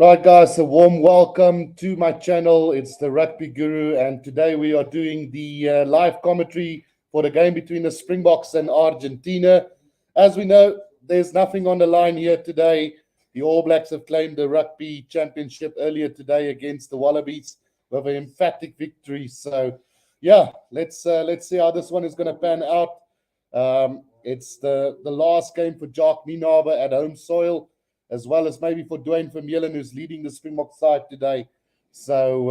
Right, guys, a warm welcome to my channel. It's the Rugby Guru, and today we are doing the live commentary for the game between the Springboks and Argentina. As we know, there's nothing on the line here today. The All Blacks have claimed the Rugby Championship earlier today against the Wallabies with an emphatic victory. So, yeah, let's see how this one is going to pan out. It's the last game for Jacques Nienaber at home soil, as well as maybe for Dwayne Vermeulen, who's leading the Springbok side today. So,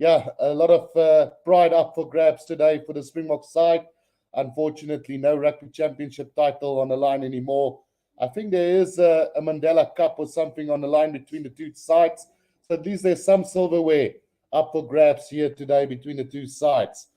a lot of pride up for grabs today for the Springbok side. Unfortunately, no Rugby Championship title on the line anymore. I think there is a Mandela Cup or something on the line between the two sides. So at least there's some silverware up for grabs here today between the two sides.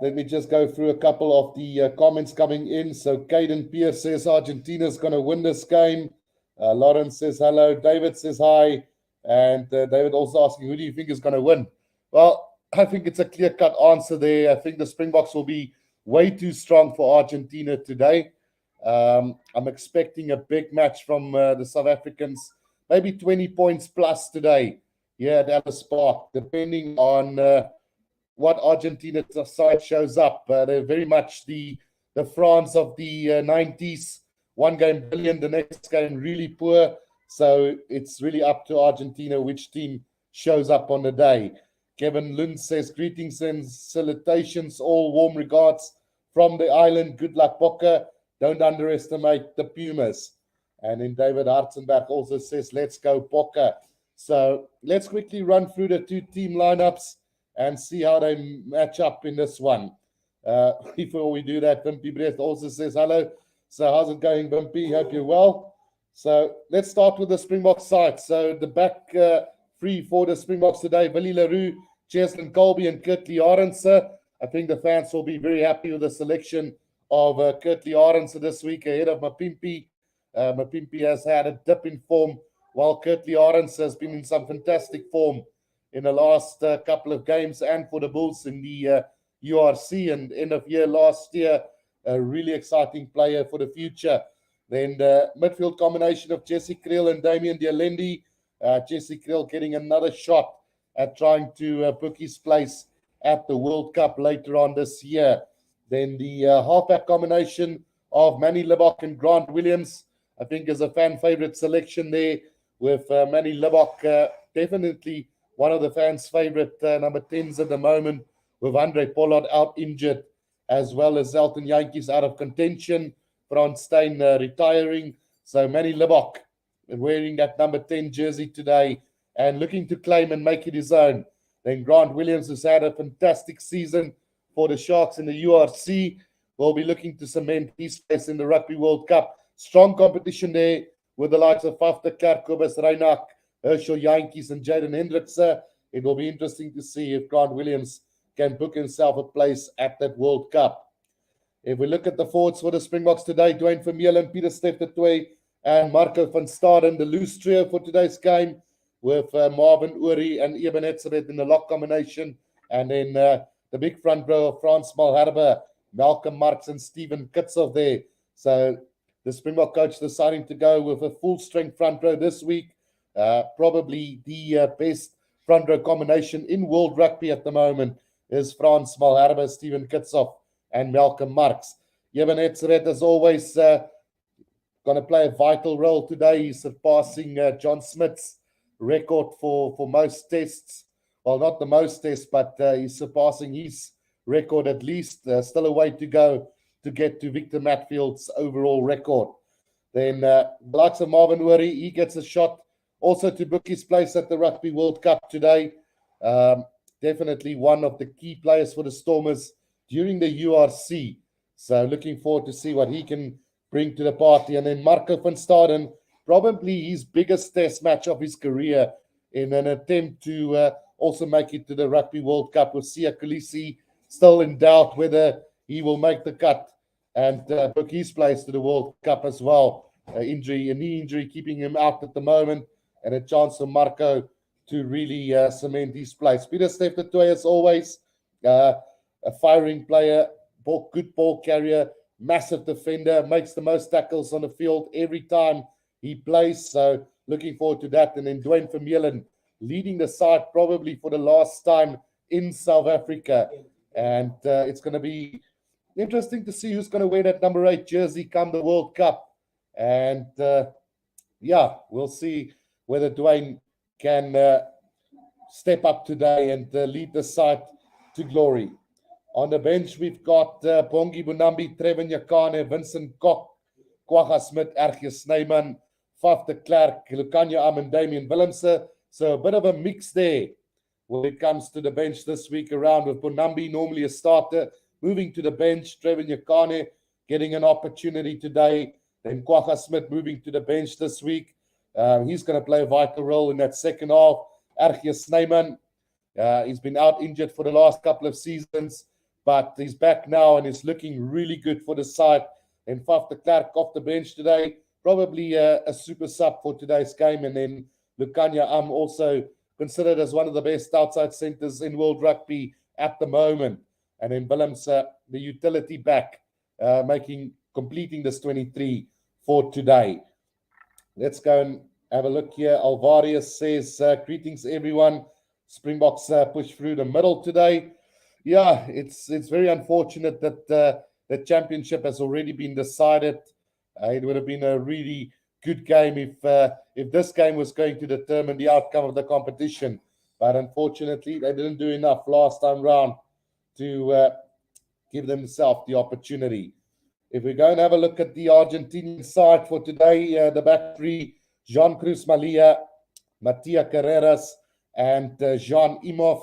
Let me just go through a couple of the comments coming in. So Caden Pierce says Argentina's going to win this game. Lawrence says hello. David says hi. And David also asking, who do you think is going to win? Well, I think it's a clear-cut answer there. I think the Springboks will be way too strong for Argentina today. I'm expecting a big match from the South Africans, maybe 20 points plus today here at Ellis Park, depending on what Argentina side shows up. They're very much the France of the 90s. One game brilliant, the next game really poor. So it's really up to Argentina which team shows up on the day. Kevin Lund says, greetings and salutations, all warm regards from the island. Good luck, Bokke. Don't underestimate the Pumas. And then David Hartzenberg also says, let's go, Bokke. So let's quickly run through the two team lineups and see how they match up in this one. Before we do that, Wimpy Breath also says hello. So how's it going, Wimpy? Hope you're well. So let's start with the Springbok side. So the back three for the Springboks today, Willie Leroux, Cheslin Colby, and Kurtley Arendse. I think the fans will be very happy with the selection of Kurtley Arendse this week ahead of Mapimpi. Mapimpi has had a dip in form, while Kurtley Arendse has been in some fantastic form in the last couple of games and for the Bulls in the URC and end of year last year. A really exciting player for the future. Then the midfield combination of Jesse Kriel and Damian Dialendi. Jesse Kriel getting another shot at trying to book his place at the World Cup later on this year. Then the halfback combination of Manny Libbok and Grant Williams, I think, is a fan favorite selection there, with Manny Libbok definitely one of the fans' favorite number 10s at the moment, with Andre Pollard out injured, as well as Elton Jantjies out of contention, Frans Steyn retiring. So Manny Libbok wearing that number 10 jersey today and looking to claim and make it his own. Then Grant Williams has had a fantastic season for the Sharks in the URC. Will be looking to cement his place in the Rugby World Cup. Strong competition there with the likes of Faf de Klerk, Kobus Reinach, Herschel Jantjies, and Jaden Hendrikse. It will be interesting to see if Grant Williams can book himself a place at that World Cup. If we look at the forwards for the Springboks today, Dwayne Vermeulen, Pieter Steph de Toey, and Marco van Staden, the loose trio for today's game, with Marvin Uri and Eben Etzebeth in the lock combination. And then the big front row of Frans Malherbe, Malcolm Marx, and Stephen Kitsov there. So the Springbok coach deciding to go with a full-strength front row this week. Probably the best front row combination in world rugby at the moment is Frans Malherbe, Stephen Kitsov, and Malcolm Marx. Eben Etzebeth, as always, going to play a vital role today. He's surpassing John Smith's record for most tests. Well, not the most tests, but he's surpassing his record at least. Still a way to go to get to Victor Matfield's overall record. Then the likes of Marvin Uri, he gets a shot also to book his place at the Rugby World Cup today. Definitely one of the key players for the Stormers during the URC. So looking forward to see what he can bring to the party. And then Marco van Staden, probably his biggest test match of his career in an attempt to also make it to the Rugby World Cup, with Siya Kolisi still in doubt whether he will make the cut and book his place to the World Cup as well. A knee injury keeping him out at the moment, and a chance for Marco to really cement his place. Pieter Steph de Toey, as always, a firing player, good ball carrier, massive defender, makes the most tackles on the field every time he plays. So looking forward to that. And then Dwayne Vermeulen leading the side probably for the last time in South Africa. And it's going to be interesting to see who's going to wear that number 8 jersey come the World Cup. And we'll see whether Dwayne can step up today and lead the side to glory. On the bench, we've got Bongi Bunambi, Trevor Nyakane, Vincent Kok, Kwagga Smith, RG Snyman, Faf de Klerk, Lukanya Am and Damian Willemse. So a bit of a mix there when it comes to the bench this week around, with Bunambi normally a starter, moving to the bench, Trevor Nyakane getting an opportunity today, then Kwagga Smith moving to the bench this week. He's going to play a vital role in that second half. RG Snyman, he's been out injured for the last couple of seasons, but he's back now and is looking really good for the side. And Faf de Klerk off the bench today, probably a super sub for today's game. And then Lukanya Am also considered as one of the best outside centers in world rugby at the moment. And then Willems, the utility back, completing this 23 for today. Let's go and have a look here. Alvarius says, greetings everyone. Springboks push through the middle today. Yeah, it's very unfortunate that the championship has already been decided. It would have been a really good game if this game was going to determine the outcome of the competition. But unfortunately, they didn't do enough last time round to give themselves the opportunity. If we go and have a look at the Argentinian side for today, the back three, Jean Cruz Malia, Mattia Carreras, and Jean Imhoff,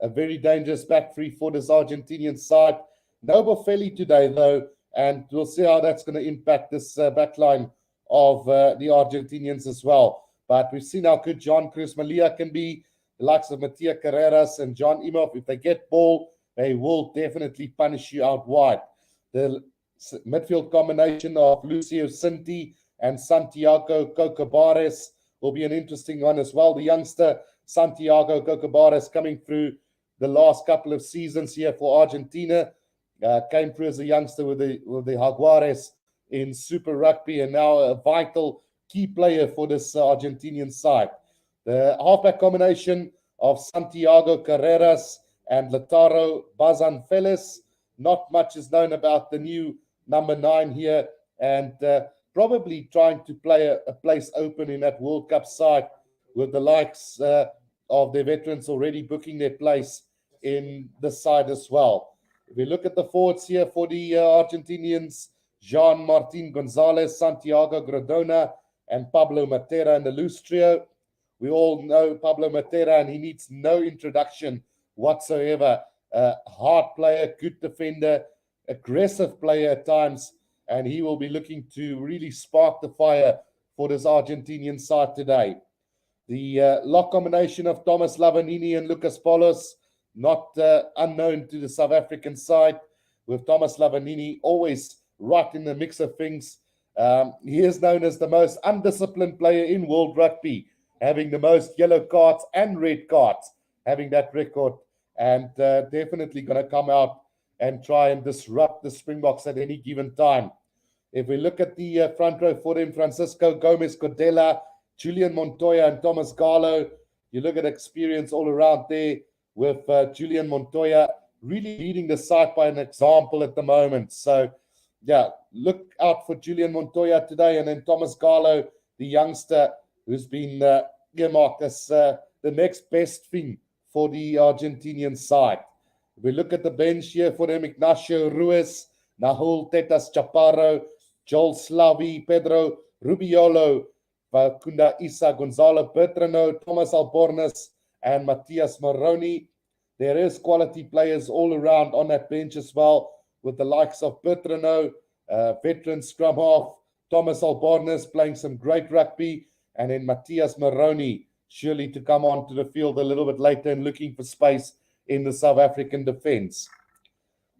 a very dangerous back three for this Argentinian side. No Boffelli today, though, and we'll see how that's going to impact this back line of the Argentinians as well. But we've seen how good Jean Cruz Malia can be, the likes of Mattia Carreras and Jean Imhoff. If they get ball, they will definitely punish you out wide. The midfield combination of Lucio Cinti and Santiago Cocobares will be an interesting one as well. The youngster Santiago Cocobares coming through the last couple of seasons here for Argentina, came through as a youngster with the Jaguares in Super Rugby, and now a vital key player for this Argentinian side. The halfback combination of Santiago Carreras and Lautaro Bazanfeles. Not much is known about the new number 9 here, and probably trying to play a place open in that World Cup side, with the likes of their veterans already booking their place in the side as well. If we look at the forwards here for the Argentinians, Jean Martin Gonzalez, Santiago Gradona, and Pablo Matera in the loose trio. We all know Pablo Matera, and he needs no introduction whatsoever. Hard player, good defender, aggressive player at times, and he will be looking to really spark the fire for this Argentinian side today. The lock combination of Thomas Lavanini and Lucas Paulos, not unknown to the South African side, with Thomas Lavanini always right in the mix of things. He is known as the most undisciplined player in world rugby, having the most yellow cards and red cards, having that record, and definitely going to come out and try and disrupt the Springboks at any given time. If we look at the front row for them, Francisco Gomez Cordella, Julian Montoya, and Thomas Garlow, you look at experience all around there, with Julian Montoya really leading the side by an example at the moment. So, yeah, look out for Julian Montoya today, and then Thomas Garlow, the youngster who's been earmarked as the next best thing for the Argentinian side. If we look at the bench here for them, Ignacio Ruiz, Nahul Tetas Chaparro, Joel Slavi, Pedro Rubiolo, Vakunda Isa, Gonzalo Bertrano, Thomas Albornoz, and Matias Moroni. There is quality players all around on that bench as well, with the likes of Bertrano, veteran scrum half, Thomas Albornoz playing some great rugby, and then Matias Moroni surely to come onto the field a little bit later and looking for space in the South African defence.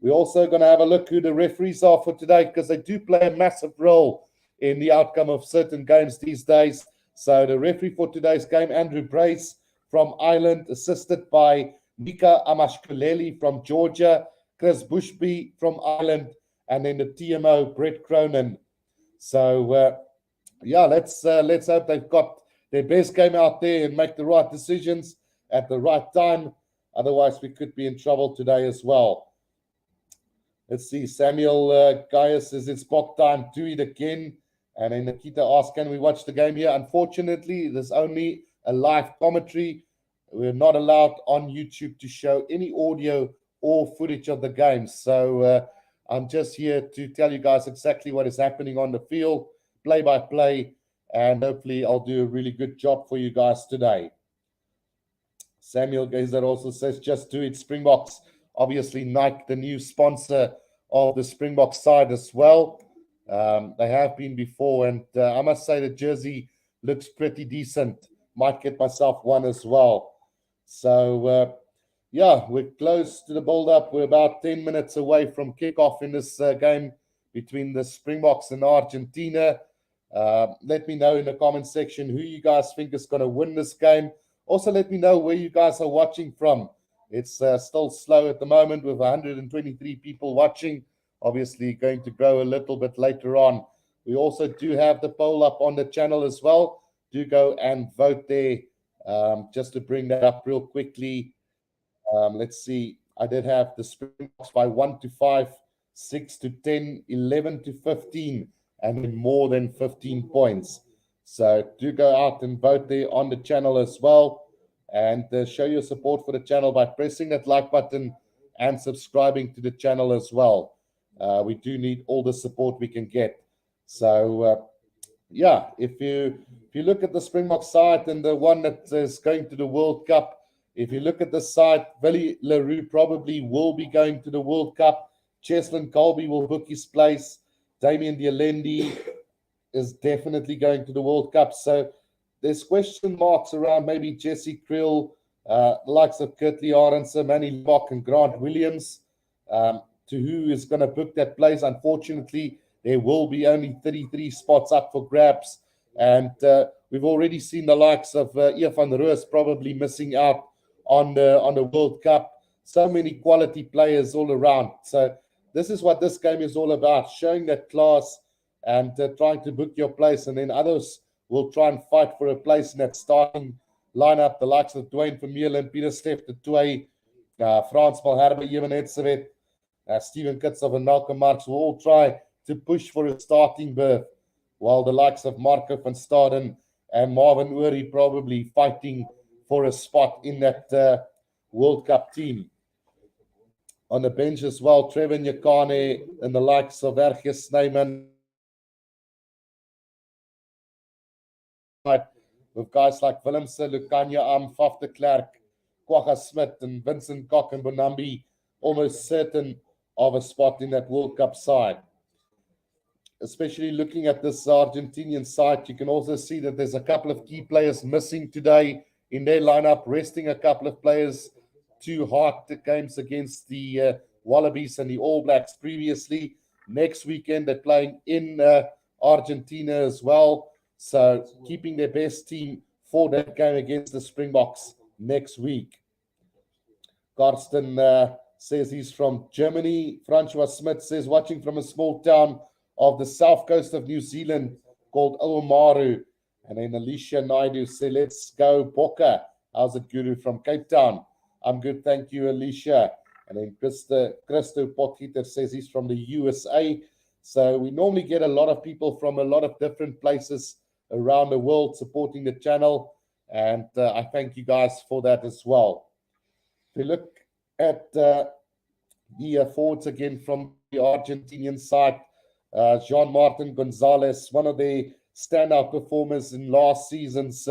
We're also going to have a look who the referees are for today, because they do play a massive role in the outcome of certain games these days. So the referee for today's game, Andrew Brace from Ireland, assisted by Mika Amashkuleli from Georgia, Chris Bushby from Ireland, and then the TMO, Brett Cronin. So, let's hope they've got their best game out there and make the right decisions at the right time. Otherwise, we could be in trouble today as well. Let's see. Samuel Gaius says it's Bok time. Do it again. And then Nikita asks, can we watch the game here? Unfortunately, there's only a live commentary. We're not allowed on YouTube to show any audio or footage of the game. So I'm just here to tell you guys exactly what is happening on the field, play by play, and hopefully I'll do a really good job for you guys today. Samuel Gazer also says, just do it, Springboks. Obviously, Nike, the new sponsor of the Springboks side as well. They have been before, and I must say the jersey looks pretty decent. Might get myself one as well. So, yeah, we're close to the build-up. We're about 10 minutes away from kickoff in this game between the Springboks and Argentina. Let me know in the comment section who you guys think is going to win this game. Also, let me know where you guys are watching from. It's still slow at the moment with 123 people watching. Obviously, going to grow a little bit later on. We also do have the poll up on the channel as well. Do go and vote there. Just to bring that up real quickly. Let's see. I did have the Springboks by 1 to 5, 6 to 10, 11 to 15, and then more than 15 points. So do go out and vote there on the channel as well. And show your support for the channel by pressing that like button and subscribing to the channel as well. We do need all the support we can get. So, yeah, if you look at the Springbok side and the one that is going to the World Cup, if you look at the side, Willie Leroux probably will be going to the World Cup. Cheslin Colby will book his place. Damien Dialendi is definitely going to the World Cup. So there's question marks around maybe Jesse Krill, the likes of Kurtley Arendse, Manny Locke, and Grant Williams, to who is going to book that place. Unfortunately, there will be only 33 spots up for grabs. And we've already seen the likes of Ian van Roos probably missing out on the World Cup. So many quality players all around. So this is what this game is all about, showing that class and trying to book your place. And then others will try and fight for a place in that starting lineup. The likes of Dwayne Vermeulen, Peter Steff, de Toey, Frans Malherbe, Evan Edsewet, Steven Kitsoff, and Malcolm Marx will all try to push for a starting berth, while the likes of Marco van Staden and Marvin Orie probably fighting for a spot in that World Cup team. On the bench as well, Trevor Nyakane and the likes of Erge Snyman, with guys like Willemse, Lukanya Am, Faf de Klerk, Kwagga Smith, and Vincent Kok and Bonambi, almost certain of a spot in that World Cup side. Especially looking at this Argentinian side, you can also see that there's a couple of key players missing today in their lineup, resting a couple of players to hard games against the Wallabies and the All Blacks previously. Next weekend, they're playing in Argentina as well. So keeping their best team for that game against the Springboks next week. Karsten says he's from Germany. Francois Smith says, watching from a small town of the south coast of New Zealand called Oamaru. And then Alicia Naidu says, let's go Bokke. How's it, Guru, from Cape Town? I'm good, thank you, Alicia. And then Christo Potgieter says he's from the USA. So we normally get a lot of people from a lot of different places around the world supporting the channel. And I thank you guys for that as well. If you look at the forwards again from the Argentinian side, Jean-Martin Gonzalez, one of the standout performers in last season's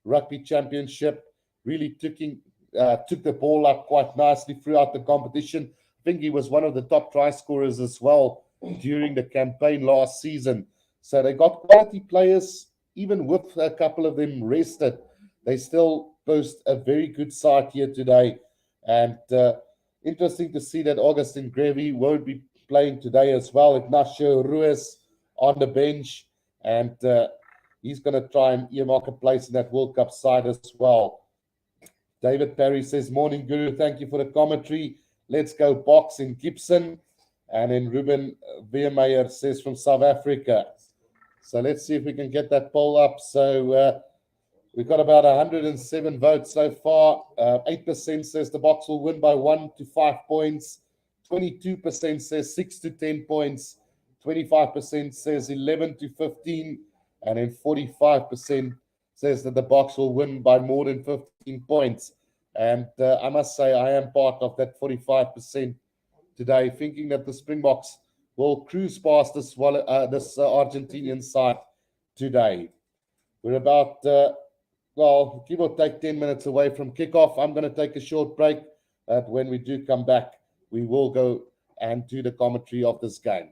Rugby Championship, really took the ball up quite nicely throughout the competition. I think he was one of the top try scorers as well during the campaign last season. So they got quality players, even with a couple of them rested. They still boast a very good side here today. And interesting to see that Augustin Grevy won't be playing today as well. Ignacio Ruiz on the bench. And he's going to try and earmark a place in that World Cup side as well. David Perry says, morning, Guru. Thank you for the commentary. Let's go Boks in Gibson. And then Ruben Weermeyer says from South Africa. So let's see if we can get that poll up. So We've got about 107 votes so far. 8% says the Boks will win by 1 to 5 points. 22% says 6 to 10 points. 25% says 11 to 15. And then 45% says that the Boks will win by more than 15 points. And I must say, I am part of that 45% today, thinking that the Springboks will cruise past this Argentinian side today. We're about, give or take 10 minutes away from kickoff. I'm going to take a short break. When we do come back, we will go and do the commentary of this game.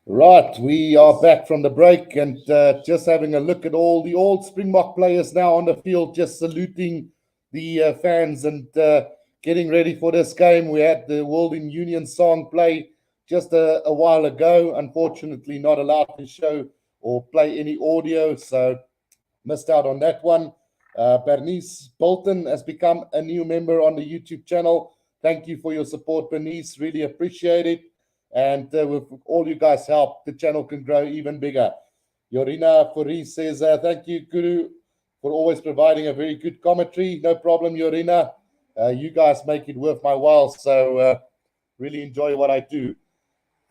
Right, we are back from the break and just having a look at all the old Springbok players now on the field, just saluting the fans and getting ready for this game. We had the World in Union song play just a while ago. Unfortunately, not allowed to show or play any audio, so missed out on that one. Bernice Bolton has become a new member on the YouTube channel. Thank you for your support, Bernice. Really appreciate it. And with all you guys' help, the channel can grow even bigger. Yorina Furi says, thank you, Guru, for always providing a very good commentary. No problem, Yorina. You guys make it worth my while, so really enjoy what I do.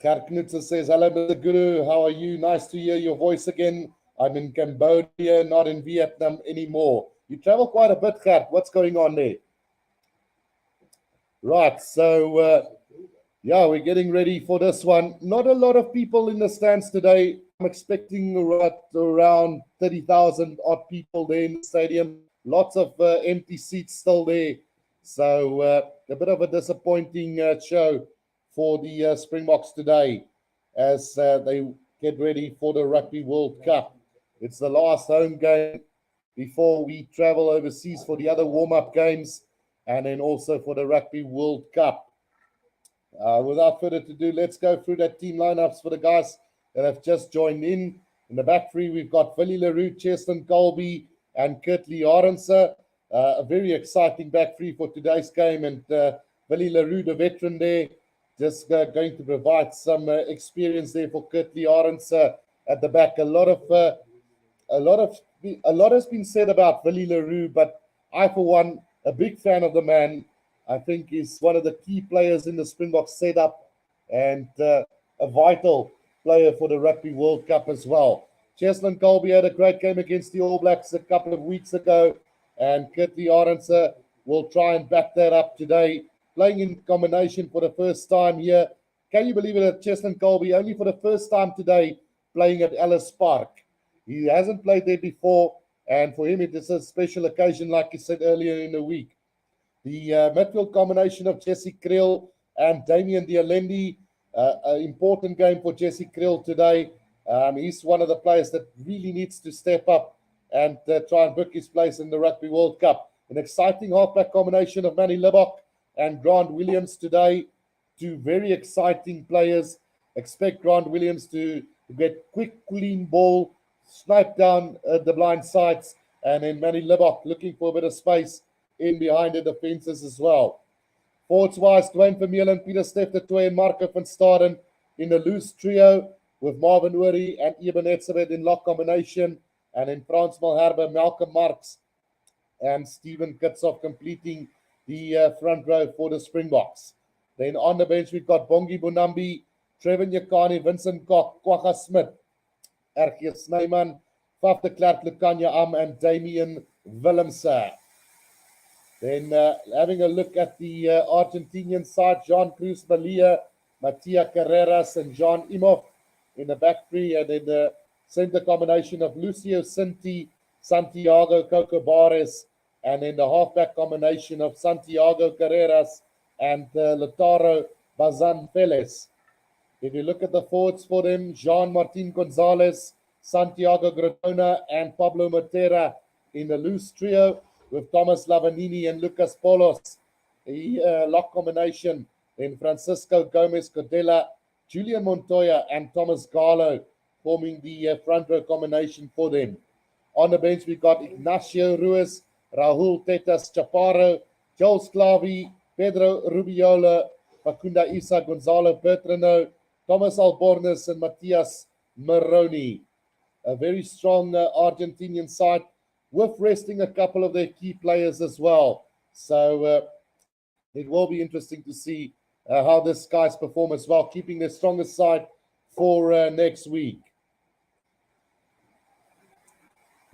Gert Knutsen says, hello, Mr. Guru. How are you? Nice to hear your voice again. I'm in Cambodia, not in Vietnam anymore. You travel quite a bit, Gert. What's going on there? Right, so yeah, we're getting ready for this one. Not a lot of people in the stands today. I'm expecting around 30,000 odd people there in the stadium. Lots of empty seats still there. So a bit of a disappointing show for the Springboks today as they get ready for the Rugby World Cup. It's the last home game before we travel overseas for the other warm-up games and then also for the Rugby World Cup. Without further ado, let's go through that team lineups for the guys that have just joined in. In the back three, we've got Willie Leroux, Cheslin Colby, and Kurtley Arendse. A very exciting back three for today's game. And Willie Leroux, the veteran there, just going to provide some experience there for Kurtley Arendse at the back. A lot has been said about Willie Leroux, but I, for one, a big fan of the man. I think he's one of the key players in the Springbok setup and a vital player for the Rugby World Cup as well. Cheslin Colby had a great game against the All Blacks a couple of weeks ago, and Kurtley Arendse will try and back that up today. Playing in combination for the first time here. Can you believe it that Cheslin Colby only for the first time today playing at Ellis Park? He hasn't played there before, and for him it is a special occasion, like he said earlier in the week. The midfield combination of Jesse Kriel and Damian Dialendi, an important game for Jesse Kriel today. He's one of the players that really needs to step up and try and book his place in the Rugby World Cup. An exciting halfback combination of Manny Libbok and Grant Williams today. Two very exciting players. Expect Grant Williams to get quick, clean ball, snipe down the blind sides, and then Manny Libbok looking for a bit of space in behind the defenses as well. Forwards-wise, Dwayne Vermeulen, Pieter Steph de Tooy, and Marco van Staden in a loose trio with Marvin Orie and Eben Etzebeth in lock combination, and in Frans Malherbe, Malcolm Marx, and Steven Kitshoff completing the front row for the Springboks. Then on the bench, we've got Bongi Bonambi, Trevor Nyakani, Vincent Kok, Kwagga Smith, RG Snyman, Faf de Klerk, Lukanya Am, and Damian Willemse. Then having a look at the Argentinian side, Jean Cruz Malia, Matia Carreras, and Jean Imhoff in the back three, and in the center combination of Lucio Cinti, Santiago Cocobares, and in the halfback combination of Santiago Carreras and Lautaro Bazan Felez. If you look at the forwards for them, Jean Martin Gonzalez, Santiago Gradona, and Pablo Matera in the loose trio, with Thomas Lavanini and Lucas Polos, a lock combination. Then Francisco Gomez Codella, Julian Montoya, and Thomas Garlow forming the front row combination for them. On the bench, we got Ignacio Ruiz, Rahul Tetas Chaparro, Joel Sclavi, Pedro Rubiola, Facunda Isa, Gonzalo Bertrano, Thomas Albornoz, and Matias Moroni. A very strong Argentinian side, with resting a couple of their key players as well. So it will be interesting to see how this guys perform as well, keeping their strongest side for next week.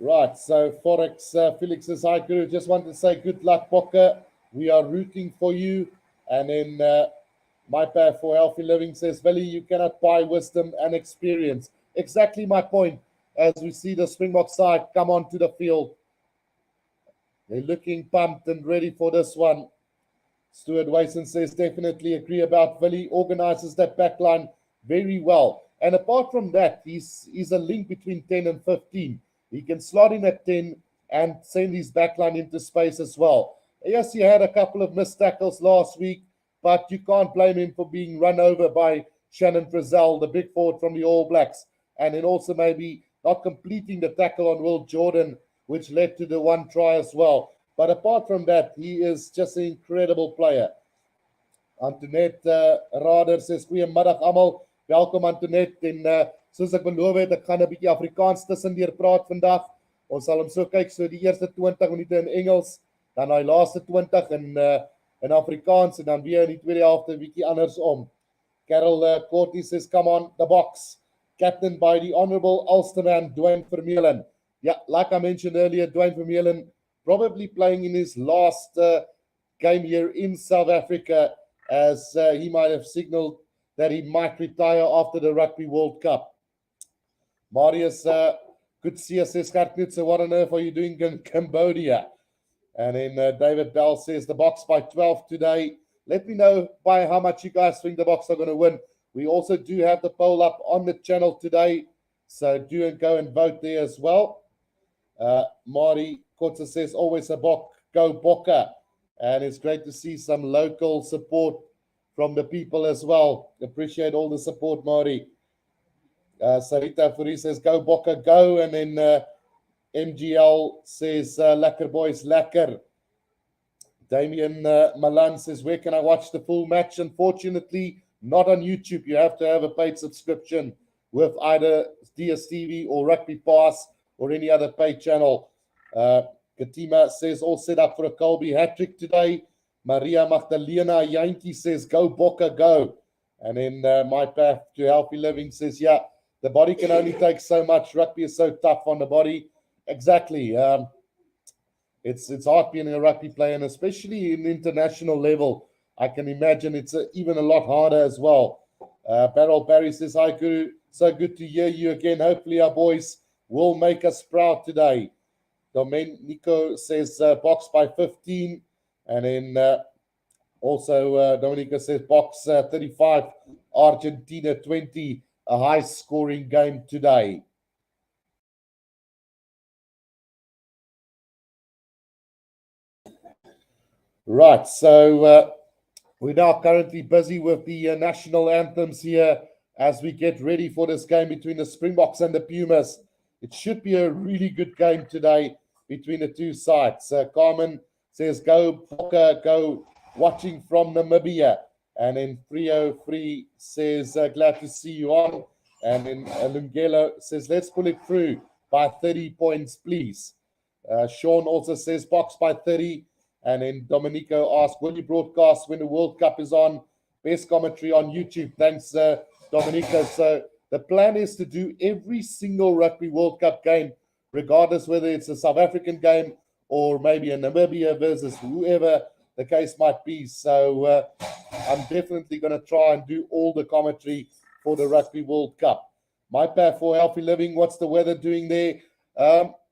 Right, so Forex Felix says, hi Guru, just want to say good luck, Bokke. We are rooting for you. And then My Path for Healthy Living says, Veli, you cannot buy wisdom and experience. Exactly my point. As we see the Springbok side come onto the field, they're looking pumped and ready for this one. Stuart Wason says, definitely agree about Vili, organizes that back line very well. And apart from that, he's a link between 10 and 15. He can slot in at 10 and send his backline into space as well. Yes, he had a couple of missed tackles last week, but you can't blame him for being run over by Shannon Frizzell, the big forward from the All Blacks, and then also maybe not completing the tackle on Will Jordan, which led to the one try as well. But apart from that, he is just an incredible player. Antoinette Rader says, goeiemiddag almal. Welkom Antoinette. En soos ek beloof het, ek gaan 'n bietjie Afrikaans tussendeur praat vandag. Ons sal hom so kyk, so die eerste 20 minute in Engels, dan die laaste 20 in Afrikaans, en dan weer in die tweede helfte 'n bietjie andersom. Carol Corty says, come on, the box. Captained by the Honourable Ulsterman, Dwayne Vermeulen. Yeah, like I mentioned earlier, Dwayne Vermeulen probably playing in his last game here in South Africa, as he might have signaled that he might retire after the Rugby World Cup. Marius good to see us, says Kartnut, so what on earth are you doing in Cambodia? And then David Bell says the box by 12 today. Let me know by how much you guys think the box are going to win. We also do have the poll up on the channel today, so do go and vote there as well. Mari Kotza says always a bok, go Bokke. And it's great to see some local support from the people as well. Appreciate all the support, Mari. Sarita Furi says, go Bokke, go. And then MGL says, lekker boys, lekker. Damien Malan says, where can I watch the full match? Unfortunately, not on YouTube. You have to have a paid subscription with either DSTV or Rugby Pass or any other paid channel. Katima says, all set up for a Colby hat-trick today. Maria Magdalena Yankee says, go Bokke, go. And then my path to healthy living says, yeah, the body can only take so much. Rugby is so tough on the body. Exactly. It's hard being a rugby player, and especially in international level, I can imagine it's even a lot harder as well. Beryl Barry says, hi, Guru. So good to hear you again. Hopefully our boys will make us proud today. Domenico says box by 15. And then also Domenico says box 35, Argentina 20. A high-scoring game today. Right, so we're now currently busy with the national anthems here as we get ready for this game between the Springboks and the Pumas. It should be a really good game today between the two sides. Carmen says, go Bokke, go watching from Namibia. And then Frio Free says, glad to see you on. And then Lungelo says, let's pull it through by 30 points, please. Sean also says, box by 30. And then Domenico asks, will you broadcast when the World Cup is on? Best commentary on YouTube. Thanks, Domenico. So the plan is to do every single Rugby World Cup game, regardless whether it's a South African game or maybe a Namibia versus whoever the case might be. So I'm definitely going to try and do all the commentary for the Rugby World Cup. My path for healthy living, what's the weather doing there?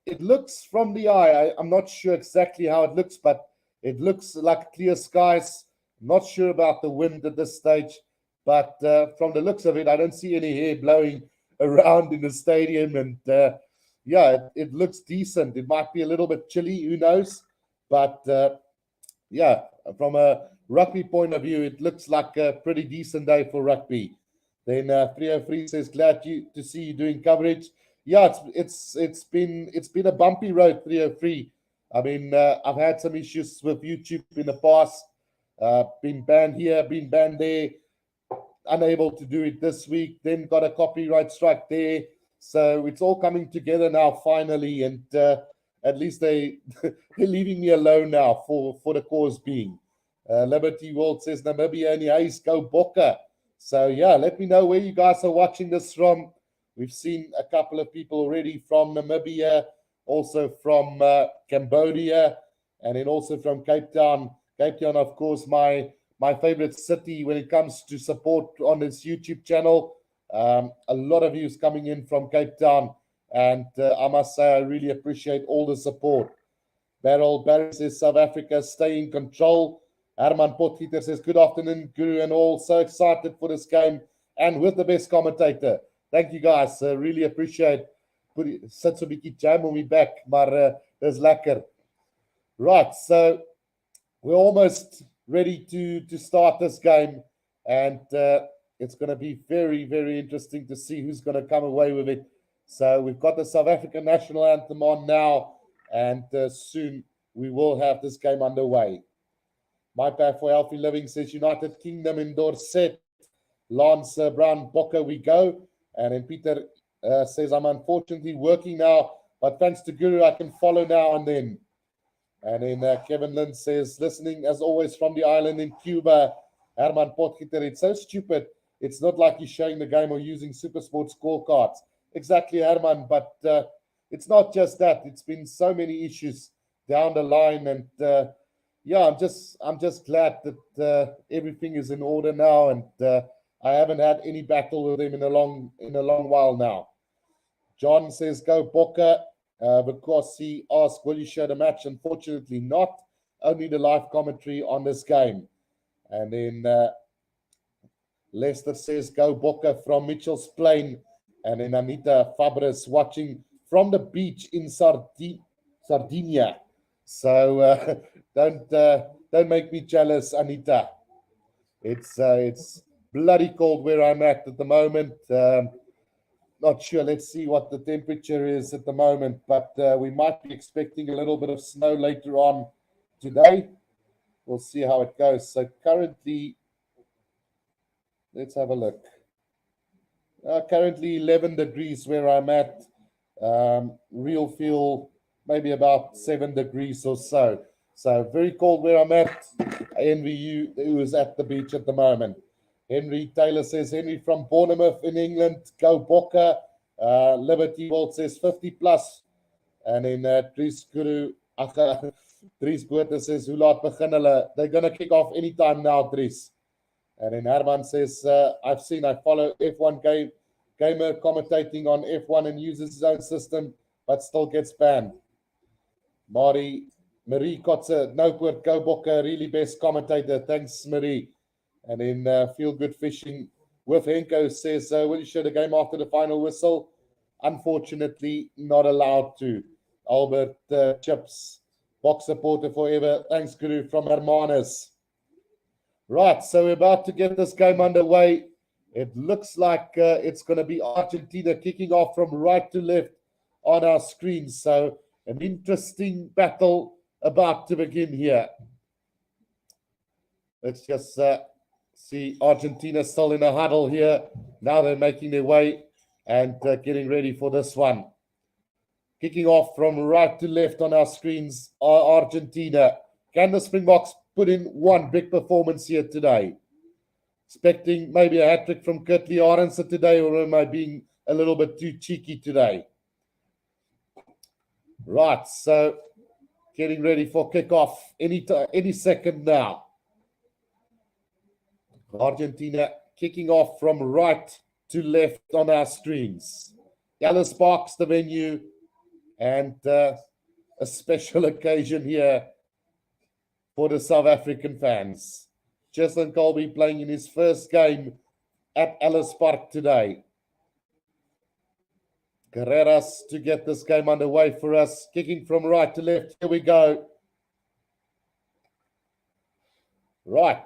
It looks from the eye, I'm not sure exactly how it looks, but it looks like clear skies. Not sure about the wind at this stage, but from the looks of it, I don't see any hair blowing around in the stadium. And yeah, it looks decent. It might be a little bit chilly, who knows? But yeah, from a rugby point of view, it looks like a pretty decent day for rugby. Then 303 says, glad to see you doing coverage. Yeah, it's been a bumpy road, 303. I mean, I've had some issues with YouTube in the past. Been banned here, been banned there. Unable to do it this week. Then got a copyright strike there. So it's all coming together now finally, and at least they're leaving me alone now for the cause being. Liberty World says Namibia and Hayes go Bokke. So yeah, let me know where you guys are watching this from. We've seen a couple of people already from Namibia, also from Cambodia, and then also from Cape Town. Cape Town, of course, my favorite city when it comes to support on this YouTube channel. A lot of views coming in from Cape Town, and I must say I really appreciate all the support. Beryl Barry says South Africa stay in control. Herman Potgieter says good afternoon, Guru and all. So excited for this game and with the best commentator. Thank you guys. Really appreciate sit so 'n bietjie jam on me back, maar dis lekker. Right, so we're almost ready to start this game, and it's going to be very, very interesting to see who's going to come away with it. So we've got the South African national anthem on now, and soon we will have this game underway. My Path for Healthy Living says United Kingdom in Dorset. Lance Brown Bokke, we go. And then Peter says, I'm unfortunately working now, but thanks to Guru, I can follow now and then. And then Kevin Lynn says, listening as always from the island in Cuba. Herman Potgieter, it's so stupid. It's not like he's showing the game or using SuperSport scorecards. Exactly, Herman, but it's not just that. It's been so many issues down the line, and yeah, I'm just glad that everything is in order now, and I haven't had any battle with him in a long while now. John says, go Bokke. Because he asked, will you show the match? Unfortunately not. Only the live commentary on this game. And then Lester says, go Bokke from Mitchell's Plain. And then Anita Fabres watching from the beach in Sardinia. So don't make me jealous, Anita. It's bloody cold where I'm at the moment. Not sure. Let's see what the temperature is at the moment, but we might be expecting a little bit of snow later on today. We'll see how it goes. So currently, let's have a look. Currently 11 degrees where I'm at. Real feel maybe about 7 degrees or so. So very cold where I'm at. NVU, who is at the beach at the moment. Henry Taylor says, Henry from Bournemouth in England, go Bokke. Liberty World says 50 plus. And then Dries Guru, Dries Botha says, hoe laat begin hulle? They're going to kick off anytime now, Dries. And then Herman says, I follow F1 gamer commentating on F1 and uses his own system, but still gets banned. Marie Kotze, Nouport, go Bokke, really best commentator. Thanks, Marie. And then Feel Good Fishing with Henko says, will you show the game after the final whistle? Unfortunately, not allowed to. Albert Chips, box supporter forever. Thanks, Guru, from Hermanus. Right, so we're about to get this game underway. It looks like it's going to be Argentina kicking off from right to left on our screen. So an interesting battle about to begin here. Let's just see Argentina still in a huddle here. Now they're making their way and getting ready for this one. Kicking off from right to left on our screens are Argentina. Can the Springboks put in one big performance here today? Expecting maybe a hat-trick from Kurtley Arendse today, or am I being a little bit too cheeky today? Right, so getting ready for kickoff any second now. Argentina kicking off from right to left on our screens. Ellis Park's the venue, and a special occasion here for the South African fans. Cheslin Colby playing in his first game at Ellis Park today. Carreras to get this game underway for us, kicking from right to left. Here we go. Right.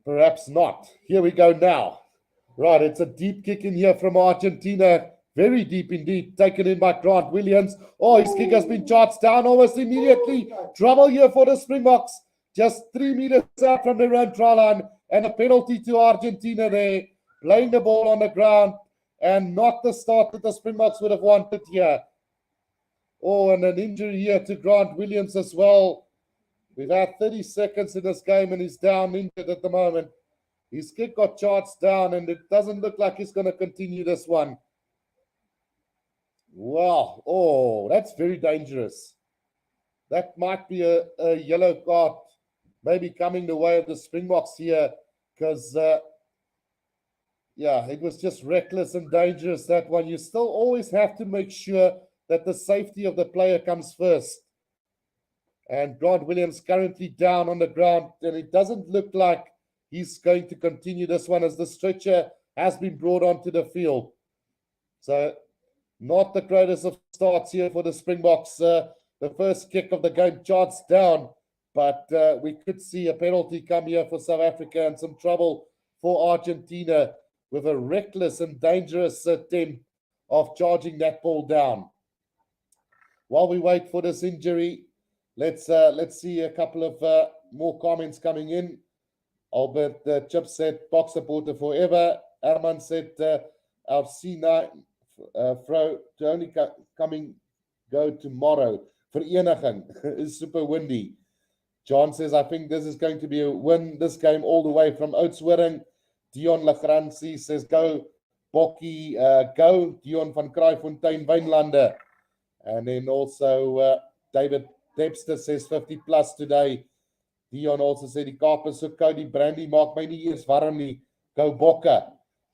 Perhaps not. Here we go now. Right, it's a deep kick in here from Argentina. Very deep indeed. Taken in by Grant Williams. Oh, his kick has been charged down almost immediately. Trouble here for the Springboks. Just 3 meters out from their own try line. And a penalty to Argentina there. Playing the ball on the ground. And not the start that the Springboks would have wanted here. Oh, and an injury here to Grant Williams as well. We've had 30 seconds in this game and he's down injured at the moment. His kick got charged down and it doesn't look like he's going to continue this one. Wow. Oh, that's very dangerous. That might be a yellow card maybe coming the way of the Springboks here because, yeah, it was just reckless and dangerous, that one. You still always have to make sure that the safety of the player comes first. And Grant Williams currently down on the ground, and it doesn't look like he's going to continue this one as the stretcher has been brought onto the field. So not the greatest of starts here for the Springboks. The first kick of the game charts down, but we could see a penalty come here for South Africa and some trouble for Argentina with a reckless and dangerous attempt of charging that ball down. While we wait for this injury, let's see a couple of more comments coming in. Albert Chip said, box supporter forever. Herman said, our C9 to only go tomorrow. Vereniging is super windy. John says, I think this is going to be a win this game all the way from Oudtshoorn. Dion Lagranci says, go Bokkie, go. Dion van Kraaifontein, Wynlande. And then also David Debster says 50 plus today. Dion also said, die Kaap is so koud, die brandy maak my nie eers warm nie. Go Bokke.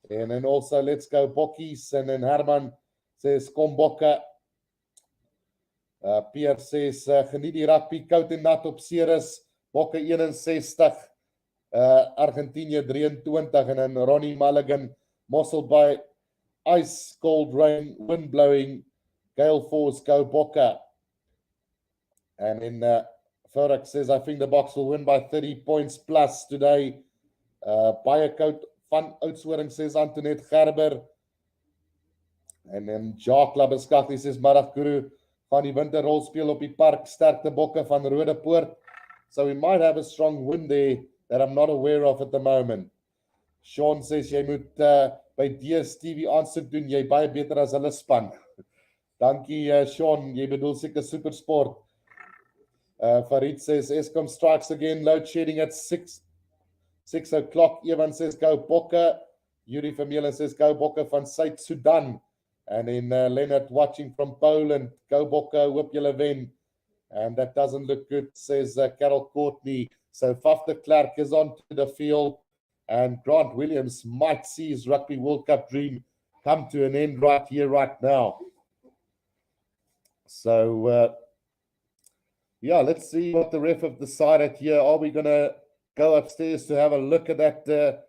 And then also, let's go Bokkies. And then Herman says, kom Bokke. Pierre says, geniet die rugby, koud en nat op Ceres. Bokke 61. Argentina 23. And then Ronnie Mulligan, Mossel Bay, ice cold rain, wind blowing, gale force, go Bokke. And then Forex says, I think the Boks will win by 30 points plus today. Baie koud van Oudtshoorn says Antoinette Gerber. And then Jacques Labeskagh says, Middag Guru, van die winterrol speel op die park, sterkte Bokke van Rodepoort. So we might have a strong win there that I'm not aware of at the moment. Sean says, jy moet by DStv aansoek doen, jy baie beter as hulle span. Dankie Sean, jy bedoel seker Supersport. Farid says, Eskom strikes again, load shedding at 6 o'clock. Evan says, go Bokke. Yuri Vermeulen says, go Bokke van South Sudan. And then Leonard watching from Poland, go Bokke, hoop julle wen. And that doesn't look good, says Carol Courtney. So Faf de Klerk is onto the field. And Grant Williams might see his Rugby World Cup dream come to an end right here, right now. So, yeah, let's see what the ref have decided here. Are we going to go upstairs to have a look at that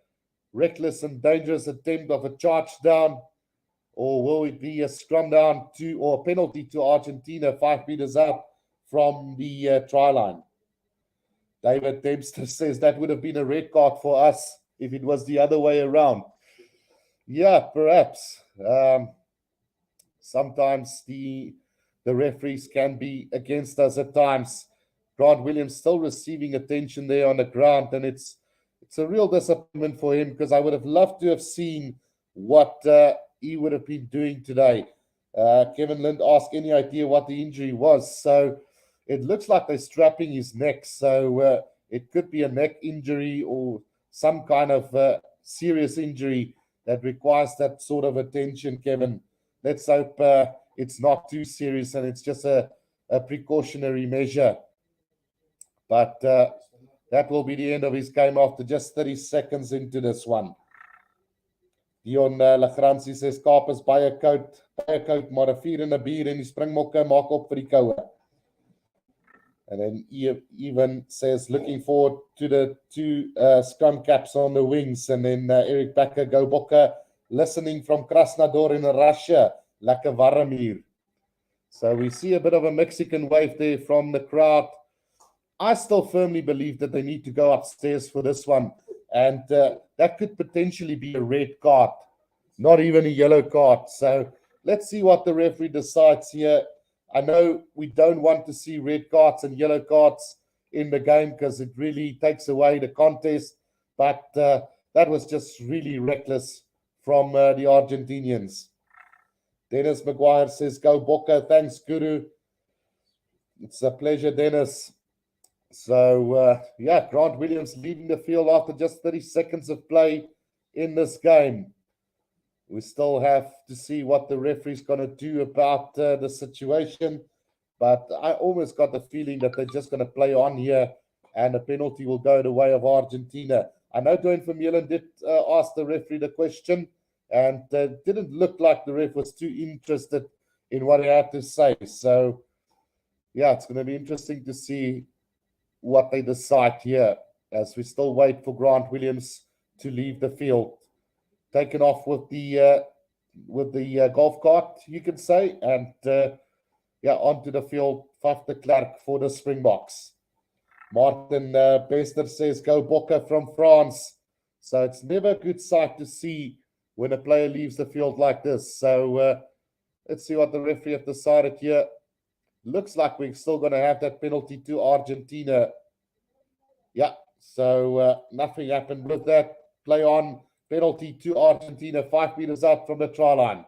reckless and dangerous attempt of a charge down? Or will it be a scrum down to, or a penalty to Argentina 5 meters out from the try line? David Dempster says that would have been a red card for us if it was the other way around. Yeah, perhaps. Sometimes the referees can be against us at times. Grant Williams still receiving attention there on the ground, and it's a real disappointment for him because I would have loved to have seen what he would have been doing today. Kevin Lind asked any idea what the injury was. So it looks like they're strapping his neck. So it could be a neck injury or some kind of serious injury that requires that sort of attention, Kevin. Let's hope it's not too serious and it's just a precautionary measure. But that will be the end of his game after just 30 seconds into this one. Dion Lagranci says, Kaap is baie koud, maar 'n vuur en 'n bier en die Springbokke maak op vir die koue. And then Evan says, looking forward to the two scrum caps on the wings. And then Eric Becker, go Bokke, listening from Krasnodar in Russia. Lekker warm hier. So we see a bit of a Mexican wave there from the crowd. I still firmly believe that they need to go upstairs for this one. And that could potentially be a red card, not even a yellow card. So let's see what the referee decides here. I know we don't want to see red cards and yellow cards in the game because it really takes away the contest. But that was just really reckless from the Argentinians. Dennis Maguire says, go Bokke. Thanks, Guru. It's a pleasure, Dennis. So, yeah, Grant Williams leading the field after just 30 seconds of play in this game. We still have to see what the referee's going to do about the situation. But I almost got the feeling that they're just going to play on here and a penalty will go the way of Argentina. I know Dwayne Vermeulen did ask the referee the question and didn't look like the ref was too interested in what he had to say. So, yeah, it's going to be interesting to see what they decide here as we still wait for Grant Williams to leave the field. taken off with the golf cart, you can say, and onto the field, Faf de Klerk for the Springboks. Martin Bester says, go Bokke from France. So it's never a good sight to see when a player leaves the field like this. So let's see what the referee have decided here. Looks like we're still going to have that penalty to Argentina. Yeah, so nothing happened with that. Play on, penalty to Argentina, 5 meters out from the try line.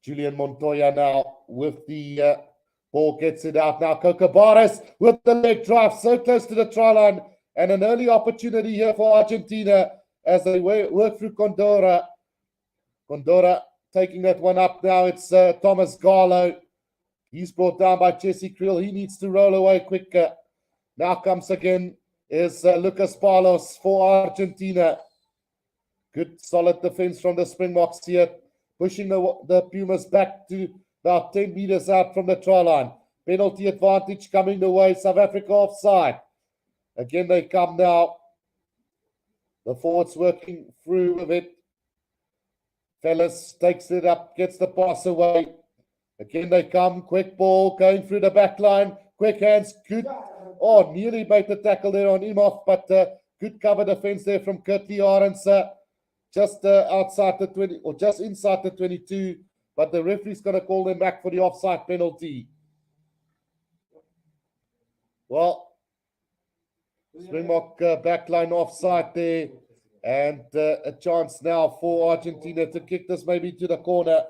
Julian Montoya now with the ball, gets it out now. Cocobares with the leg drive, so close to the try line, and an early opportunity here for Argentina as they work through Condora. Condora taking that one up now. It's Thomas Garlow. He's brought down by Jesse Creel. He needs to roll away quicker. Now comes again is Lucas Palos for Argentina. Good solid defense from the Springboks here, pushing the Pumas back to about 10 meters out from the try line. Penalty advantage coming the way. South Africa offside. Again, they come now. The forwards working through with it. Fellas takes it up, gets the pass away. Again, they come. Quick ball going through the back line. Quick hands. Good. Oh, nearly made the tackle there on Imhoff, but good cover defense there from Kurtley Arendse. Just outside the 20, or just inside the 22. But the referee's going to call them back for the offside penalty. Well, Springbok backline offside there. And a chance now for Argentina to kick this maybe to the corner.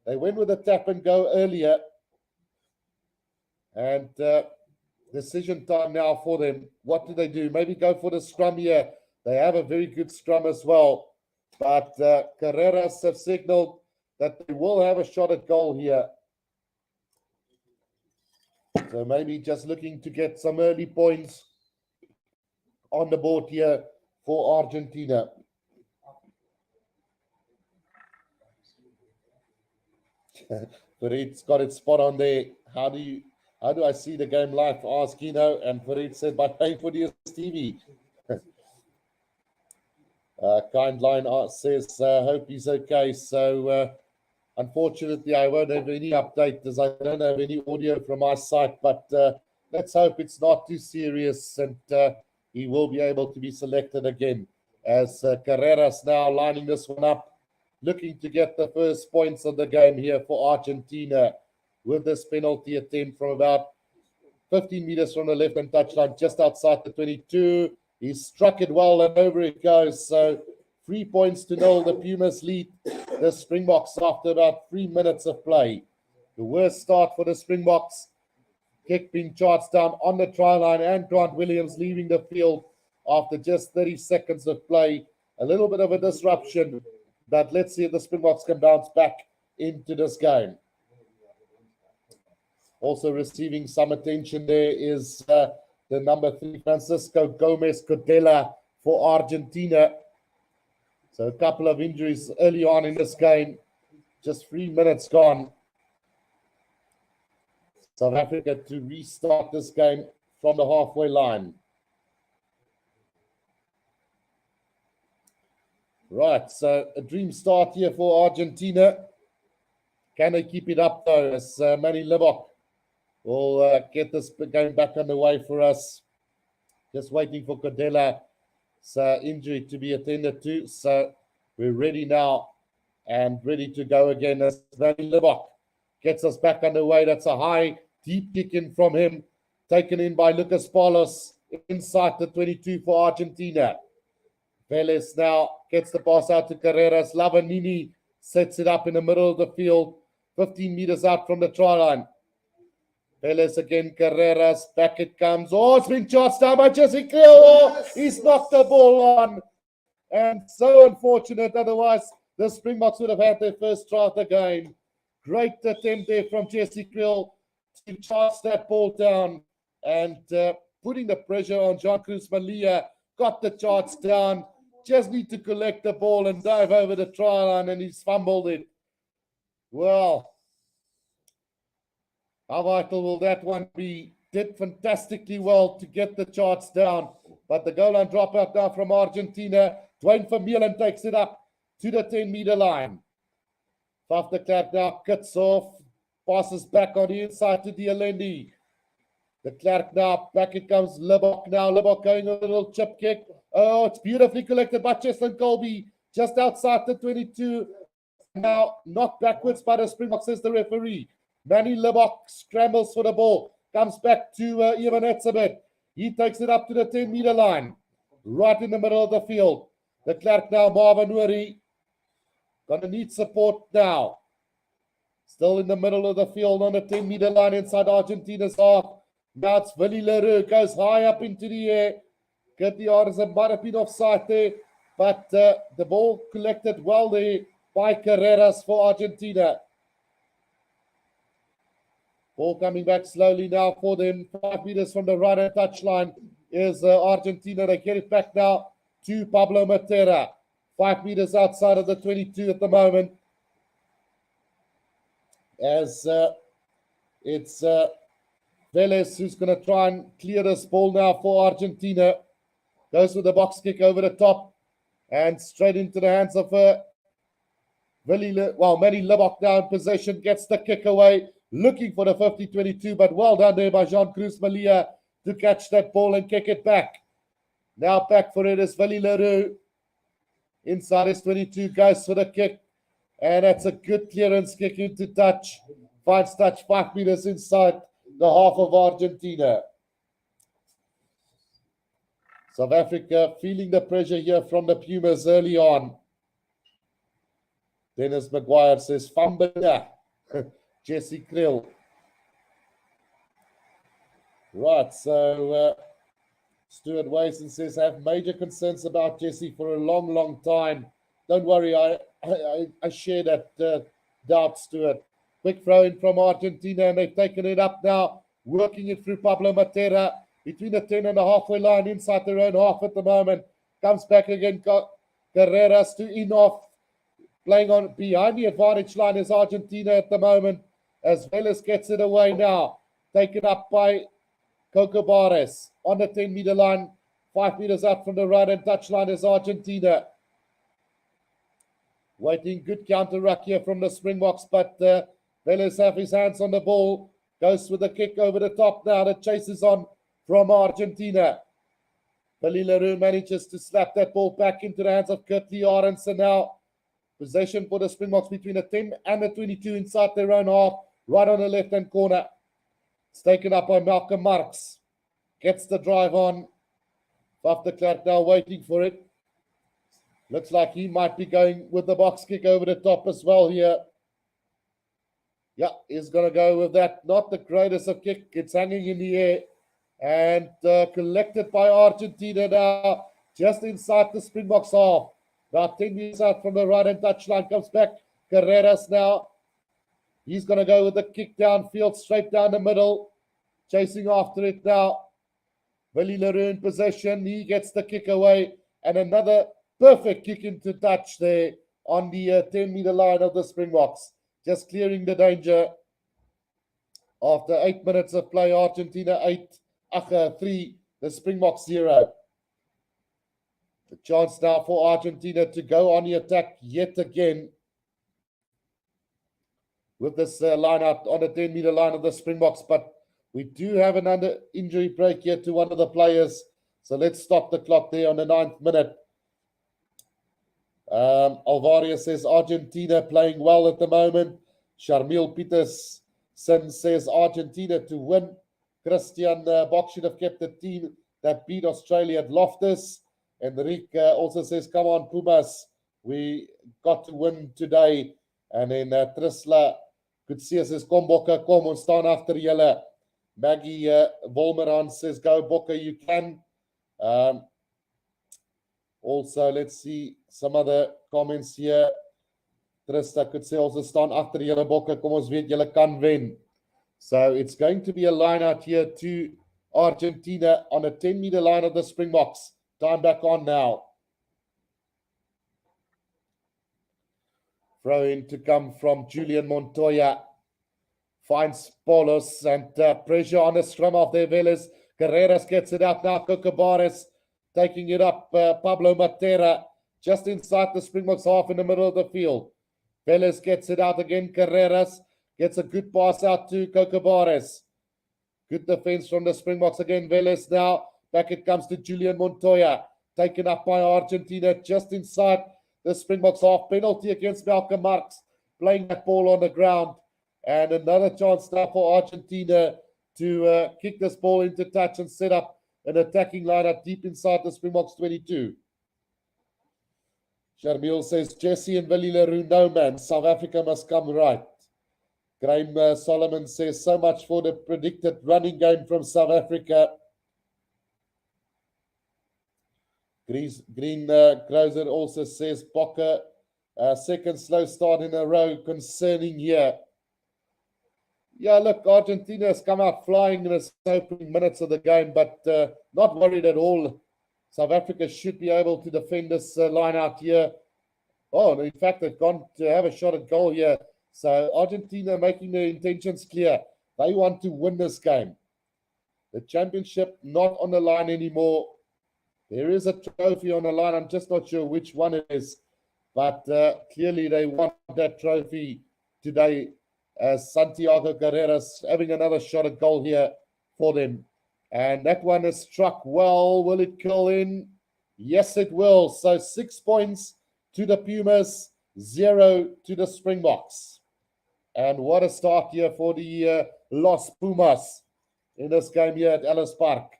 They went with a tap and go earlier. And decision time now for them. What do they do? Maybe go for the scrum here. They have a very good scrum as well. But Carreras have signaled that they will have a shot at goal here. So maybe just looking to get some early points on the board here for Argentina. Farid's got it spot on there. How do I see the game live? Ask Kino, and Farid said by paying for the TV. Kind line says, hope he's okay. So unfortunately, I won't have any update as I don't have any audio from my side, but let's hope it's not too serious and he will be able to be selected again as Carreras now lining this one up, looking to get the first points of the game here for Argentina with this penalty attempt from about 15 meters from the left-hand touchline, just outside the 22. He struck it well and over it goes. So 3 points to 0. The Pumas lead the Springboks after about 3 minutes of play. The worst start for the Springboks. Kick being charged down on the try line and Grant Williams leaving the field after just 30 seconds of play. A little bit of a disruption, but let's see if the Springboks can bounce back into this game. Also receiving some attention there is the number 3, Francisco Gomez Codella for Argentina. So a couple of injuries early on in this game. Just 3 minutes gone. South Africa to restart this game from the halfway line. Right, so a dream start here for Argentina. Can they keep it up though, as Manny Libok will get this game back underway for us. Just waiting for Codella's injury to be attended to. So we're ready now and ready to go again as Manny Libok gets us back underway. That's a high, deep kick in from him. Taken in by Lucas Palos inside the 22 for Argentina. Vélez now gets the pass out to Carreras. Lavanini sets it up in the middle of the field, 15 meters out from the try line. Vélez again, Carreras, back it comes. Oh, it's been charged down by Jesse Creel. Oh, he's knocked the ball on. And so unfortunate, otherwise the Springboks would have had their first try of the game. Great attempt there from Jesse Creel to charge that ball down and putting the pressure on Jean-Cruz Malia. Got the charge down. Just need to collect the ball and dive over the try line, and he's fumbled it. Well, how vital will that one be? Did fantastically well to get the charge down. But the goal line dropout now from Argentina. Dwayne Vermeulen takes it up to the 10-meter line. Faf de Klerk now cuts off, passes back on the inside to Dialendi. De Klerk now, back it comes Libbok now. Libbok going a little chip kick. Oh, it's beautifully collected by Cheslin Colby, just outside the 22. Now knocked backwards by the Springboks, says the referee. Manny Libbok scrambles for the ball, comes back to Ivan Etzebeth. He takes it up to the 10-meter line, right in the middle of the field. De Klerk now, Marvin Nouri, gonna need support now. Still in the middle of the field on the 10-meter line inside Argentina's half. Now it's Willie Leroux, goes high up into the air. Curtly Arison might have been offside there, but the ball collected well there by Carreras for Argentina. Ball coming back slowly now for them. 5 meters from the right-hand touchline is Argentina. They get it back now to Pablo Matera. 5 meters outside of the 22 at the moment. As it's Velez who's going to try and clear this ball now for Argentina. Goes with the box kick over the top and straight into the hands of Manny Libbok now in possession, gets the kick away, looking for the 50-22, but well done there by Jean-Cruz Malia to catch that ball and kick it back. Now back for it is Willie Leroux. Inside his 22, goes for the kick, and that's a good clearance kick into touch. Finds touch 5 meters inside the half of Argentina. South Africa feeling the pressure here from the Pumas early on. Dennis Maguire says, Fambada, Jesse Krill. Right, so Stuart Wason says, I have major concerns about Jesse for a long, long time. Don't worry, I share that doubt, Stuart. Quick throw in from Argentina, and they've taken it up now, working it through Pablo Matera between the 10 and the halfway line inside their own half at the moment. Comes back again, Carreras to Inoff. Playing on behind the advantage line is Argentina at the moment, as Velez gets it away now. Taken up by Coco Barres on the 10-meter line. 5 meters out from the right-hand touchline is Argentina. Waiting, good counter ruck here from the Springboks, but Velez have his hands on the ball. Goes with a kick over the top now. The chase is on from Argentina. Willie Leroux manages to slap that ball back into the hands of Curtly Aronson now. Possession for the Springboks between the 10 and the 22 inside their own half, right on the left-hand corner. It's taken up by Malcolm Marks. Gets the drive on. Faf de Klerk now waiting for it. Looks like he might be going with the box kick over the top as well here. Yeah, he's going to go with that. Not the greatest of kick. It's hanging in the air. And collected by Argentina now, just inside the Springboks half. About 10 meters out from the right-hand touchline, comes back. Carreras now. He's going to go with the kick downfield, straight down the middle. Chasing after it now. Willie Leroux in possession. He gets the kick away. And another perfect kick into touch there on the 10-meter line of the Springboks. Just clearing the danger. After 8 minutes of play, Argentina 3, the Springboks 0. The chance now for Argentina to go on the attack yet again with this line out on the 10-meter line of the Springboks. But we do have another injury break here to one of the players. So let's stop the clock there on the 9th minute. Alvaria says Argentina playing well at the moment. Sharmil Peterson says Argentina to win. Christian Bock should have kept the team that beat Australia at Loftus. Enrique also says, come on, Pumas, we got to win today. And then Trisla Kutsia says, kom Bokke, kom, ons staan agter julle. Maggie Volmeran says, go Bokke, you can. Also, let's see some other comments here. Trista Kutsia also staan agter julle Bokke, kom ons weet julle kan wen. So it's going to be a line out here to Argentina on a 10-meter line of the Springboks. Time back on now. Throw in to come from Julian Montoya. Finds Paulos and pressure on the scrum of their Velez. Carreras gets it up now. Cocobares taking it up. Pablo Matera just inside the Springboks half in the middle of the field. Velez gets it out again. Carreras gets a good pass out to Kokobares. Good defense from the Springboks again. Velez now. Back it comes to Julian Montoya. Taken up by Argentina just inside the Springboks half. Penalty against Malcolm Marx. Playing that ball on the ground. And another chance now for Argentina to kick this ball into touch and set up an attacking lineup deep inside the Springboks 22. Sharmil says, Jesse and Willie Leroux, no man. South Africa must come right. Graham Solomon says, so much for the predicted running game from South Africa. Green Krauser also says, Bokke, second slow start in a row concerning here. Yeah, look, Argentina has come out flying in the opening minutes of the game, but not worried at all. South Africa should be able to defend this line out here. Oh, in fact, they've gone to have a shot at goal here. So Argentina making their intentions clear. They want to win this game. The championship not on the line anymore. There is a trophy on the line. I'm just not sure which one it is. But clearly they want that trophy today, as Santiago Carreras having another shot at goal here for them. And that one is struck well. Will it kill in? Yes, it will. So 6 points to the Pumas, 0 to the Springboks. And what a start here for the Los Pumas in this game here at Ellis Park.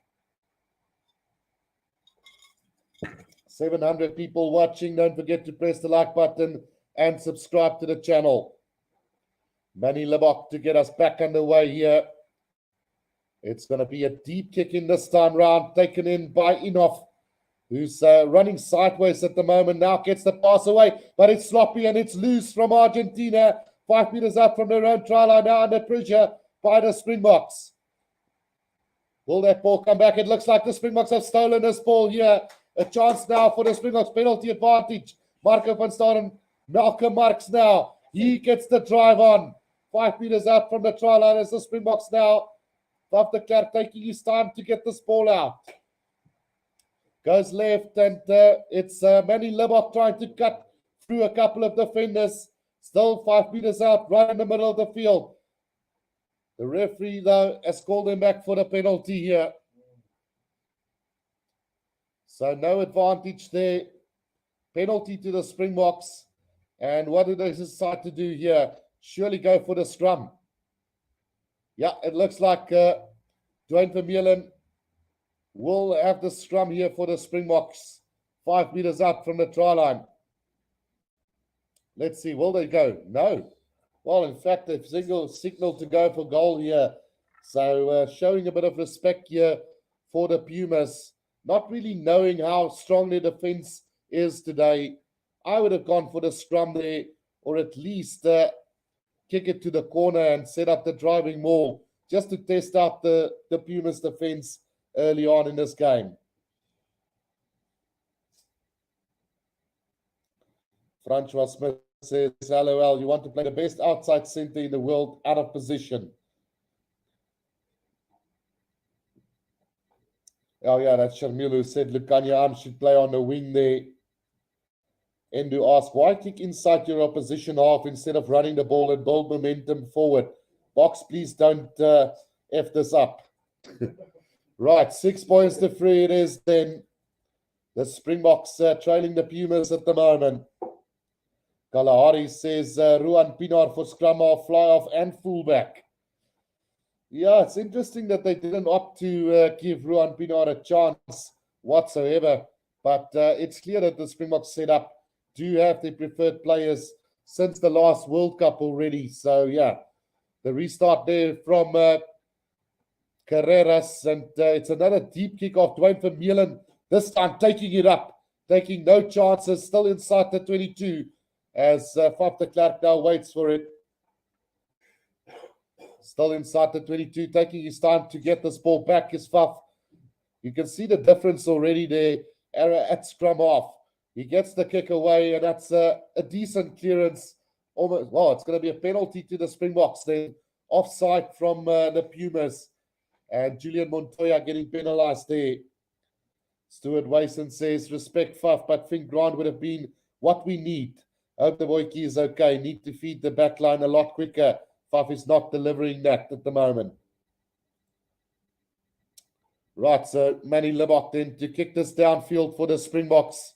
700 people watching. Don't forget to press the like button and subscribe to the channel. Manny Lebok to get us back underway here. It's going to be a deep kick in this time round, taken in by Inoff, who's running sideways at the moment. Now gets the pass away, but it's sloppy and it's loose from Argentina. 5 meters up from their own try line, now under pressure by the Springboks. Will that ball come back? It looks like the Springboks have stolen this ball here. A chance now for the Springboks, penalty advantage. Marco van Staden, Malcolm Marx now. He gets the drive on. 5 meters out from the try line as the Springboks now. Van der Klerk taking his time to get this ball out. Goes left, and it's Manny Lebok trying to cut through a couple of defenders. Still 5 meters out, right in the middle of the field. The referee, though, has called him back for the penalty here. So no advantage there. Penalty to the Springboks. And what do they decide to do here? Surely go for the scrum. Yeah, it looks like Dwayne Vermeulen will have the scrum here for the Springboks. 5 meters out from the try line. Let's see, will they go? No. Well, in fact, they've signaled to go for goal here. So showing a bit of respect here for the Pumas. Not really knowing how strong their defense is today. I would have gone for the scrum there, or at least kick it to the corner and set up the driving maul just to test out the Pumas defense early on in this game. Francois Smith says, LOL, you want to play the best outside center in the world out of position. Oh, yeah, that's Sharmil who said Lukanya should play on the wing there. Endu asked, why kick inside your opposition half instead of running the ball and build momentum forward? Box, please don't F this up. Right, 6 points to 3 it is then. The Springboks trailing the Pumas at the moment. Kalahari says Ruan Pinar for scrum half, fly off and fullback. Yeah, it's interesting that they didn't opt to give Ruan Pinar a chance whatsoever. But it's clear that the Springboks setup do have their preferred players since the last World Cup already. So, yeah, the restart there from Carreras. And it's another deep kick off Dwayne Vermeulen. This time taking it up, taking no chances, still inside the 22 as Van der Klerk now waits for it. Still inside the 22, taking his time to get this ball back is Faf. You can see the difference already there at scrum half. He gets the kick away, and that's a decent clearance. Almost, well, it's going to be a penalty to the Springboks then. Offside from the Pumas. And Julian Montoya getting penalized there. Stuart Wason says, respect Faf, but think Grant would have been what we need. Hope the boykie is okay. Need to feed the back line a lot quicker. Faf is not delivering that at the moment. Right, so Manny Libbok then to kick this downfield for the Springboks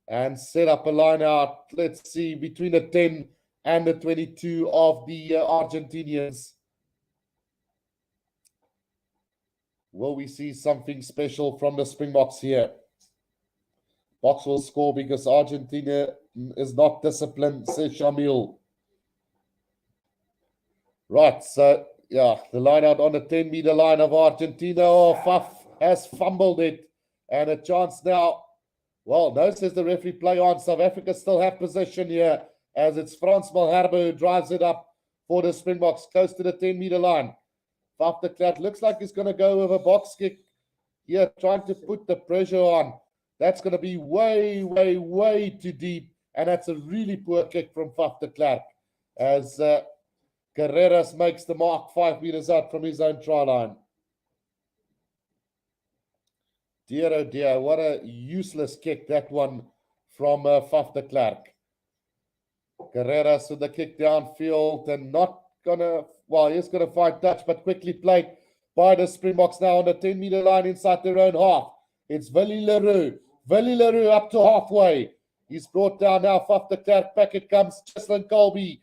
and set up a line out, let's see, between the 10 and the 22 of the Argentinians. Will we see something special from the Springboks here? Box will score because Argentina is not disciplined, says Shamil. Right, so yeah, the line out on the 10-meter line of Argentina. Oh, Faf has fumbled it. And a chance now. Well, no, says the referee, play on. South Africa still have possession here as it's Frans Malherbe who drives it up for the Springboks close to the 10-meter line. Faf de Klerk looks like he's going to go with a box kick here, trying to put the pressure on. That's going to be way, way, way too deep. And that's a really poor kick from Faf de Klerk as Carreras makes the mark 5 meters out from his own try line. Dear, oh dear, what a useless kick that one from Faf de Klerk. Carreras with the kick downfield and not gonna, well, he's gonna find touch, but quickly played by the Springboks now on the 10-meter line inside their own half. It's Willie Leroux. Willie Leroux up to halfway. He's brought down now. Faf de Klerk, back it comes. Cheslin Colby.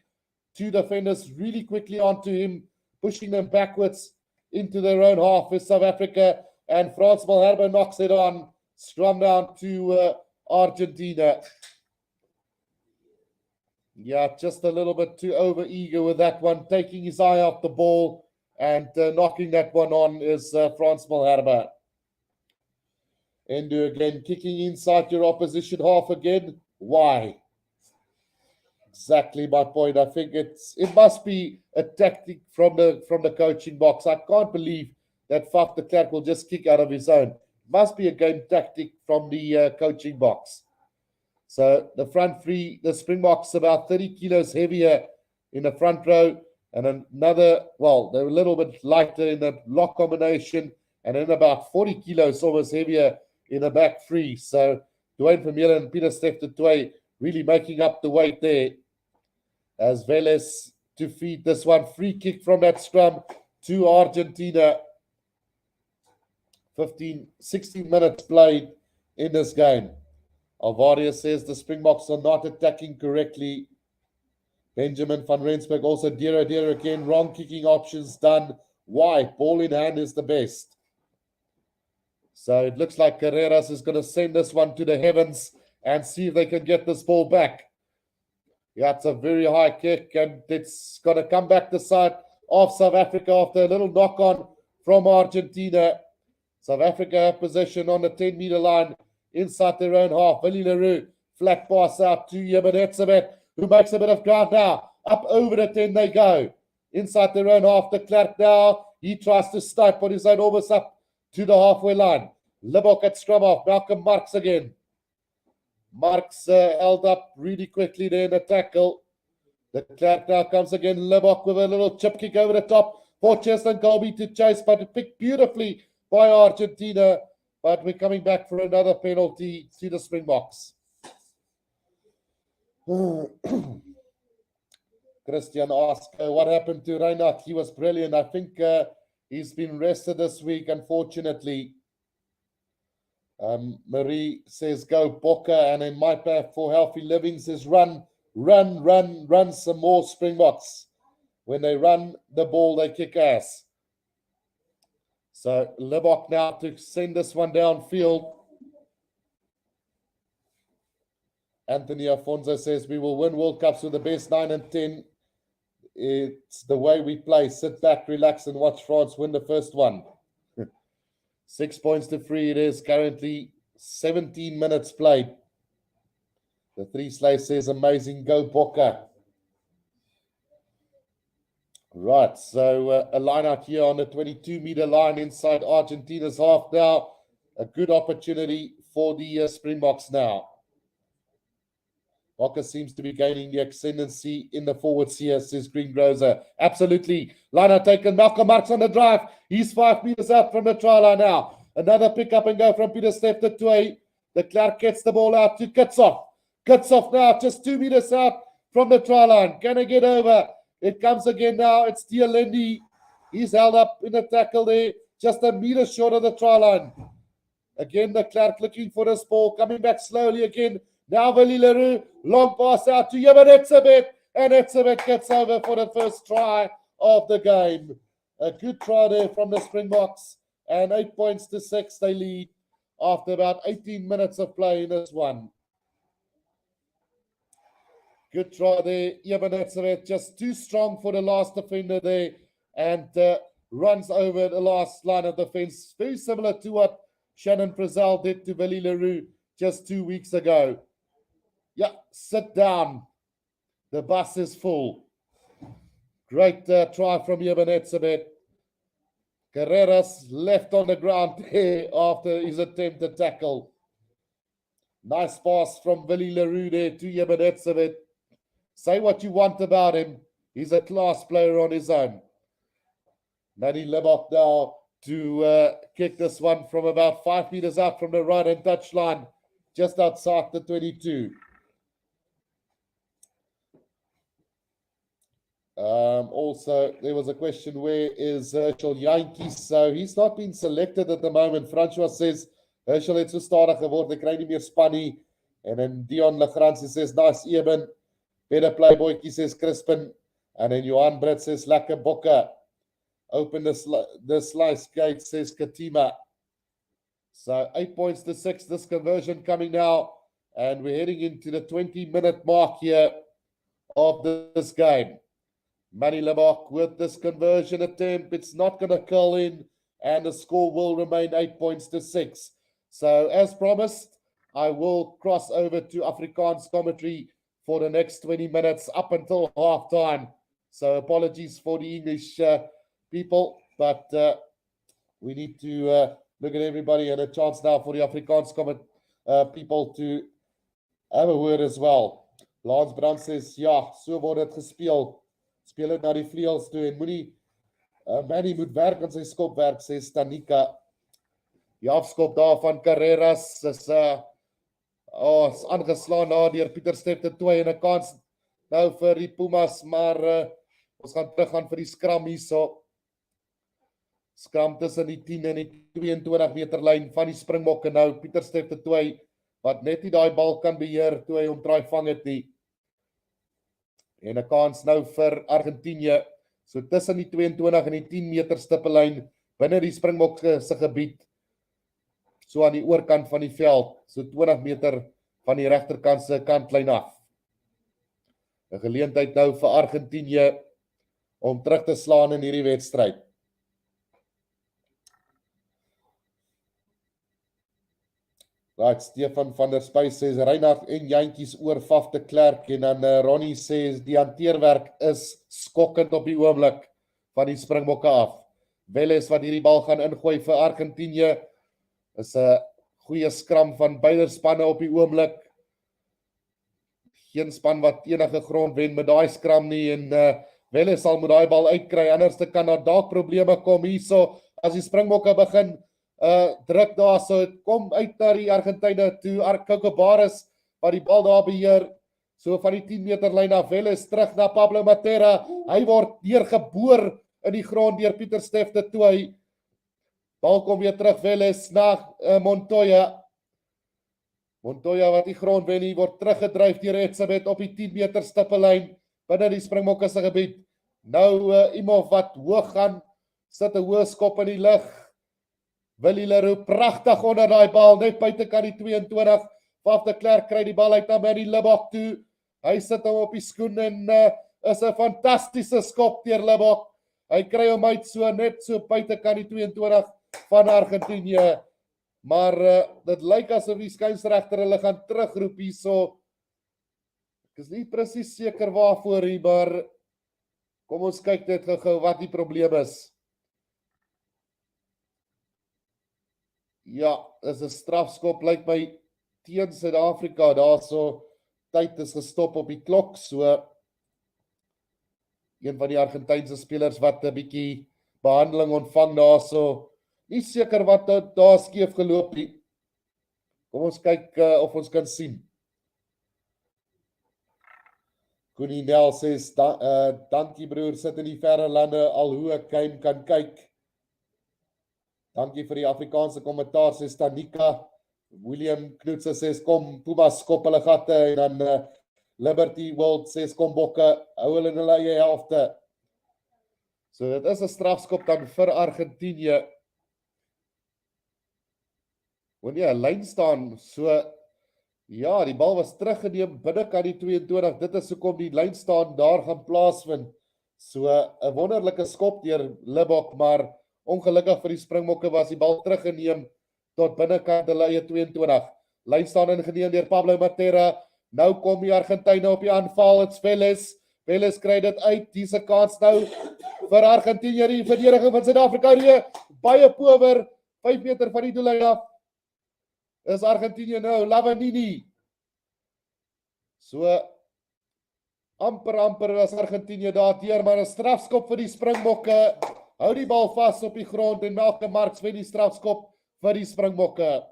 2 defenders really quickly onto him, pushing them backwards into their own half with South Africa. And Frans Malherbe knocks it on. Scrum down to Argentina. Yeah, just a little bit too over-eager with that one. Taking his eye off the ball and knocking that one on is Frans Malherbe. Endo again, kicking inside your opposition half again. Why? Exactly my point. I think it must be a tactic from the coaching box. I can't believe that Faf de Klerk will just kick out of his own. Must be a game tactic from the coaching box. So the front three, the Springboks about 30 kilos heavier in the front row, and another, well, they're a little bit lighter in the lock combination, and then about 40 kilos almost heavier in the back three. So Dwayne Vermeulen and Peter Steph de Toey really making up the weight there. As Velez to feed this one. Free kick from that scrum to Argentina. 16 minutes played in this game. Alvaria says the Springboks are not attacking correctly. Benjamin van Rensburg also dear again. Wrong kicking options done. Why? Ball in hand is the best. So it looks like Carreras is going to send this one to the heavens and see if they can get this ball back. Yeah, it's a very high kick, and it's going to come back the side of South Africa after a little knock-on from Argentina. South Africa have possession on the 10-meter line inside their own half. Willie Leroux, flat pass out to Yemenetsabet, who makes a bit of ground now. Up over the 10 they go. Inside their own half, de Klerk now. He tries to snipe on his own, almost up to the halfway line. Libbok at scrum off. Malcolm Marx again. Marx held up really quickly there in the tackle. De Klerk now comes again. Libbok with a little chip kick over the top for Cheslin Colby to chase, but it picked beautifully by Argentina. But we're coming back for another penalty to the Springboks. Christian asked, what happened to Reinhardt? He was brilliant. I think he's been rested this week, unfortunately. Marie says, go Bokke. And then my path for healthy living says, run some more Springboks. When they run the ball, they kick ass. So Libbok now to send this one downfield. Anthony Afonso says, we will win World Cups with the best 9 and 10. It's the way we play. Sit back, relax, and watch France win the first one. 6 points to 3 it is. Currently 17 minutes played. The Three Slaves says, amazing. Go Bokke. Right, so a line out here on the 22-meter line inside Argentina's half now. A good opportunity for the Springboks now. Bokke seems to be gaining the ascendancy in the forwards here, says Greengrocer. Absolutely. Line out taken. Malcolm Marx on the drive. He's 5 meters out from the try line now. Another pick up and go from Pieter-Steph de Toey. De Klerk gets the ball out to Kitshoff. Kitshoff now just 2 meters out from the try line. Can I get over? It comes again now. It's Dialendi. He's held up in the tackle there. Just a meter short of the try line. Again, de Klerk looking for this ball. Coming back slowly again. Now Willie Leroux. Long pass out to Jevan Etzebeth. And Etzebeth gets over for the first try of the game. A good try there from the Springboks. And 8 points to 6 they lead after about 18 minutes of play in this one. Good try there. Jevan Etzebeth just too strong for the last defender there. And runs over the last line of defense. Very similar to what Shannon Frizzell did to Willie Leroux just 2 weeks ago. Yeah, sit down. The bus is full. Great try from Jevan Etzebeth. Carreras left on the ground there after his attempt to tackle. Nice pass from Willie Leroux there to Jevan Etzebeth. Say what you want about him. He's a class player on his own. Manny Lebok now to kick this one from about 5 meters out from the right-hand touchline, just outside the 22. Also, there was a question, where is Herschel Jantjies? So he's not been selected at the moment. Francois says, Herschel het so stadig geword, ek kry nie meer span nie. En then Dion Legrandsie says, nice Eben. Better play boytjie says Crispin. And then Johan Brett says, lekker bokke. Open the slice gate, says Katima. So 8 points to 6, this conversion coming now. And we're heading into the 20-minute mark here of this game. Manny Lebok with this conversion attempt. It's not going to curl in, and the score will remain 8 points to 6. So as promised, I will cross over to Afrikaans commentary for the next 20 minutes up until halftime. So apologies for the English people, but we need to look at everybody, and a chance now for the Afrikaans people to have a word as well. Lance Brand says, ja, so word het gespeel. Speel het na die vleels toe en moenie Manny moet werk aan sy skopwerk, sê Stanika. Die afskop daar van Carreras is aangeslaan na deur Pieter-Steph de Toey, en 'n kans nou vir die Pumas, maar ons gaan teruggaan vir die skram hierso. Skram tussen die 10 en die 22 meter lyn van die Springbokke nou. Pieter-Steph de Toey wat net nie daai bal kan beheer toe hy hom draai vang het nie. En 'n kans nou vir Argentina, so tussen die 22 en die 10 meter stippellyn binne die Springbok se gebied, so aan die oorkant van die veld, so 20 meter van die regterkant se kantlyn af. 'n Geleentheid nou vir Argentina om terug te slaan in hierdie wedstryd. Right, Stefan van der Spys sê Reinhard en Jantjies oor Faf de Klerk, en dan Ronnie sê die hanteerwerk is skokkend op die oomblik van die Springbokke af. Welles wat hierdie bal gaan ingooi vir Argentina, is 'n goeie skram van beide spanne op die oomblik. Geen span wat enige grond wen met daai skram nie, en Welles sal met daai bal uitkry, anders kan daar dalk probleme kom hierso as die Springbokke begin druk daar, so kom uit na die Argentyne toe, Kokobaris wat die bal daar beheer, so van die 10 meter lyn af. Welles terug na Pablo Matera, hy word deurgeboor in die grond deur Pieter-Steph de Toey. Bal kom weer terug, Welles na Montoya. Montoya wat die grond wen, hy word teruggedryf deur Etzebeth op die 10 meter stippellyn binne die Springbokke se gebied. Nou Imhoff wat hoog gaan, sit 'n hoë skop in die lug. Willie Leroux pragtig onder daai bal, net buitekant die 22. Faf de Klerk kry die bal uit na Manny Lebok toe. Hy sit hom op die skoen en is 'n fantastiese skop deur Lebok. Hy kry hom uit so net so buitekant die 22 van Argentina. Maar dit lyk asof die skynsregter hulle gaan terugroep hierso. Ek is nie presies seker waarvoor nie, maar kom ons kyk net gou wat die probleem is. Ja, is 'n strafskop, lyk my teen Suid-Afrika. Daarso tyd is gestop op die klok, so een van die Argentynse spelers wat 'n bietjie behandeling ontvang daarso, Nie seker wat daar skeef geloop nie. Kom ons kyk of ons kan sien. Koenie Nel sê, dankie broer, sit in die verre lande, al hoe ek kan kyk. Dankie vir die Afrikaanse kommentaar, sê Stanika. William Knoetse sê, kom, Pumas skop hulle gatte, en dan Liberty World sê, kom Bokke, hou hulle in hulle eie helfte. So dit is 'n strafskop dan vir Argentinië. Wanneer 'n lyn staan, so ja, die bal was teruggeneem binnekant die 22. Dit is hoekom die lyn staan daar gaan plaasvind. So 'n wonderlike skop deur Libok, maar ongelukkig vir die Springbokke was die bal teruggeneem tot binnekant hulle eie 22. Lyn staan ingeneem deur Pablo Matera. Nou kom die Argentyne op die aanval. Dit's Vélez. Vélez kry dit uit. Hier's 'n kans nou vir Argentinië. Die verdediging van Suid-Afrika baie power. 5 meter van die doellyn af. Is Argentinië nou Lavanini. So amper was Argentinië daar teer, maar 'n strafskop vir die Springbokke. Hou die bal vas op die grond en Malcolm Marx wen die strafskop vir die Springbokke.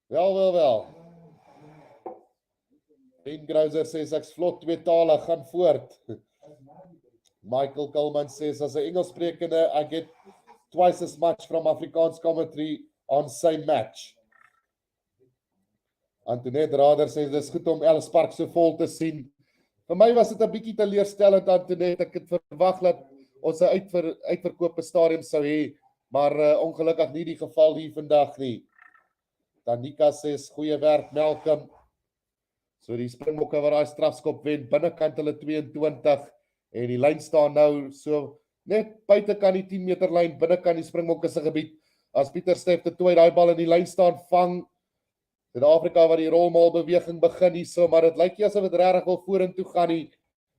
Wel. Ben Grouser sê, ek's vlot tweetalig, gaan voort. Michael Coleman sê, as 'n Engelssprekende, I get twice as much from Afrikaans commentary on same match. Antoinette Rader sê, dis goed om Ellis Park so vol te sien. Vir my was dit 'n bietjie teleurstellend, Antoinette. Ek het verwag dat ons 'n uitverkoopte stadium sou hê, maar ongelukkig nie die geval hier vandag nie. Tanika sê, goeie werk, Malcolm. So die Springbokke wat daai strafskop wen, binnekant hulle 22, en die lyn staan nou so net buitekant die 10 meter lyn, binnekant die Springbokke se gebied. As Pieter Steff de Tooy daai bal in die lyn staan vang, Suid-Afrika wat die rolmaal beweging begin hierso, maar dit lyk nie asof dit regtig wil vorentoe gaan nie.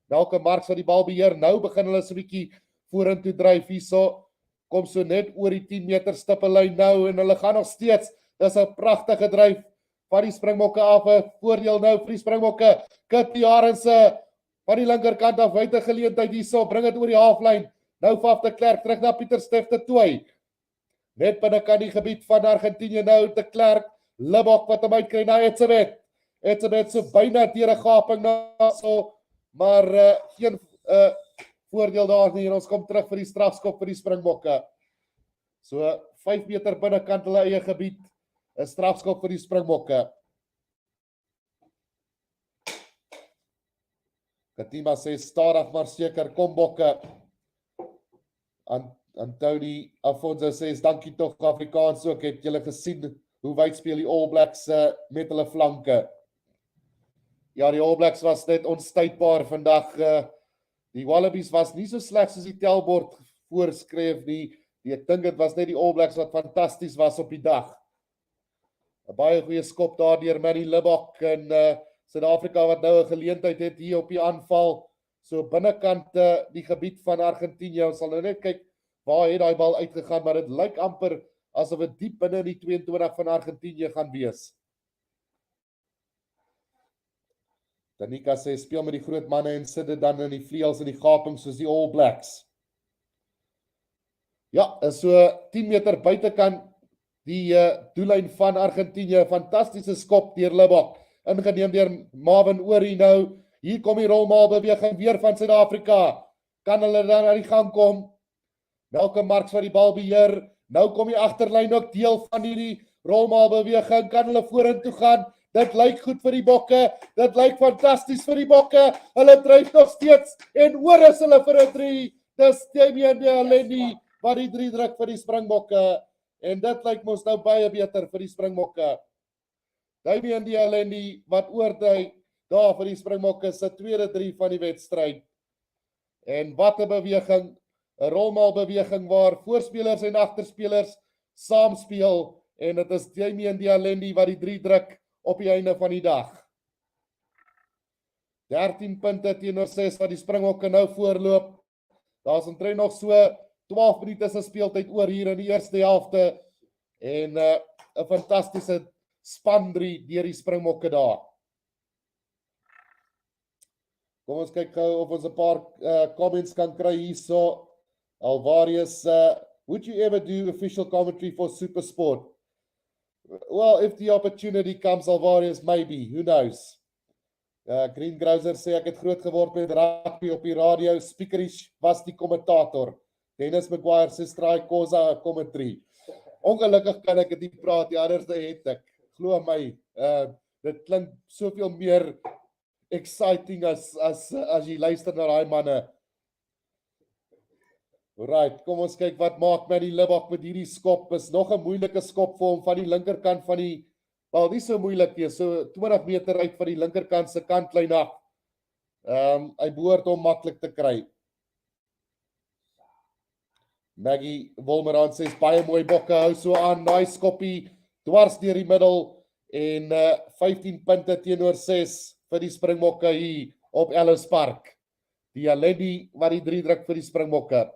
Malcolm Marx wat die bal beheer, nou begin hulle so 'n bietjie vorentoe dryf hierso. Kom so net oor die 10 meter stippellyn nou en hulle gaan nog steeds. Dis 'n pragtige dryf van die Springbokke af, 'n voordeel nou vir die Springbokke. Kitty Arendse van die linkerkant af, wyte geleentheid hierso, bring dit oor die halflyn. Nou Faf de Klerk terug na Pieter Steff de Tooy. Net binnekant die gebied van Argentinië nou de Klerk, Libok wat hom uitkry na Etzebeth. Etzebeth so byna deur 'n gaping na so, maar geen voordeel daar nie. En ons kom terug vir die strafskop vir die Springbokke. So 5 meter binnekant hulle eie gebied, 'n strafskop vir die Springbokke. Katima sê stadig maar seker, kom Bokke. Antoni Afonso sê dankie tog Afrikaans ook, het julle gesien hoe wyd speel die All Blacks met hulle flanke. Ja, die All Blacks was net onstuitbaar vandag. Die Wallabies was nie so sleg soos die telbord voorskryf nie. Ek dink dit was net die All Blacks wat fantasties was op die dag. 'n Baie goeie skop daar deur Manny Libok en Suid-Afrika wat nou 'n geleentheid het hier op die aanval. So binnekant die gebied van Argentinië. Ons sal nou net kyk waar het daai bal uitgegaan, maar dit lyk amper asof dit diep binne die 22 van Argentinië gaan wees. Tanika sê speel met die groot manne en sit dit dan in die vleuels en die gaping soos die All Blacks. Ja, so 10 meter buitekant die doellyn van Argentinië, fantastiese skop deur Libok, ingeneem deur Marvin Orie nou. Hier kom die rolmaal beweging weer van Suid-Afrika. Kan hulle dan aan die gang kom? Malcolm Marx wat die bal beheer. Nou kom die agterlyn ook deel van hierdie rolmaal beweging. Kan hulle vorentoe gaan? Dit lyk goed vir die Bokke. Dit lyk fantasties vir die Bokke. Hulle dryf nog steeds en oor is hulle vir 'n 3. Dis Damian Dealeni wat die 3 druk vir die Springbokke. En dit lyk mos nou baie beter vir die Springbokke. Damian Dealeni wat oordui daar vir die Springbokke se tweede 3 van die wedstryd. En wat 'n beweging, 'n rolmaal beweging waar voorspelers en agterspelers saamspeel en dit is Damian Dealeni wat die 3 druk op die einde van die dag. 13 punte teenoor 6 wat die Springbokke nou voorloop. Daar's omtrent nog so 12 minute se speeltyd oor hier in die eerste helfte en 'n fantastiese span 3 deur die Springbokke daar. Kom ons kyk gou of ons 'n paar comments kan kry hierso. Alvarius, would you ever do official commentary for Supersport? Well, if the opportunity comes, Alvarius, maybe, who knows? Green Grouser sê, ek het groot geword met rugby op die radio, Speakerish was die kommentator. Dennis Maguire sê, Straai Kosa commentary. Ongelukkig kan ek dit nie praat, die anders het ek. Glo my, dit klink soveel meer exciting as jy luister na daai manne. Alright, kom ons kyk wat maak Manny Libbok met hierdie skop. Is nog 'n moeilike skop vir hom van die linkerkant van die, wel nie so moeilik nie, so 20 meter uit van die linkerkant se kantlyn af. Hy behoort hom maklik te kry. Maggie Wolmerand sê, baie mooi bokke, hou so aan, daai skoppie dwars deur die middel en 15 punte teenoor 6 vir die Springbokke hier op Ellis Park. Die Alendi wat die 3 druk vir die Springbokke.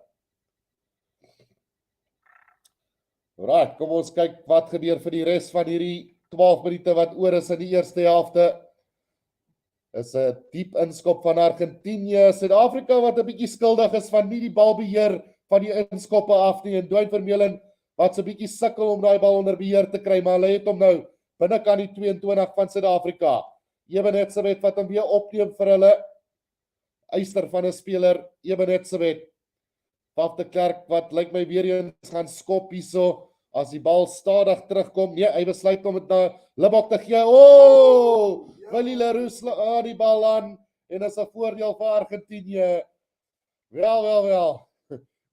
Alright, kom ons kyk wat gebeur vir die res van hierdie 12 minute wat oor is in die eerste helfte. Is 'n diep inskop van Argentinië. Suid-Afrika wat 'n bietjie skuldig is van nie die balbeheer van die inskoppe af nie. En Dwayne Vermeulen wat so 'n bietjie sukkel om daai bal onder beheer te kry, maar hulle het hom nou binnekant die 22 van Suid-Afrika. Ebenetsebet wat hom weer opneem vir hulle. Eyster van 'n speler, Ebenetsebet. Paf de Klerk wat lyk my weer eens gaan skop hierso. As die bal stadig terugkom, nee, hy besluit om dit na Libbok te gee. Willie Leroux slaan die bal aan en is 'n voordeel vir Argentinië. Wel.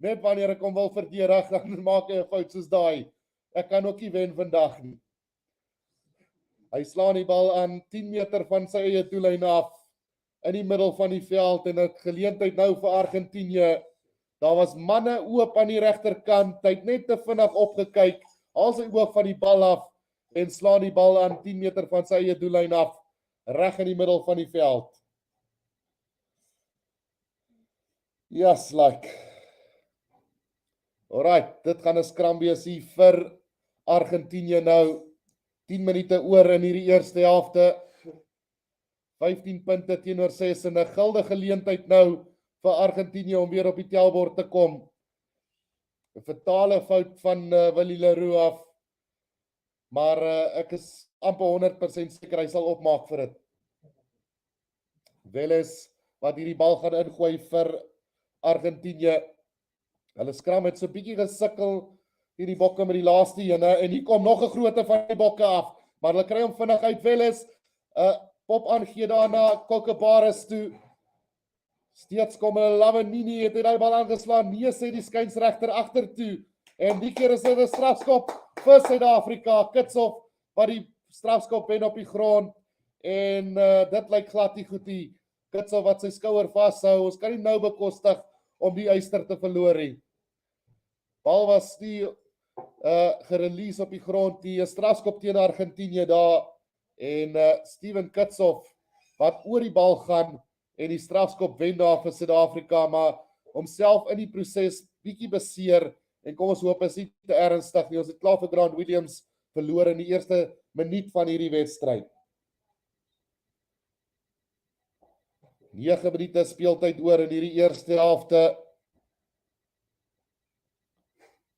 Net wanneer ek hom wil verdedig, dan maak hy 'n fout soos daai. Ek kan ook nie wen vandag nie. Hy slaan die bal aan 10 meter van sy eie doellyn af in die middel van die veld en 'n geleentheid nou vir Argentinië. Daar was manne oop aan die regterkant, hy het net te vinnig opgekyk, haal sy oog van die bal af en slaan die bal aan 10 meter van sy eie doellyn af, reg in die middel van die veld. Yes, like. Alright, dit gaan 'n skram wees hier vir Argentinië nou. 10 minute oor in hierdie eerste helfte. 15 punte teenoor 6 en 'n guldige geleentheid nou vir Argentinië om weer op die tellbord te kom. 'n Fatale fout van Willie Leroux af. Maar ek is amper 100% seker hy sal opmaak vir dit. Welles wat hierdie bal gaan ingooi vir Argentinië. Hulle skram het so 'n bietjie gesukkel hierdie bokke met die laaste ene en hier kom nog 'n grootte van die bokke af. Maar hulle kry hom vinnig uit. Welles pop aangee daarna Kokebares toe. Steeds kom hulle Lavanini het hy bal aangeslaan. Nee, sê die skynsregter agter toe. En die keer is dit 'n strafskop vir Suid-Afrika. Kitshoff wat die strafskop wen op die grond. En dit lyk glad nie goed nie. Kitshoff wat sy skouer vashou. Ons kan nie nou bekostig om die Eyster te verloor nie. Bal was nie gerelease op die grond. Die strafskop teen Argentinië daar. En Steven Kitshoff wat oor die bal gaan en die strafskop wen daar vir Suid-Afrika, maar homself in die proses bietjie beseer en kom ons hoop is nie te ernstig nie. Ons het klaar vir Grant Williams verloor in die eerste minuut van hierdie wedstryd. 9 minute speeltyd oor in hierdie eerste helfte.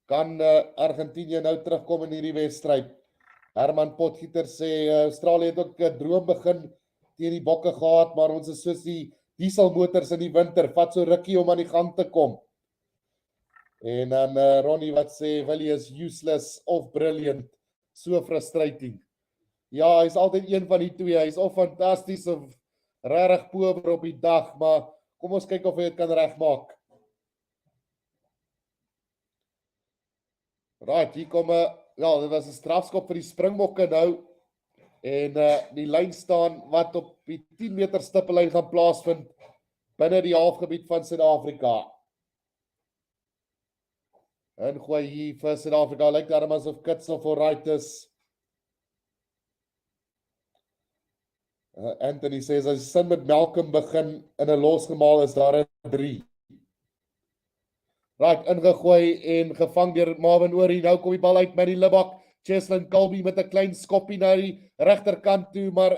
Kan Argentinië nou terugkom in hierdie wedstryd? Herman Potgieter sê Australië het ook 'n droom begin teen die bokke gehad, maar ons is soos die dieselmotors in die winter, vat so rukkie om aan die gang te kom. En dan Ronnie wat sê Willie is useless of brilliant, so frustrating. Ja, hy is altyd een van die twee, hy is of fantasties of regtig power op die dag, maar kom ons kyk of hy dit kan regmaak. Right, hier kom ja, dit was 'n strafskop vir die Springbokke nou. En die lyn staan wat op die 10 meter stippellyn gaan plaasvind binne die halfgebied van Suid-Afrika. En gooi hier vir Suid-Afrika, lyk daarom asof Kitshoff alright is. Anthony sê, as sin met Malcolm begin in 'n losgemaal is daar 'n 3. Right, ingegooi en gevang deur Marvin Orie. Nou kom die bal uit met die Libbok. Cheslin Colby met 'n klein skoppie na die regterkant toe, maar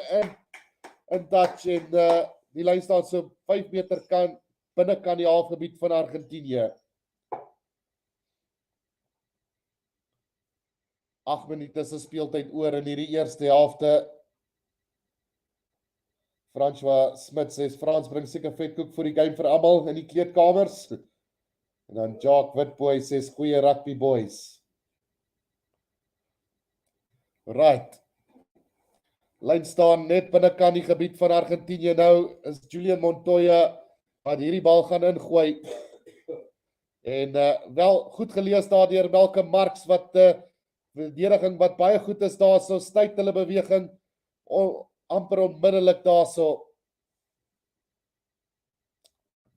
in touch en die lyn staan so 5 meter binnekant die halfgebied van Argentinië. 8 minute se speeltyd oor in hierdie eerste helfte. François Smit sê Frans bring seker vetkoek vir die game vir almal in die kleedkamers. En dan Jacques Witboy sê goeie rugby boys. Right. Lyn staan net binnekant die gebied van Argentinië nou is Julian Montoya wat hierdie bal gaan ingooi. En wel goed gelees daar deur Malcolm Marx wat verdediging wat baie goed is daar so stuit hulle beweging amper onmiddellik daarso.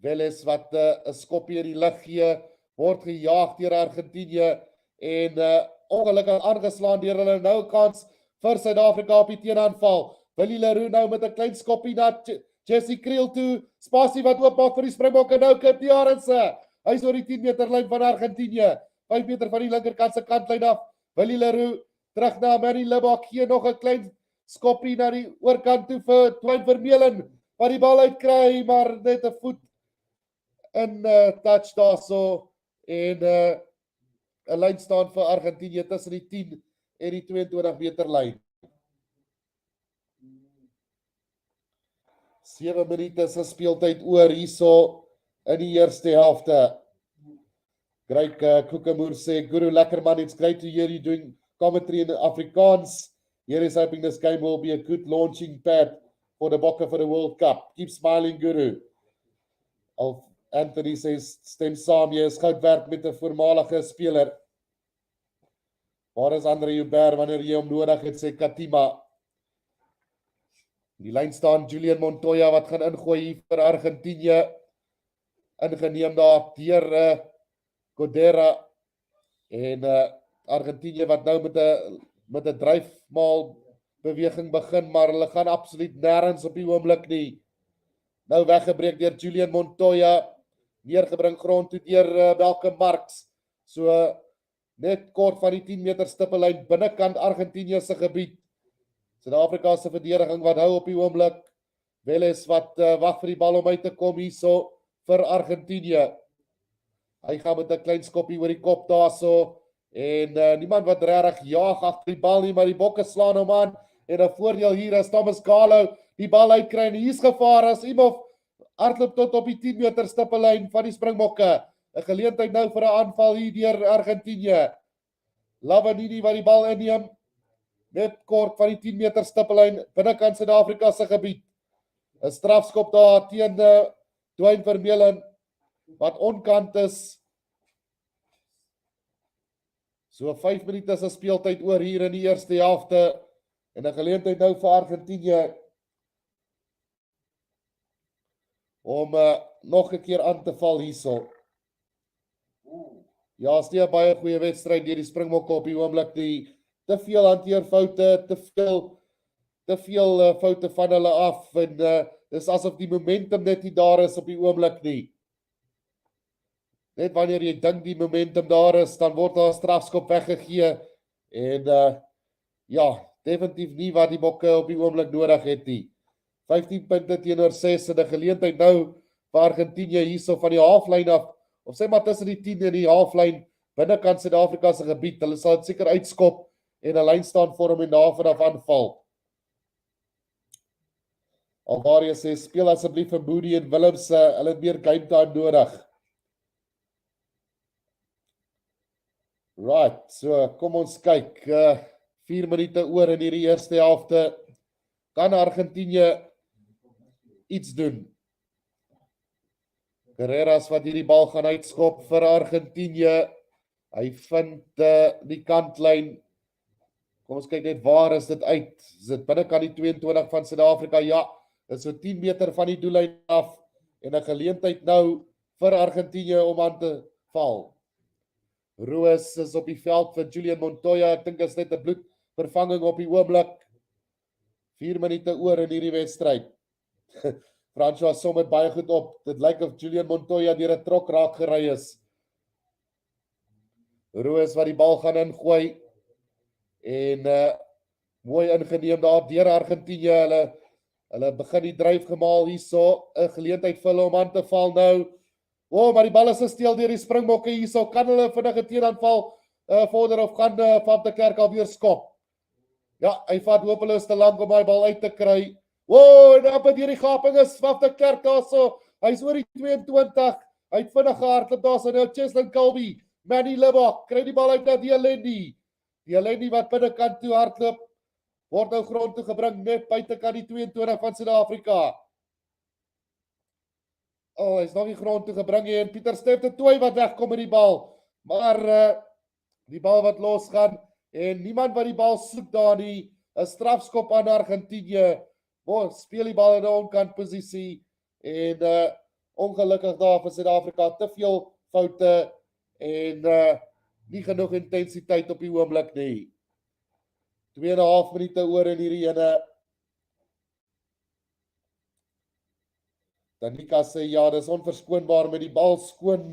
Welles wat 'n skopie in die lug gee, word gejaag deur Argentinië en ongelukkig aangeslaan deur hulle nou kans vir Suid-Afrika op die teenaanval. Willie Leroux nou met 'n klein skopie na Jesse Kriel toe, spasie wat oopmaak vir die Springbokke nou Kip die Arendse. Hy's oor die 10 meter lyn van Argentinië, 5 meter van die linkerkant se kantlyn af. Willie Leroux terug na Manny Libak, gee nog 'n klein skopie na die oorkant toe vir Twyn Vermeulen, wat die bal uitkry, maar net 'n voet in touch daarso en 'n lyn staan vir Argentinië tussen die 10 en die 22 meter lyn. 7 minute se speeltyd oor hierso in die eerste helfte. Great Kokemoer sê, Guru, lekker man, it's great to hear you doing commentary in Afrikaans. Here is hoping this game will be a good launching pad for the Bokke for the World Cup. Keep smiling, Guru. Anthony says, stem saam, jy is goud werd met 'n voormalige speler. Waar is Andre Joubert wanneer jy hom nodig het, sê Katima. Die lyn staan Julian Montoya wat gaan ingooi hier vir Argentinië. Ingeneem daar deur Codera en Argentinië wat nou met 'n dryfmaal beweging begin, maar hulle gaan absoluut nêrens op die oomblik nie. Nou weggebreek deur Julian Montoya, neergebring grond toe deur Malcolm Marx. So net kort van die 10 meter stippellyn binnekant Argentinië se gebied. Suid-Afrika se verdediging wat hou op die oomblik. Welles wat wag vir die bal om uit te kom hierso vir Argentinië. Hy gaan met 'n klein skopie oor die kop daarso en niemand wat regtig jaag agter die bal nie, maar die Bokke slaan hom aan en 'n voordeel hier is Thomas Galo die bal uitkry en hier's gevaar as Imhoff hardloop tot op die 10 meter stippellyn van die Springbokke. 'n Geleentheid nou vir 'n aanval hier deur Argentinië. Lavanini wat die bal inneem net kort van die 10 meter stippellyn binnekant Suid-Afrika se gebied. 'n Strafskop daar teen Twyn Vermeulen wat onkant is. So 5 minute se speeltyd oor hier in die eerste helfte en 'n geleentheid nou vir Argentinië om nog 'n keer aan te val hierso. Ja, is nie 'n baie goeie wedstryd deur die Springbokke op die oomblik nie. Te veel hanteerfoute, te veel foute van hulle af en dis asof die momentum net nie daar is op die oomblik nie. Net wanneer jy dink die momentum daar is, dan word daar 'n strafskop weggegee en ja, definitief nie wat die Bokke op die oomblik nodig het nie. 15 punte teenoor 6 en 'n geleentheid nou vir Argentinië hierso van die halflyn af, of sê maar tussen die 10 en die halflyn binnekant Suid-Afrika se gebied. Hulle sal dit seker uitskop en 'n lyn staan vorm en daarvan af aanval. Alvario sê, speel asseblief vir Moody en Willems, hulle het meer game time nodig. Right, so kom ons kyk. 4 minute oor in hierdie eerste helfte. Kan Argentinië iets doen? Guerreras wat hierdie bal gaan uitskop vir Argentinië. Hy vind die kantlyn. Kom ons kyk net waar is dit uit. Is dit binnekant die 22 van Suid-Afrika? Ja, dit is so 10 meter van die doellyn af en 'n geleentheid nou vir Argentinië om aan te val. Roos is op die veld vir Julian Montoya. Ek dink is net 'n bloedvervanging op die oomblik. 4 minute oor in hierdie wedstryd. François som dit baie goed op. Dit lyk of Julian Montoya deur 'n trok raak gery is. Roos wat die bal gaan ingooi en mooi ingeneem daar deur Argentinië. Hulle begin die dryf gemaal hierso. 'n Geleentheid vir hulle om aan te val nou. Maar die bal is gesteel deur die Springbokke hierso. Kan hulle vinnig 'n teenaanval Vorder of gaan Van der Klerk alweer skop. Ja, hy vat hopeloos te lank om my bal uit te kry. Wow, en op hierdie gaping is Van der Klerk daarso. Hy's oor die 22. Hy het vinnig gehardloop daarso nou Cheslin Colby. Manny Lebok kry die bal uit na Dialendi. Dialendi wat binnekant toe hardloop, word nou grond toe gebring net buitekant die 22 van Suid-Afrika. Hy's nog nie grond toe gebring nie en Pieter Steff de Tooy wat wegkom met die bal. Maar die bal wat losgaan en niemand wat die bal soek daar nie. 'n Strafskop aan Argentinië. Speel die bal in 'n onkant posisie en ongelukkig daar vir Suid-Afrika te veel foute en nie genoeg intensiteit op die oomblik nie. 2,5 minute oor in hierdie ene. Danica sê ja, dis onverskoonbaar met die bal skoon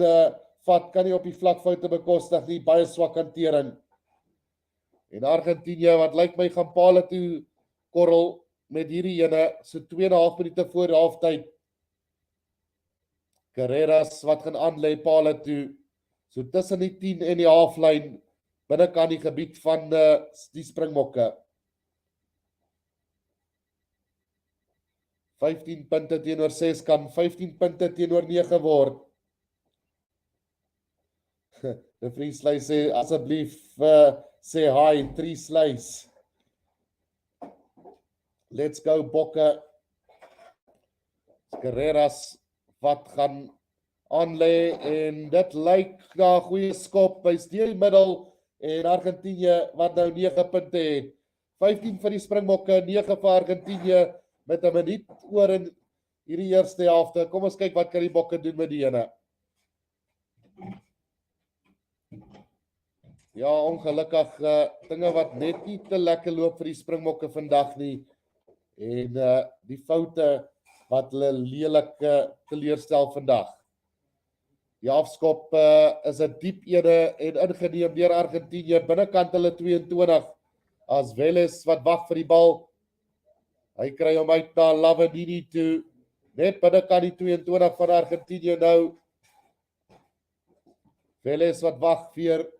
vat, kan nie op die vlakfoute bekostig nie, baie swak hantering. En Argentinië wat lyk my gaan paale toe korrel met hierdie ene, so 2,5 minute voor halftyd. Carreras wat gaan aanlei paale toe, so tussen die 10 en die halflyn, binnekant die gebied van die Springbokke. 15 punte teenoor 6 kan 15 punte teenoor 9 word. De Vries sê asseblief sê hi, 3 slice. Let's go Bokke. Carreras wat gaan aanlei en dit lyk na 'n goeie skop by die middel en Argentinië wat nou 9 punte het. 15 vir die Springbokke, 9 vir Argentinië met 'n minuut oor in hierdie eerste helfte. Kom ons kyk wat kan die Bokke doen met die ene. Ja, ongelukkig dinge wat net nie te lekker loop vir die Springbokke vandag nie. En die foute wat hulle lelik teleurstel vandag. Die afskop is 'n diep ene en ingeneem deur Argentinië binnekant hulle 22 as Welles wat wag vir die bal. Hy kry hom uit na Lavanini toe, net binnekant die 22 van Argentinië nou. Welles wat wag vir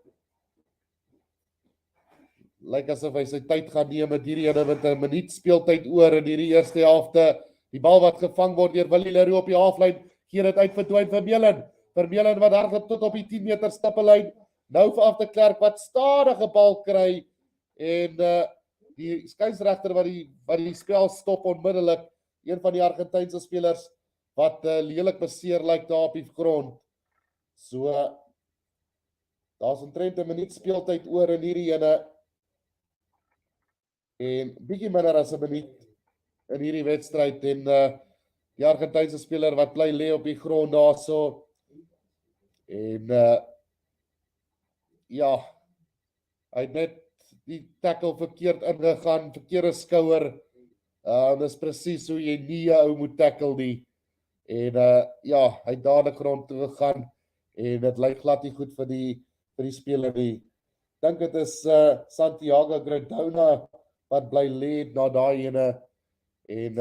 lyk asof hy sy tyd gaan neem met hierdie ene met 'n minuut speeltyd oor in hierdie eerste helfte. Die bal wat gevang word deur Willie Leroux op die halflyn, gee dit uit vir Dwayne Vermeulen. Vermeulen wat hardloop tot op die 10 meter stippellyn. Nou vir Van der Klerk wat stadige bal kry en die skeieregter wat die spel stop onmiddellik. Een van die Argentynse spelers wat lelik beseer lyk daar op die grond. So daar's omtrent 'n minuut speeltyd oor in hierdie ene. En bietjie minder as 'n minuut in hierdie wedstryd en die Argentynse speler wat bly lê op die grond daarso. En ja, hy het net die tackle verkeerd ingegaan, verkeerde skouer. Dis presies hoe jy nie 'n ou moet tackle nie. En ja, hy het dadelik grond toe gegaan en dit lyk glad nie goed vir die speler nie. Dink dit is Santiago Grondona wat bly lê na daai ene. En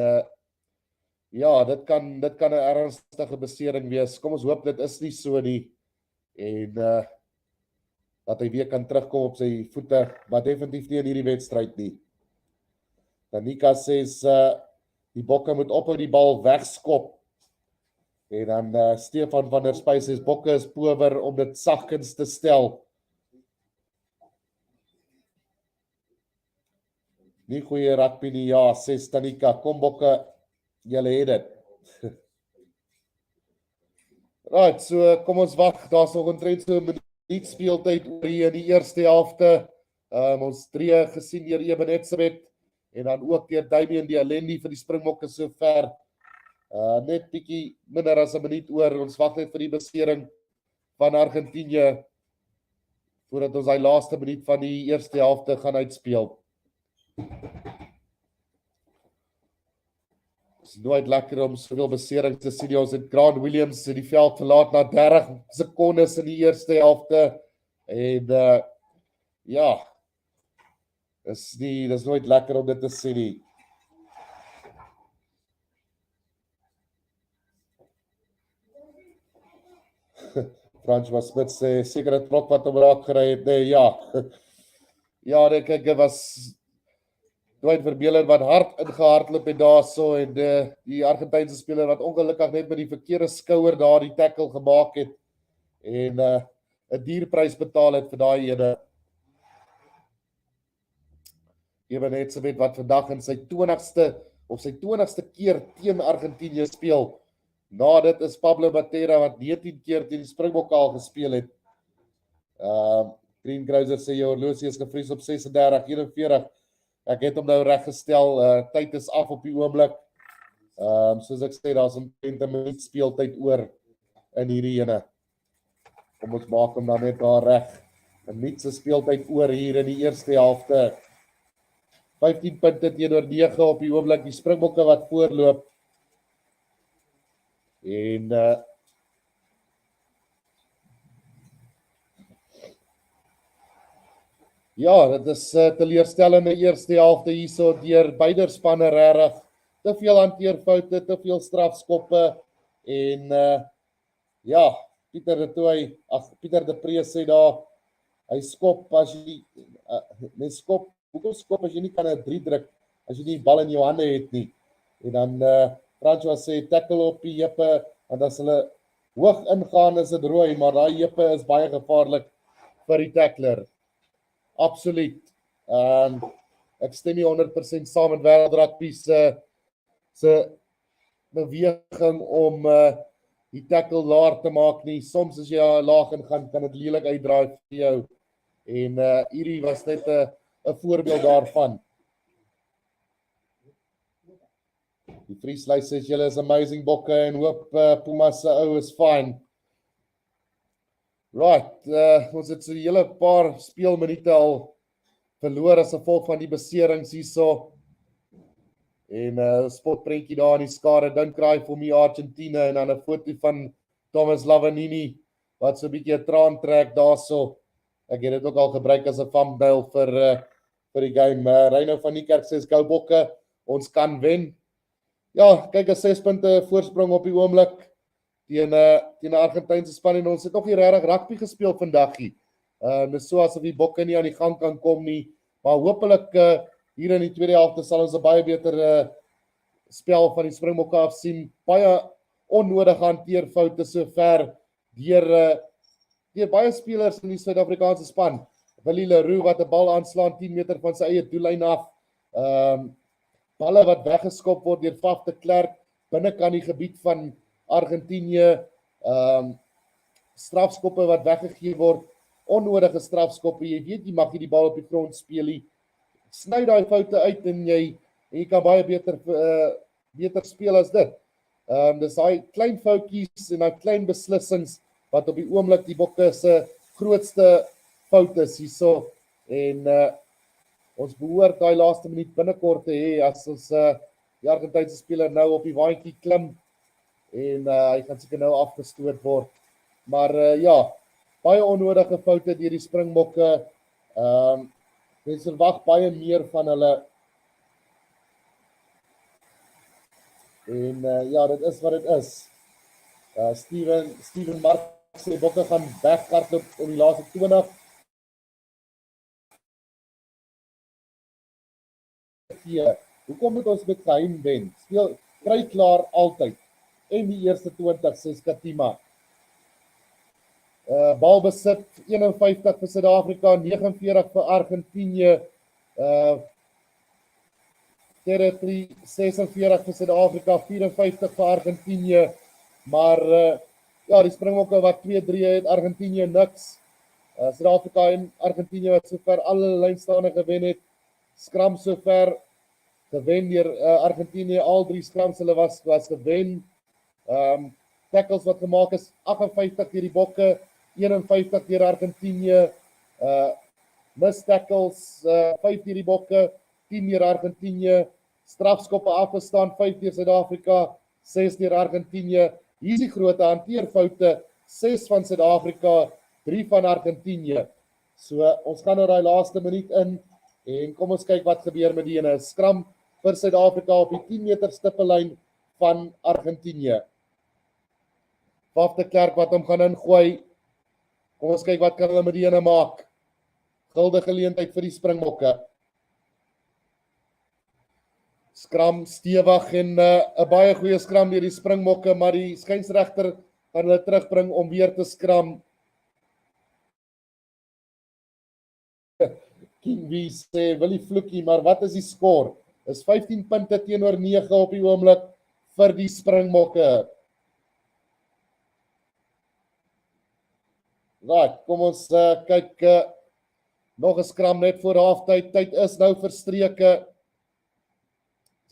ja, dit kan 'n ernstige besering wees. Kom ons hoop dit is nie so nie. En dat hy weer kan terugkom op sy voete, maar definitief nie in hierdie wedstryd nie. Danica sê die Bokke moet ophou die bal wegskop. En dan Stefan van der Spys sê Bokke is power om dit sagkens te stel. Nie goeie rugby nie, ja, sê Danica, kom Bokke, julle het dit. Right, so kom ons wag, daar's nog omtrent so 'n minuut speeltyd oor hier in die eerste helfte. Ons 3 gesien deur Ebenetsebet en dan ook deur Damien Dialendi vir die Springbokke sover. Net bietjie minder as 'n minuut oor. Ons wag net vir die besering van Argentinië voordat ons daai laaste minuut van die eerste helfte gaan uitspeel. Dit is nooit lekker om soveel beserings te sien. Ons het Grant Williams in die veld verlaat na 30 sekondes in die eerste helfte. En ja, dis nooit lekker om dit te sien nie. François Smit sê, seker 'n trok wat hom raak gery het, nee, ja. Ja, ek was Dwight Vermeulen wat hard ingehardloop het daarso en die Argentynse speler wat ongelukkig net met die verkeerde skouer daar die tackle gemaak het en 'n dierprys betaal het vir daai ene. Net so met wat vandag in sy 20ste keer teen Argentinië speel. Na dit is Pablo Matera wat 19 keer teen die Springbokke al gespeel het. Green Cruiser sê jou horlosie is gevries op 36:41. Ek het hom nou reggestel. Tyd is af op die oomblik. Soos ek sê, daar's 'n minuut speeltyd oor in hierdie ene. Kom ons maak hom dan net daar reg. 'n minuut se speeltyd oor hier in die eerste helfte. 15 punte teenoor 9 op die oomblik, die Springbokke wat voorloop. En ja, dit is teleurstellende eerste helfte hierso deur beide spanne regtig. Te veel hanteerfoute, te veel strafskoppe en ja, Pieter de Pre sê daar, hy skop as jy hoekom skop as jy nie kan 'n 3 druk as jy nie die bal in jou hande het nie. En dan François sê tackle op die heupe, want as hulle hoog ingaan is dit rooi, maar daai heupe is baie gevaarlik vir die tackler. Absoluut. Ek stem nie 100% saam met wêreldrugby se beweging om die tackle laag te maak nie. Soms as jy laag ingaan, kan dit lelik uitdraai vir jou. En hierdie was net 'n voorbeeld daarvan. Die Vrieslys sê julle is amazing bokke en hoop Pumas se ou is fine. Right, ons het so 'n hele paar speelminute al verloor as gevolg van die beserings hierso. En spotprentjie daar in die skare, dink kraai vir my Argentina en dan 'n foto van Thomas Lavanini wat so 'n bietjie 'n traan trek daarso. Ek het dit ook al gebruik as 'n thumbnail vir die game. Reino van die Kerk sê go bokke, ons kan wen. Ja, kyk, 'n 6 punte voorsprong op die oomblik teen 'n Argentynse span en ons het nog nie regtig rugby gespeel vandag nie. Dis so asof die bokke nie aan die gang kan kom nie, maar hopelik hier in die tweede helfte sal ons 'n baie beter spel van die Springbokke af sien. Baie onnodige hanteerfoute sover deur baie spelers in die Suid-Afrikaanse span. Willie Leroux wat 'n bal aanslaan 10 meter van sy eie doellyn af. Balle wat weggeskop word deur Faf de Klerk binnekant die gebied van Argentinië. Strafskoppe wat weggegee word, onnodige strafskoppe. Jy weet jy mag nie die bal op die grond speel nie. Sny daai foute uit en jy kan baie beter speel as dit. Dis daai klein foutjies en daai klein beslissings wat op die oomblik die bokke se grootste fout is hierso. En ons behoort daai laaste minuut binnekort te hê as ons die Argentynse speler nou op die waantjie klim en hy gaan seker nou afgestoot word. Maar ja, baie onnodige foute deur die Springbokke. Mense verwag baie meer van hulle. En ja, dit is wat dit is. Steven Mark sê bokke gaan weghardloop op die laaste 20. Hoekom moet ons met geheim wen? Speel kry klaar altyd. En die eerste 20 sê Skatima. Balbesit 51 vir Suid-Afrika, 49 vir Argentinië. Territory 46 vir Suid-Afrika, 54 vir Argentinië. Maar ja, die Springbokke wat 2-3 het, Argentinië niks. Suid-Afrika en Argentinië wat sover alle lynstaande gewen het. Skram sover gewen deur Argentinië, al 3 skrams hulle was gewen. Tackles wat gemaak is 58 deur die bokke, 51 deur Argentinië. Miss tackles 5 deur die bokke, 10 deur Argentinië. Strafskoppe afgestaan 5 deur Suid-Afrika, 6 deur Argentinië. Hier is die groot hanteerfoute, 6 van Suid-Afrika, 3 van Argentinië. So ons gaan nou daai laaste minuut in en kom ons kyk wat gebeur met die ene skram vir Suid-Afrika op die 10 meter stippellyn van Argentinië. Faf de Klerk wat hom gaan ingooi Kom ons kyk wat kan hulle met die ene maak. Guldige geleentheid vir die Springbokke. Skram stewig en 'n baie goeie skram deur die Springbokke, maar die skynsregter gaan hulle terugbring om weer te skram. King wie sê, wil die vloekie, maar wat is die skor? Is 15 punte teenoor 9 op die oomblik vir die Springbokke. Right, kom ons kyk nog 'n skram net voor halftyd. Tyd is nou verstreke.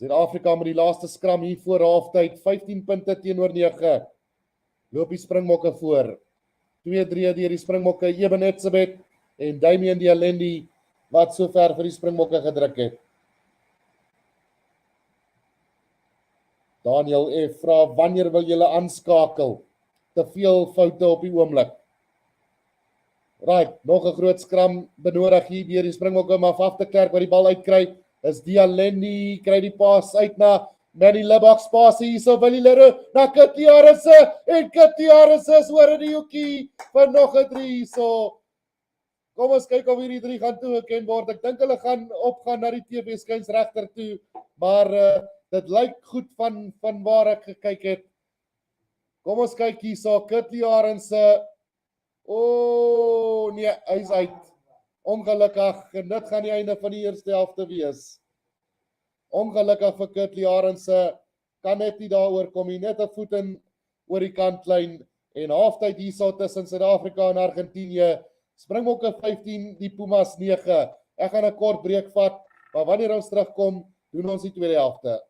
Suid-Afrika met die laaste skram hier voor halftyd, 15 punte teenoor 9. Loop die Springbokke voor. 2-3 deur die Springbokke, Eben Etzebeth en Damian Dialendi wat sover vir die Springbokke gedruk het. Daniel F vra, wanneer wil julle aanskakel? Te veel foute op die oomblik. Right, nog 'n groot skram benodig hier deur die Springbokke, maar af te kerk wat die bal uitkry is Dialendi, kry die pas uit na Manny Libbok spasie hierso wil die lere na Kitty Arendse en Kitty Arendse is oor in die hoekie vir nog 'n 3 hierso. Kom ons kyk of hierdie 3 gaan toegeken word. Ek dink hulle gaan opgaan na die TV skynsregter toe, maar dit lyk goed van waar ek gekyk het. Kom ons kyk hierso, Kitty Arendse. O nee, hy's uit. Ongelukkig, en dit gaan die einde van die eerste helfte wees. Ongelukkig vir Kitty Arendse, kan net nie daaroor kom nie, net 'n voet in oor die kantlyn en halftyd hierso tussen Suid-Afrika en Argentinië. Springbokke 15, die Pumas 9. Ek gaan 'n kort breek vat, maar wanneer ons terugkom, doen ons die tweede helfte.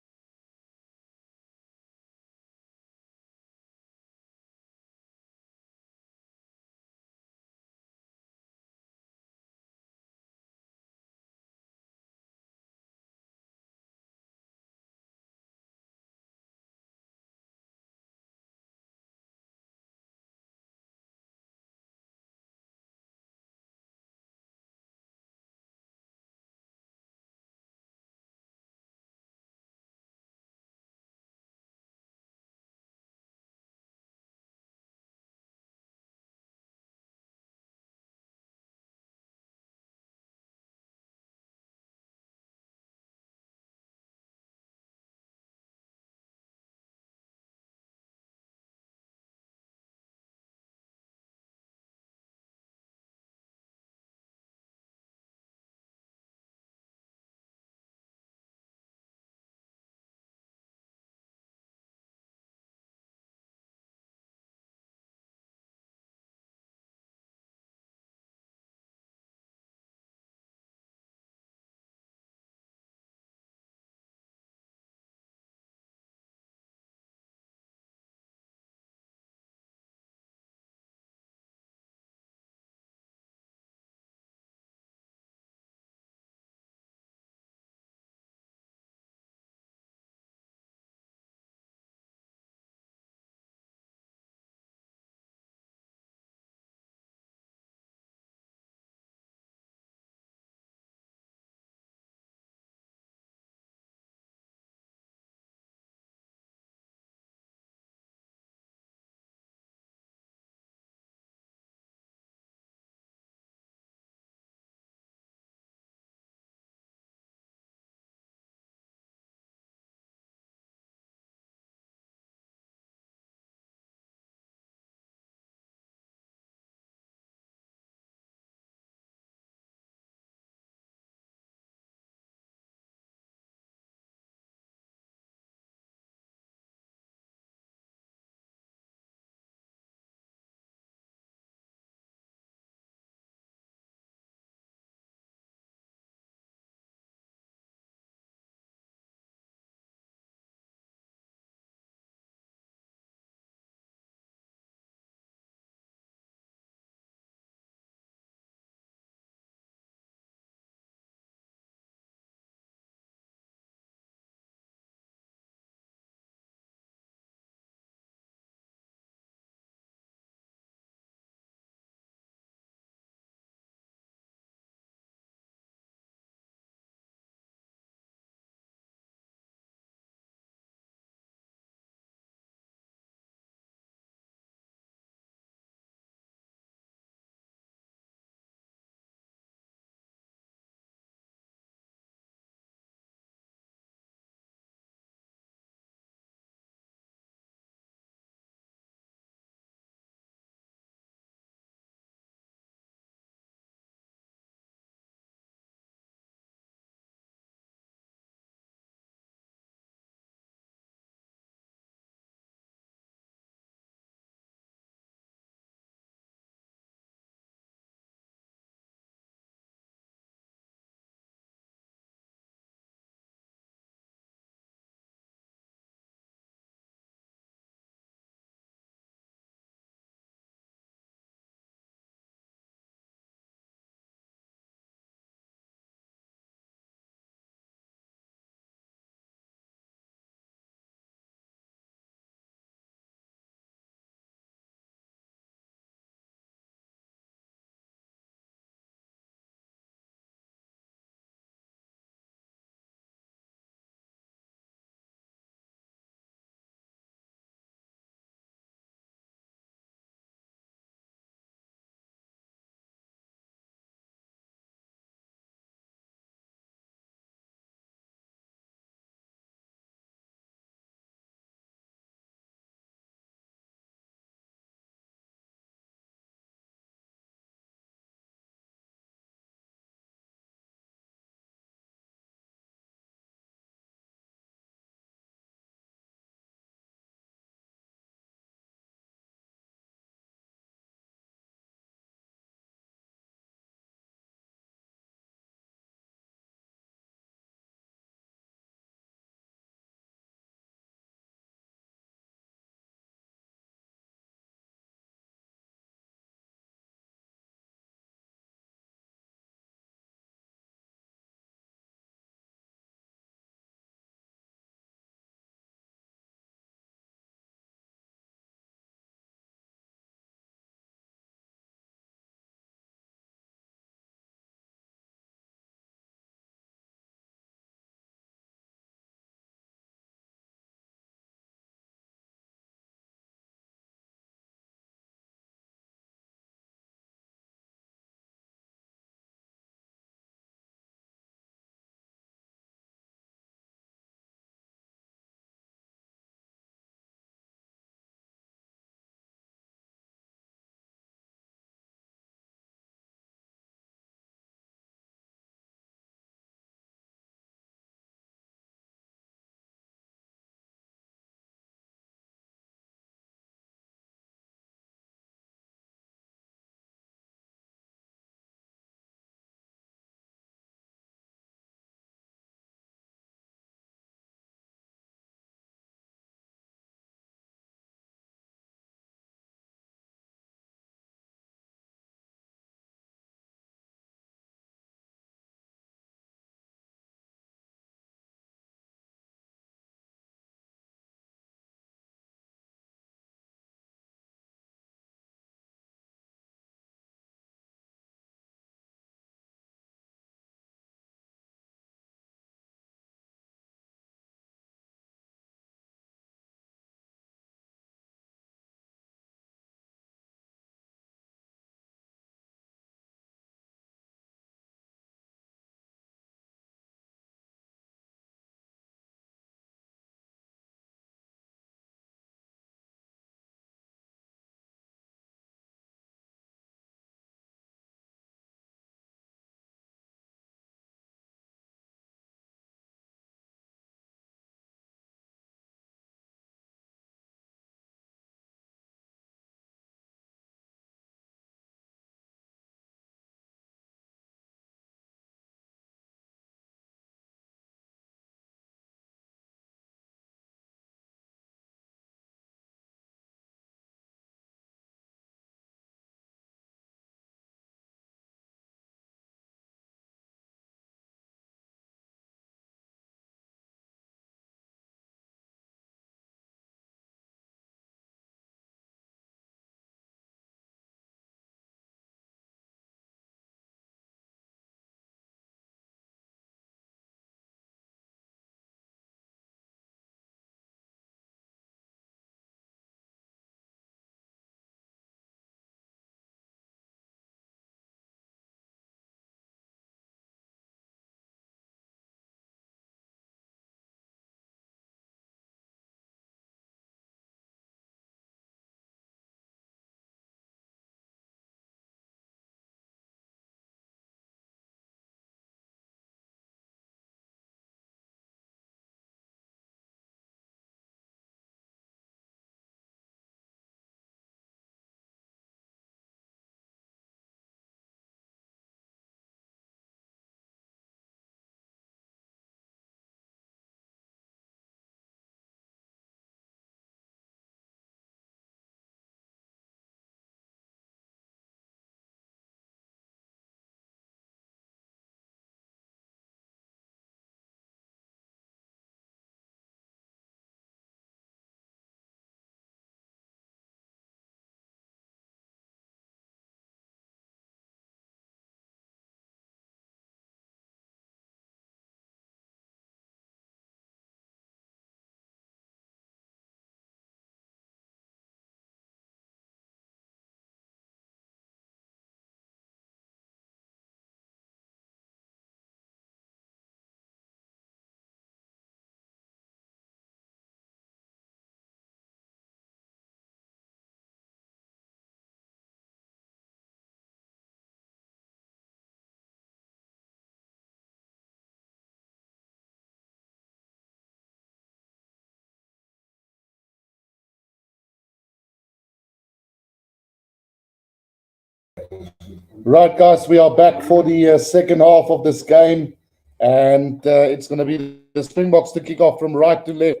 Right, guys, we are back for the second half of this game, and it's going to be the Springboks to kick off from right to left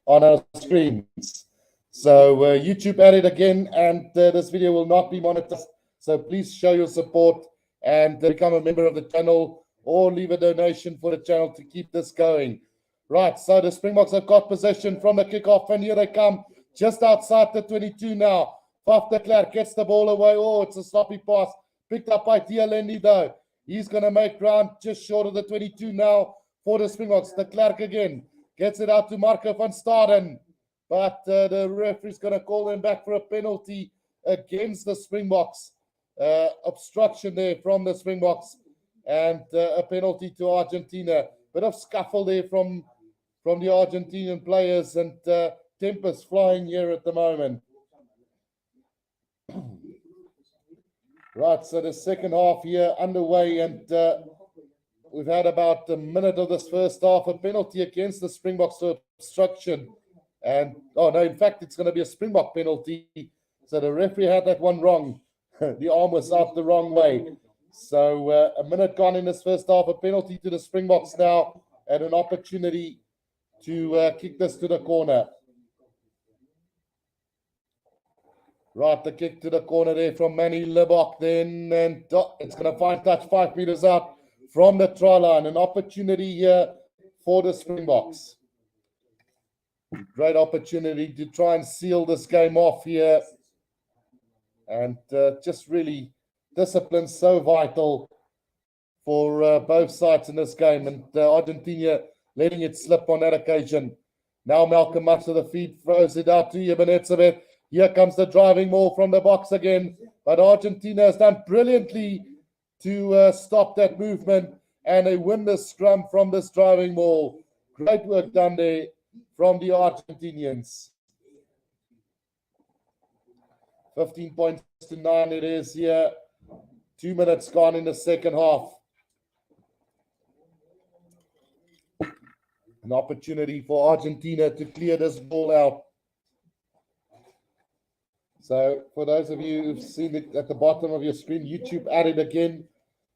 on our screens. So YouTube at it again, and this video will not be monetized. So please show your support and become a member of the channel or leave a donation for the channel to keep this going. Right, so the Springboks have got possession from the kickoff, and here they come just outside the 22 now. Faf de Klerk gets the ball away. Oh, it's a sloppy pass. Picked up by Tialendi though. He's going to make ground just short of the 22 now for the Springboks. De Klerk again gets it out to Marco van Staden. But the referee's going to call him back for a penalty against the Springboks. Obstruction there from the Springboks. And a penalty to Argentina. Bit of scuffle there from the Argentinian players. And tempers flying here at the moment. Right, so the second half here underway, and we've had about a minute of this first half, a penalty against the Springboks for obstruction. And, oh no, in fact, it's going to be a Springbok penalty. So the referee had that one wrong. The arm was out the wrong way. So a minute gone in this first half, a penalty to the Springboks now, and an opportunity to kick this to the corner. Right, the kick to the corner there from Manny Lebok then, and it's going to find touch 5 meters out from the try line. An opportunity here for the Springboks. Great opportunity to try and seal this game off here. And just really discipline so vital for both sides in this game. And Argentina letting it slip on that occasion. Now Malcolm Marx to the feet, throws it out to Ibanezabeth. Here comes the driving maul from the box again. But Argentina has done brilliantly to stop that movement. And they win the scrum from this driving maul. Great work done there from the Argentinians. 15 points to 9 it is here. 2 minutes gone in the second half. An opportunity for Argentina to clear this ball out. So for those of you who've seen it at the bottom of your screen, YouTube added again.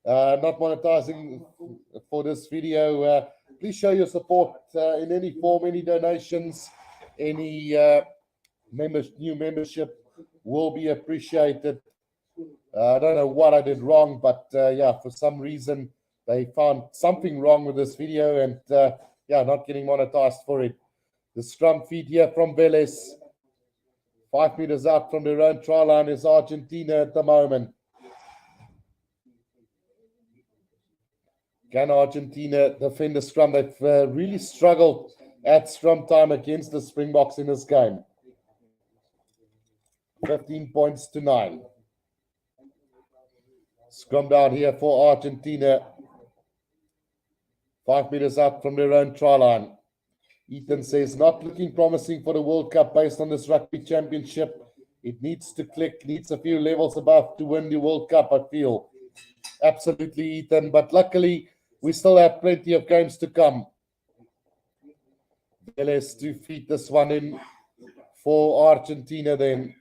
Not monetizing for this video. Please show your support in any form, any donations, any new membership will be appreciated. I don't know what I did wrong, but yeah, for some reason they found something wrong with this video, and yeah, not getting monetized for it. The scrum feed here from Vélez. 5 meters out from their own try line is Argentina at the moment. Can Argentina defend the scrum? They've really struggled at scrum time against the Springboks in this game. 15 points to 9. Scrum down here for Argentina. 5 meters out from their own try line. Ethan says, not looking promising for the World Cup based on this Rugby Championship. It needs to click, needs a few levels above to win the World Cup, I feel. Absolutely, Ethan. But luckily, we still have plenty of games to come. Vélez to feed this one in for Argentina then.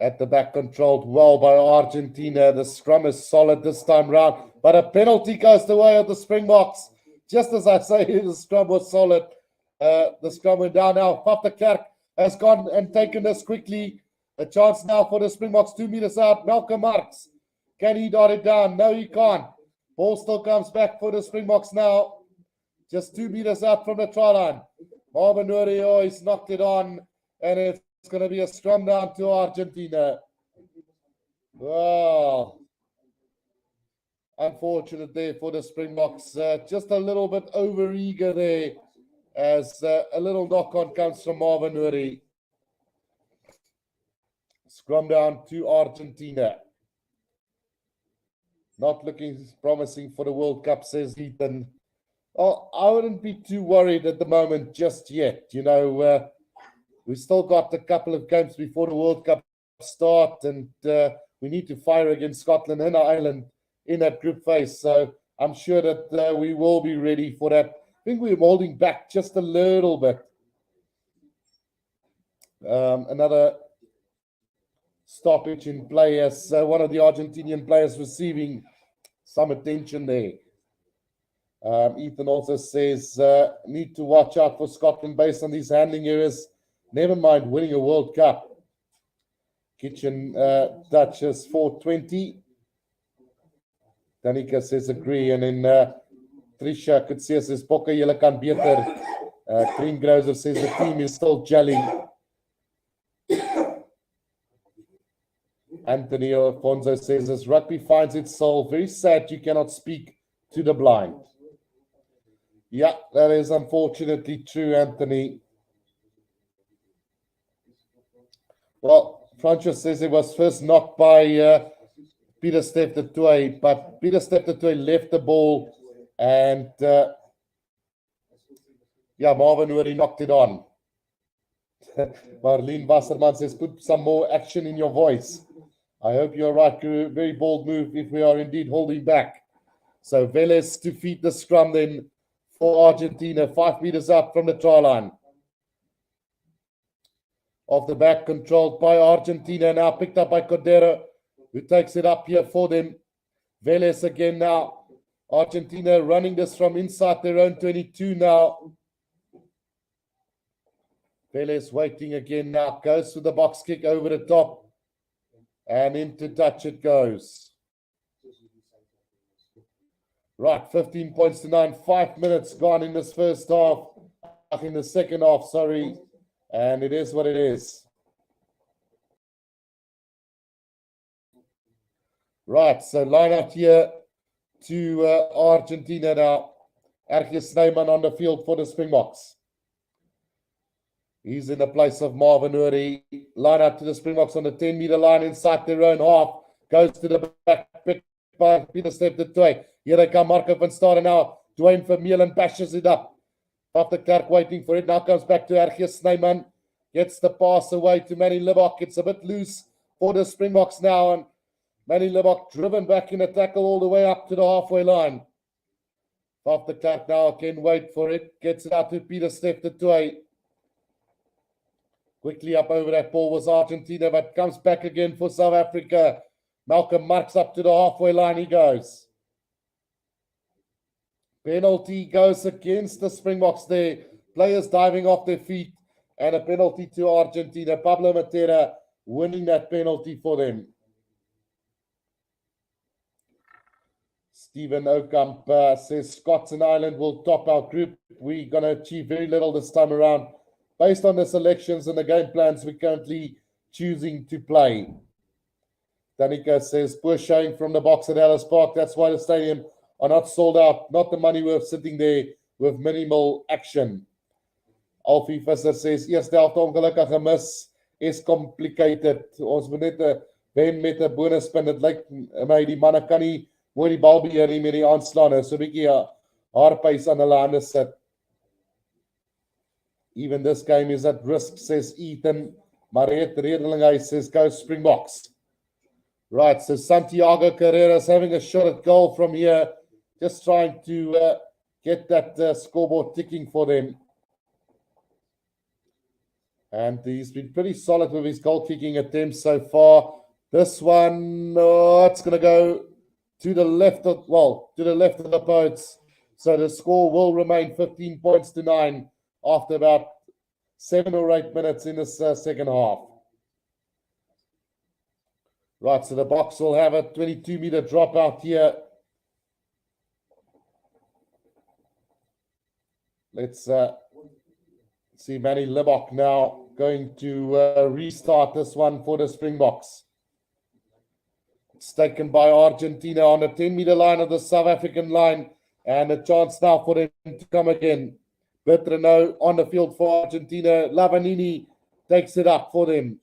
At the back, controlled well by Argentina. The scrum is solid this time round. But a penalty goes the way of the Springboks. Just as I say, the scrum was solid. The scrum went down now. Faf de Klerk has gone and taken this quickly. A chance now for the Springboks, 2 meters out. Malcolm Marx. Can he dot it down? No, he can't. Ball still comes back for the Springboks now. Just 2 meters out from the try line. Marvin Nurio, he's knocked it on. And it's going to be a scrum down to Argentina. Wow. Unfortunate there for the Springboks. Just a little bit over-eager there as a little knock-on comes from Marvin Nurio. Scrum down to Argentina. Not looking promising for the World Cup, says Ethan. Oh, I wouldn't be too worried at the moment just yet. You know, we've still got a couple of games before the World Cup start, and we need to fire against Scotland and Ireland in that group phase. So I'm sure that we will be ready for that. I think we're holding back just a little bit. Another stoppage in play as one of the Argentinian players receiving some attention there. Ethan also says, need to watch out for Scotland based on these handling errors. Never mind winning a World Cup. Kitchen touches 420. Danica says agree. And then Trisha could say, says, Bokke, julle kan beter. Greengrocer says the team is still gelling. Anthony Alfonso says, as rugby finds its soul, very sad you cannot speak to the blind. Yeah, that is unfortunately true, Anthony. Well, Franco says it was first knocked by Peter Steph du Toit, but Peter Steph du Toit left the ball and Marvin already knocked it on. Marlene Wasserman says, put some more action in your voice. I hope you're right. Very bold move if we are indeed holding back. So Velez to feed the scrum then for Argentina, 5 meters up from the try line. Off the back, controlled by Argentina, now picked up by Cordero, who takes it up here for them. Velez again now. Argentina running this from inside their own 22 now. Velez waiting again now. Goes to the box kick over the top. And into touch it goes. Right, 15 points to 9. 5 minutes gone in this first half. In the second half, sorry. And it is what it is. Right, so line out here to Argentina now. Erkje Snyman on the field for the Springboks. He's in the place of Marvin Uri. Line out to the Springboks on the 10-meter line inside their own half. Goes to the back, picked by Peter Steph du Toit. Here they come, Marco van Staden now. Dwayne Vermeulen bashes it up. Van der Klerk waiting for it. Now comes back to Erkje Snyman. Gets the pass away to Manny Libbok. It's a bit loose for the Springboks now. And Manny Libbok driven back in a tackle all the way up to the halfway line. Van der Klerk now can wait for it. Gets it out to Peter Steph du Toit. Quickly up over that ball was Argentina, but comes back again for South Africa. Malcolm Marx up to the halfway line he goes. Penalty goes against the Springboks there. Players diving off their feet. And a penalty to Argentina. Pablo Matera winning that penalty for them. Stephen Okamp says Scots and Ireland will top our group. We're going to achieve very little this time around. Based on the selections and the game plans we're currently choosing to play. Danica says, poor showing from the box at Ellis Park. That's why the stadium are not sold out. Not the money worth sitting there with minimal action. Alfie Visser says, eerste helft ongelukkig gemis is complicated. Ons moet net wen met 'n bonuspunt. Dit lyk my die manne kan nie mooi die bal beheer nie met die aanslaan. So 'n bietjie haarpuis aan hulle hande sit. Even this game is at risk, says Ethan. Mariette Redelinghey says, go Springboks. Right, so Santiago Carreras having a shot at goal from here. Just trying to get that scoreboard ticking for them. And he's been pretty solid with his goal-kicking attempts so far. This one, it's going to go to the left of, to the left of the posts. So the score will remain 15 points to 9 after about 7 or 8 minutes in this second half. Right, so the box will have a 22-meter drop out here. Let's see Manny Libbok now going to restart this one for the Springboks. It's taken by Argentina on the 10-meter line of the South African line. And a chance now for them to come again. Bertrano on the field for Argentina. Lavanini takes it up for them.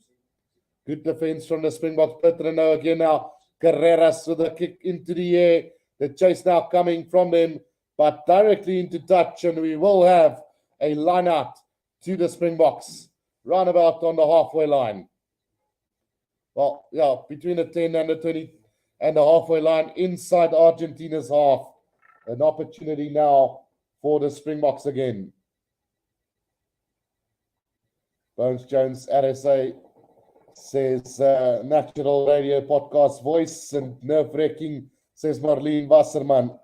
Good defense from the Springboks. Bertrano again now. Carreras with a kick into the air. The chase now coming from them, but directly into touch. And we will have a line out to the Springboks. Roundabout on the halfway line. Well, yeah, between the 10 and the 20 and the halfway line inside Argentina's half. An opportunity now for the Springboks again. Bones Jones, RSA, says Natural Radio Podcast Voice, and nerve-wracking, says Marlene Wasserman.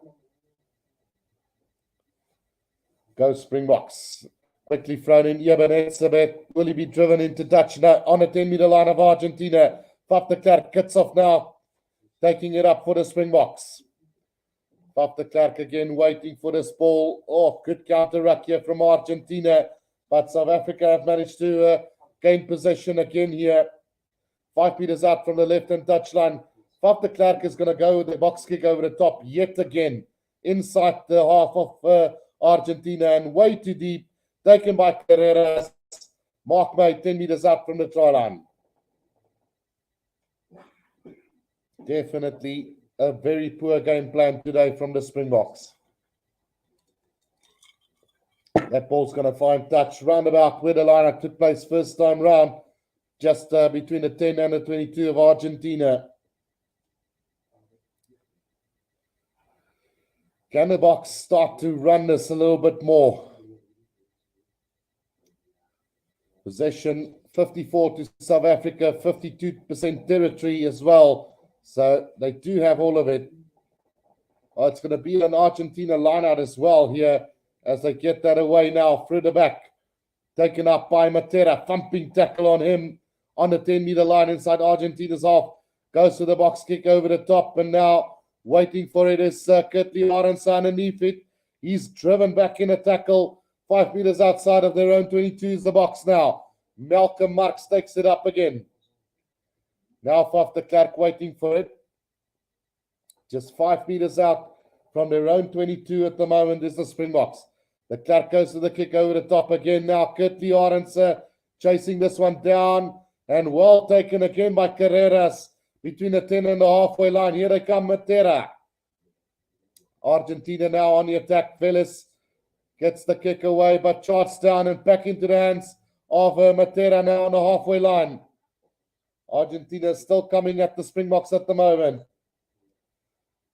Go Springboks. Quickly thrown in Ebenezer. Will he be driven into touch now on the 10-meter line of Argentina? Faf de Klerk cuts off now, taking it up for the Springboks. Faf de Klerk again waiting for this ball. Oh, good counter-ruck here from Argentina, but South Africa have managed to gain possession again here. 5 meters out from the left-hand touchline. Faf de Klerk is going to go with the box kick over the top yet again, inside the half of Argentina, and way too deep. Taken by Carreras. Mark made 10 meters out from the try line. Definitely a very poor game plan today from the Springboks. That ball's going to find touch roundabout where the lineup took place first time round, just between the 10 and the 22 of Argentina. Can the Boks start to run this a little bit more? Possession 54 to South Africa, 52% territory as well. So they do have all of it. Oh, it's going to be an Argentina line-out as well here as they get that away now through the back. Taken up by Matera. Thumping tackle on him on the 10-meter line inside Argentina's half. Goes to the box kick over the top, and now waiting for it is Kirtley Arends underneath it. He's driven back in a tackle. 5 meters outside of their own 22 is the box now. Malcolm Marx takes it up again. Now Faf de Klerk waiting for it. Just 5 meters out from their own 22 at the moment is the Springboks. The Klerk goes to the kick over the top again. Now Kirtley Arends chasing this one down, and well taken again by Carreras between the 10 and the halfway line. Here they come, Matera. Argentina now on the attack. Velez gets the kick away, but charts down and back into the hands of Matera now on the halfway line. Argentina still coming at the Springboks at the moment.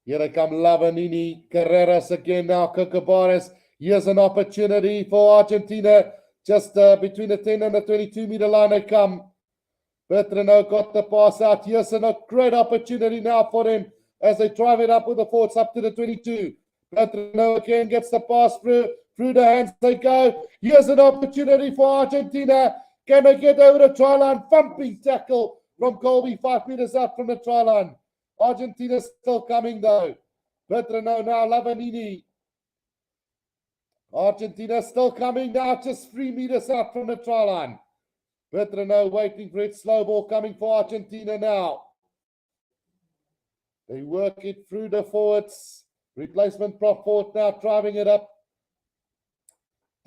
Here they come, Lavanini, Carreras again now, Kokobares. Here's an opportunity for Argentina. Just between the 10 and the 22-meter line they come. Bertrand got the pass out. Here's a great opportunity now for them as they drive it up with the forwards up to the 22. Bertrand again gets the pass through the hands they go. Here's an opportunity for Argentina. Can they get over the try line? Thumping tackle from Colby, 5 meters out from the try line. Argentina still coming though. Bertrand now, Lavanini. Argentina still coming now, just 3 meters out from the try line. Bertrand waiting for it. Slow ball coming for Argentina now. They work it through the forwards. Replacement prop forward now driving it up.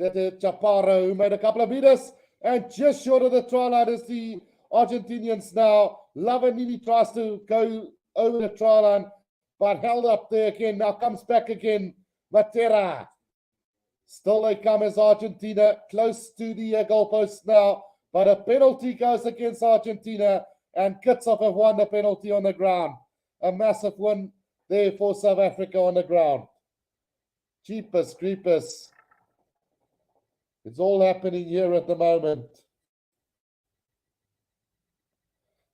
Chaparro, who made a couple of meters, and just short of the try line is the Argentinians now. Lavanini tries to go over the try line, but held up there again. Now comes back again. Matera. Still they come as Argentina close to the goalpost now, but a penalty goes against Argentina, and Kitsov have won the penalty on the ground. A massive win there for South Africa on the ground. Jeepers creepers. It's all happening here at the moment.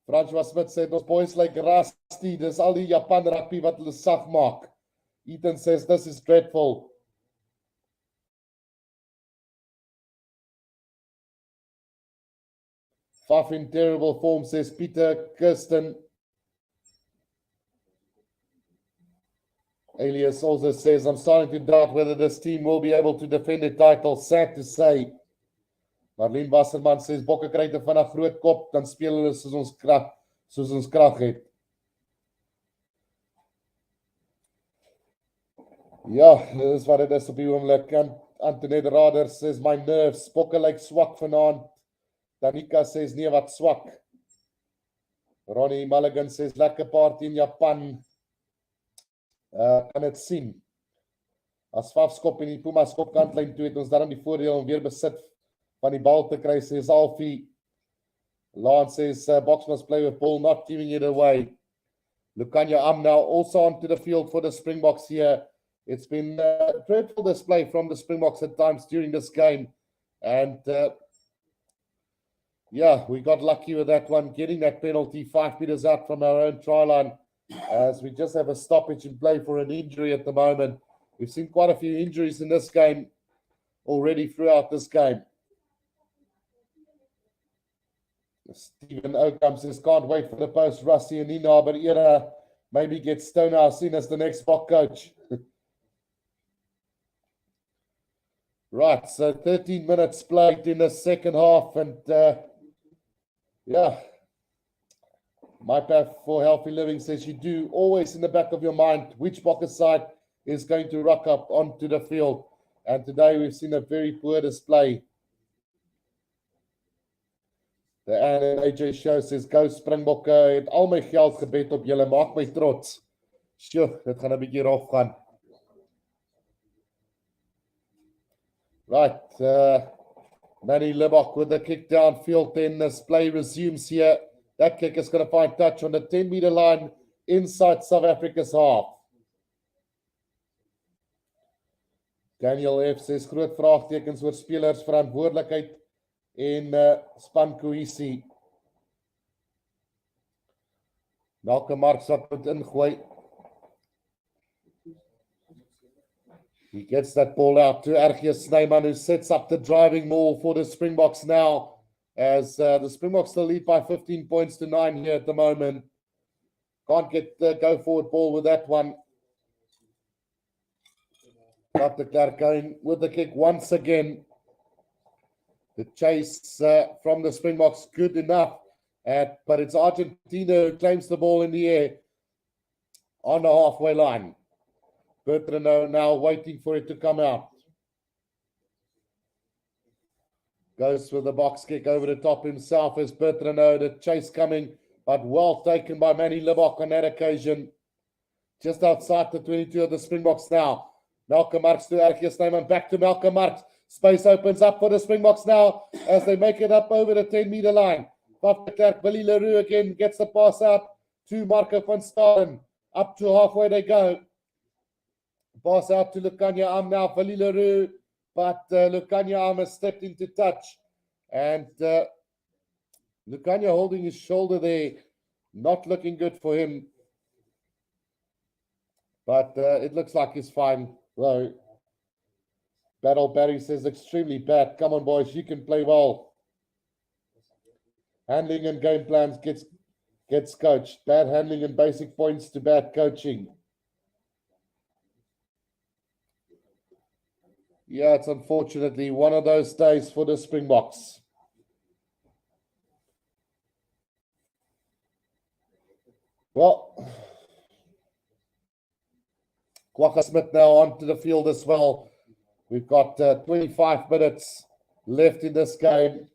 Francois Smith said, ons boys like rusty. Dis al die Japan rugby wat hulle sag maak. Ethan says, this is dreadful. Faf in terrible form, says Peter Kirsten. Elias also says, I'm starting to doubt whether this team will be able to defend the title. Sad to say. Marlene Wasserman says, Bokke kry te van 'n groot kop, dan speel hulle soos ons krag het. Ja, dit is wat dit is op die oomblik. Antoinette Rader says, my nerves, Bokke lyk swak vanaand. Danica says, nee, wat swak. Ronnie Mulligan says, lekker party in Japan. Kan het sien. As Faf skop en die Pumas skop kantlyn toe, het ons daarom die voordeel om weer besit van die bal te kry, says Alfie. Lance says, Boks must play with ball, not giving it away. Lukanya now also onto the field for the Springboks here. It's been a dreadful display from the Springboks at times during this game. And Yeah, we got lucky with that one, getting that penalty 5 meters out from our own try line, as we just have a stoppage in play for an injury at the moment. We've seen quite a few injuries in this game already throughout this game. Stephen Oakham says, can't wait for the post, Rusty and Nina, but Ira maybe get Stonehouse seen as the next Bok coach. Right, so 13 minutes played in the second half, and yeah, my path for healthy living says you do always in the back of your mind which Bokker side is going to rock up onto the field, and today we've seen a very poor display. The Anne and AJ show says, go Springbokke, het al my geld gebet op julle, maak my trots. Sjoe, dit gaan 'n bietjie rof gaan. Right, Manny Libok with the kick downfield, then this play resumes here. That kick is going to find touch on the 10-meter line inside South Africa's half. Daniel F says, groot vraagtekens oor spelers verantwoordelikheid en span cohesie. Malcolm Marx wat moet ingooi. He gets that ball out to RG Snyman, who sets up the driving maul for the Springboks now, as the Springboks still lead by 15 points to 9 here at the moment. Can't get the go-forward ball with that one. Dr. Clark going with the kick once again. The chase from the Springboks good enough, but it's Argentina who claims the ball in the air on the halfway line. Bertrand now waiting for it to come out. Goes with the box kick over the top himself as Bertrand, the chase coming, but well taken by Manny Libok on that occasion. Just outside the 22 of the Springboks now. Malcolm Marx to RG Snyman, back to Malcolm Marx. Space opens up for the Springboks now as they make it up over the 10-meter line. Van der Klerk, Billy Leroux again gets the pass out to Marco van Staden. Up to halfway they go. Pass out to Lukanya Am now, Billy Leroux, but Lukanya Am has stepped into touch. And Lukanya holding his shoulder there, not looking good for him. But it looks like he's fine, though. Battle Barry says extremely bad. Come on, boys, you can play well. Handling and game plans gets coached. Bad handling and basic points to bad coaching. Yeah, it's unfortunately one of those days for the Springboks. Well, Kwaka Smith now onto the field as well. We've got 25 minutes left in this game.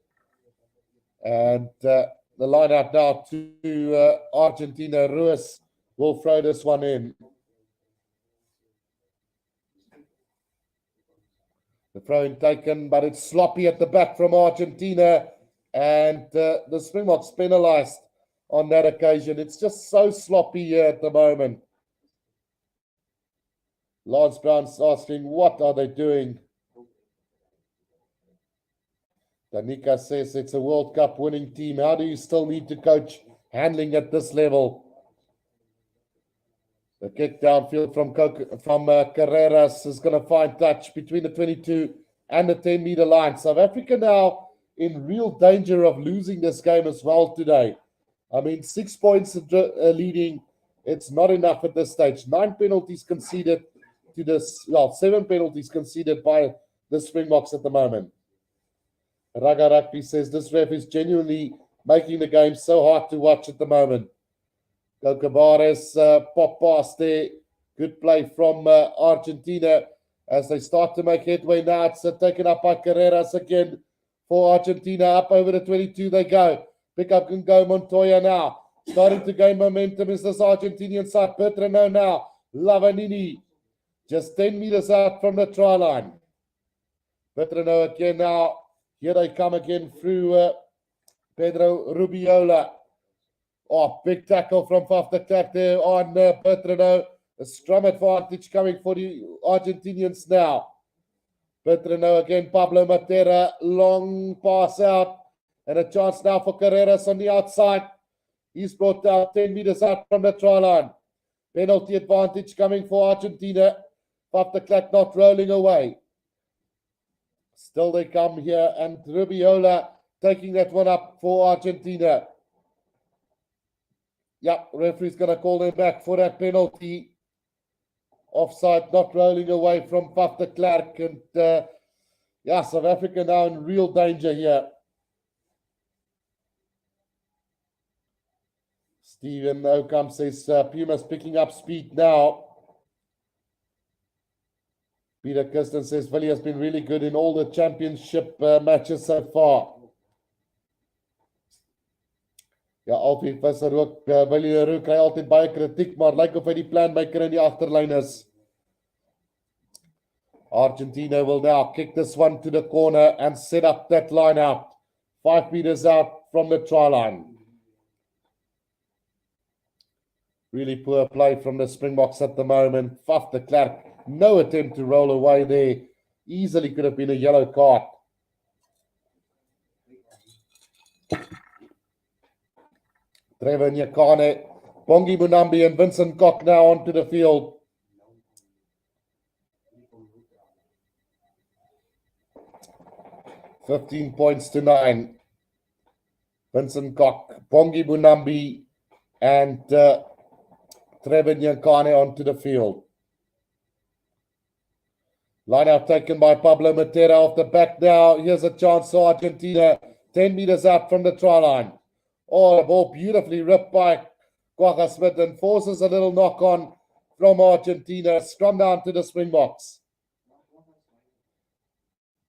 And the line out now to Argentina. Ruiz will throw this one in. The throw-in taken, but it's sloppy at the back from Argentina. And the Springboks penalized on that occasion. It's just so sloppy here at the moment. Lance Brown's asking, what are they doing? Danica says it's a World Cup winning team. How do you still need to coach handling at this level? The kick downfield from Carreras is going to find touch between the 22 and the 10-meter line. South Africa now in real danger of losing this game as well today. I mean, 6 points leading. It's not enough at this stage. 9 penalties conceded to this. Well, 7 penalties conceded by the Springboks at the moment. Raga Rugby says this ref is genuinely making the game so hard to watch at the moment. Gokabares pop pass there. Good play from Argentina as they start to make headway now. It's taken up by Carreras again for Argentina. Up over the 22 they go. Pick up can go Montoya now. Starting to gain momentum is this Argentinian side. Bertrand now. Lavanini just 10 meters out from the try line. Bertrand again now. Here they come again through Pedro Rubiola. Oh, big tackle from Van der Klerk there on Bertrand. A scrum advantage coming for the Argentinians now. Bertrand again, Pablo Matera, long pass out. And a chance now for Carreras on the outside. He's brought out 10 meters out from the try line. Penalty advantage coming for Argentina. Van der Klerk not rolling away. Still they come here, and Rubiola taking that one up for Argentina. Yeah, referee's going to call them back for that penalty. Offside, not rolling away from Van der Klerk. And yeah, South Africa now in real danger here. Stephen Ocamp says Pumas picking up speed now. Peter Kirsten says Willie has been really good in all the championship matches so far. Ja, Alfie Visser ook, Willie Leroux kry altyd baie kritiek, maar lyk of hy die planmaker in die agterlyn is. Argentina will now kick this one to the corner and set up that line out. 5 meters out from the try line. Really poor play from the Springboks at the moment. Van der Klerk, no attempt to roll away there. Easily could have been a yellow card. Trevor Nyakane, Bongi Munambi and Vincent Kok now onto the field. $15 points to 9. Vincent Kok, Bongi Munambi and Trevor Nyakane onto the field. Line out taken by Pablo Matera off the back now. Here's a chance for Argentina. 10 meters out from the try line. Oh, the ball beautifully ripped by Kwagga Smith and forces a little knock on from Argentina. Scrum down to the Springboks.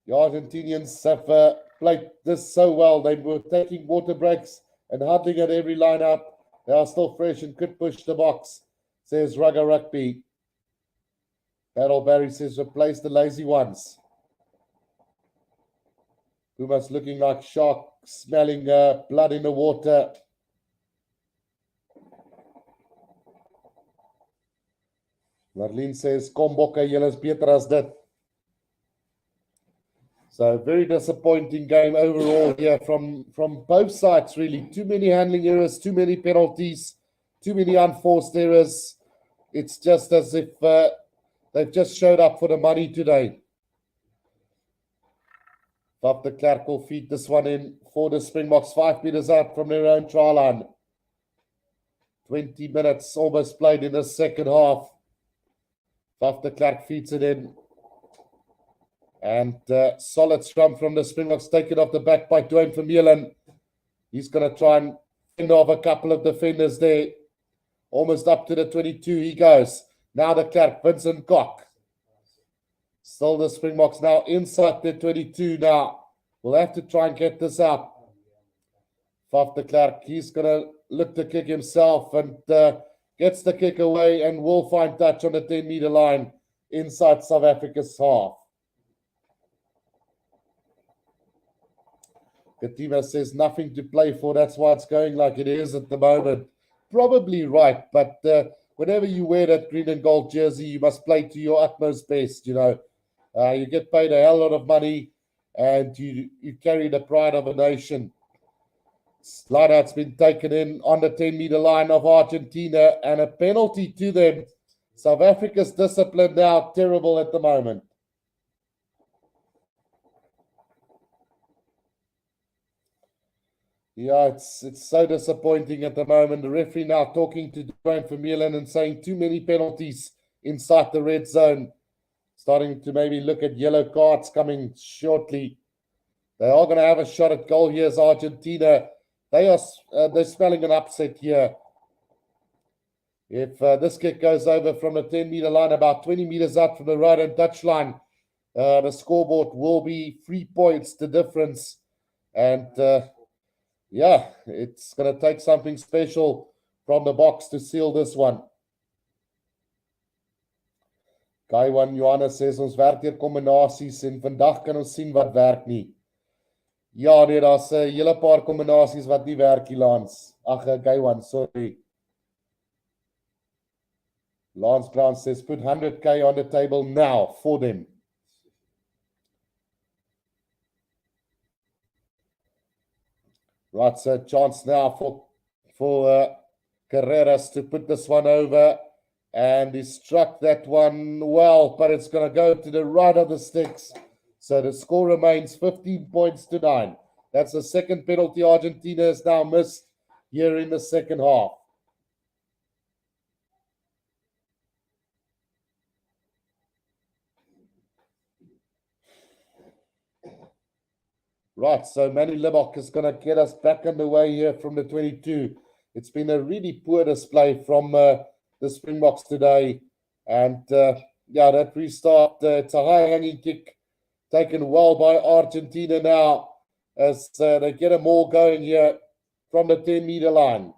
The Argentinians have played this so well. They were taking water breaks and huddling at every line out. They are still fresh and could push the box, says Rugby. Battle Barry says replace the lazy ones. Pumas looking like shark, smelling blood in the water. Marlene says, kom bokke, julle is beter as dit. So very disappointing game overall here from both sides, really. Too many handling errors, too many penalties, too many unforced errors. It's just as if they've just showed up for the money today. Van der Klerk will feed this one in for the Springboks, 5 meters out from their own try line. 20 minutes almost played in the second half. Van der Klerk feeds it in. And solid scrum from the Springboks, taken off the back by Dwayne Vermeulen. He's going to try and fend off a couple of defenders there. Almost up to the 22 he goes. Now the Klerk, Vincent Kok. Still the Springboks now inside the 22 now. We'll have to try and get this out. Van der Klerk, he's going to look to kick himself and gets the kick away and will find touch on the 10-meter line inside South Africa's half. Katima says nothing to play for. That's why it's going like it is at the moment. Probably right, but whenever you wear that green and gold jersey, you must play to your utmost best, you know. You get paid a hell lot of money and you carry the pride of a nation. Line out's been taken in on the 10-meter line of Argentina and a penalty to them. South Africa's discipline now terrible at the moment. Yeah, it's so disappointing at the moment. The referee now talking to Dwayne Vermeulen and saying too many penalties inside the red zone. Starting to maybe look at yellow cards coming shortly. They are going to have a shot at goal. Here's Argentina. They're smelling an upset here. If this kick goes over from the 10-meter line, about 20 meters out from the right-hand touchline, the scoreboard will be 3 points the difference. And yeah, it's going to take something special from the box to seal this one. Kaiwan Johannes says ons werk deur kombinasies en vandag kan ons sien wat werk nie. Ja, nee, daar's 'n hele paar kombinasies wat nie werk nie, Lance. Ag, Kaiwan, sorry. Lance Brown says put 100K on the table now for them. Right, so chance now for Carreras to put this one over. And he struck that one well, but it's going to go to the right of the sticks. So the score remains 15 points to 9. That's the second penalty Argentina has now missed here in the second half. Right, so Manny Libok is going to get us back underway here from the 22. It's been a really poor display from the Springboks today. And yeah, that restart, it's a high-hanging kick taken well by Argentina now as they get a more going here from the 10-meter line.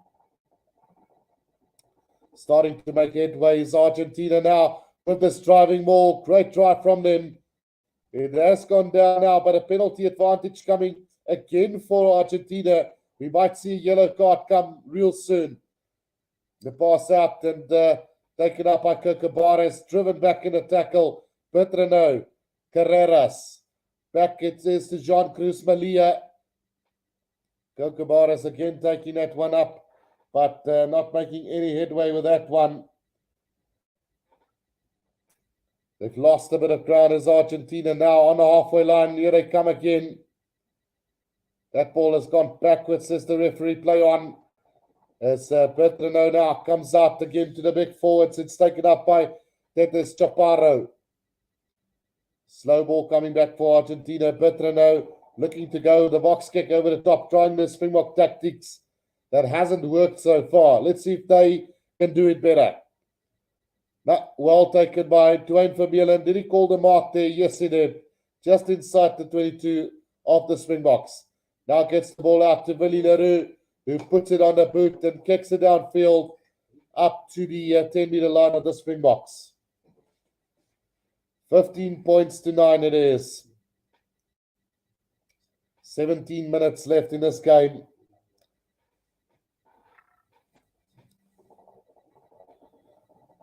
Starting to make headway is Argentina now with this driving ball. Great drive from them. It has gone down now, but a penalty advantage coming again for Argentina. We might see a yellow card come real soon. The pass out and taken up by Kokobares, driven back in a tackle. Petrano, Carreras. Back it is to Jean Cruz Malia. Kokobares again taking that one up, but not making any headway with that one. They've lost a bit of ground as Argentina now on the halfway line. Here they come again. That ball has gone backwards as the referee play on. As Petrano now comes out again to the big forwards. It's taken up by Tetes Chaparro. Slow ball coming back for Argentina. Petrano looking to go the box kick over the top, trying the Springbok tactics. That hasn't worked so far. Let's see if they can do it better. No, well taken by Dwayne Vermeulen. Did he call the mark there? Yes, he did. Just inside the 22 of the Springboks. Now gets the ball out to Willie Leroux, who puts it on the boot and kicks it downfield up to the 10-meter line of the Springboks. 15 points to 9 it is. 17 minutes left in this game.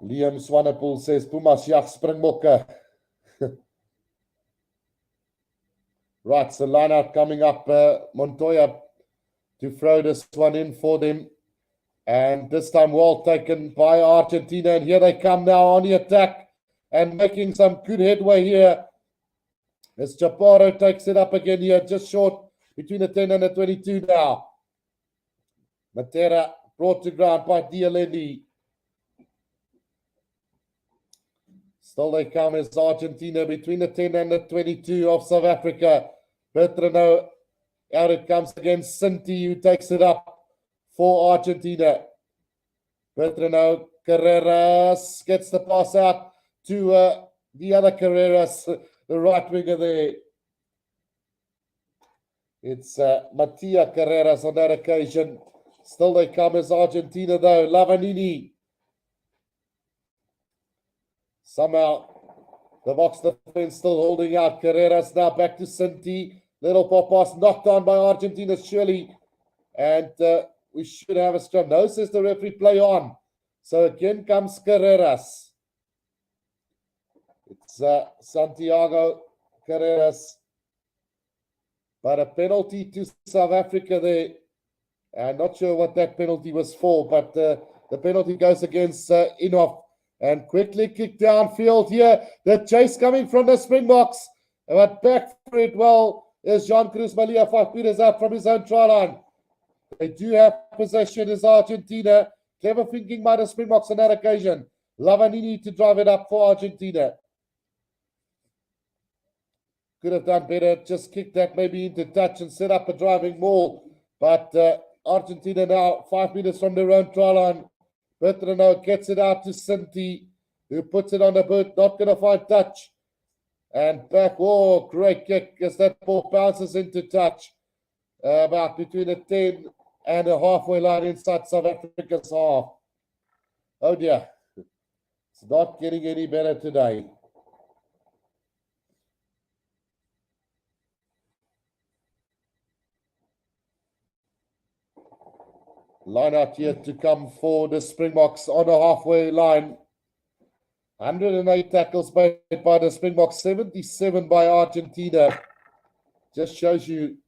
Liam Swanepoel says, Pumas jag Springbokke. Right, so line out coming up. Montoya to throw this one in for them. And this time well taken by Argentina. And here they come now on the attack and making some good headway here. As Chaparro takes it up again here, just short between the 10 and the 22 now. Matera brought to ground by Dialendi. Still they come as Argentina between the 10 and the 22 of South Africa. Petrano, out it comes against Sinti, who takes it up for Argentina. Petrano, Carreras gets the pass out to the other Carreras, the right winger there. It's Mattia Carreras on that occasion. Still they come as Argentina though. Lavanini. Somehow, the box defense still holding out. Carreras now back to Sinti. Little pop pass knocked on by Argentina, surely. And we should have a scrum. No, says the referee, play on. So again comes Carreras. It's Santiago Carreras. But a penalty to South Africa there. I'm not sure what that penalty was for, but the penalty goes against Inhoff. And quickly kick downfield here. The chase coming from the Springboks. But back for it well is Jean Cruz Malia, 5 meters out from his own try line. They do have possession as Argentina. Clever thinking by the Springboks on that occasion. Lavanini to drive it up for Argentina. Could have done better. Just kick that maybe into touch and set up a driving ball. But Argentina now 5 meters from their own try line. Petrano gets it out to Sinti, who puts it on the boot, not going to find touch. And back, oh, great kick as that ball bounces into touch. About between the 10 and the halfway line inside South Africa's half. Oh dear, it's not getting any better today. Line out here to come for the Springboks on the halfway line. 108 tackles made by the Springboks, 77 by Argentina. Just shows you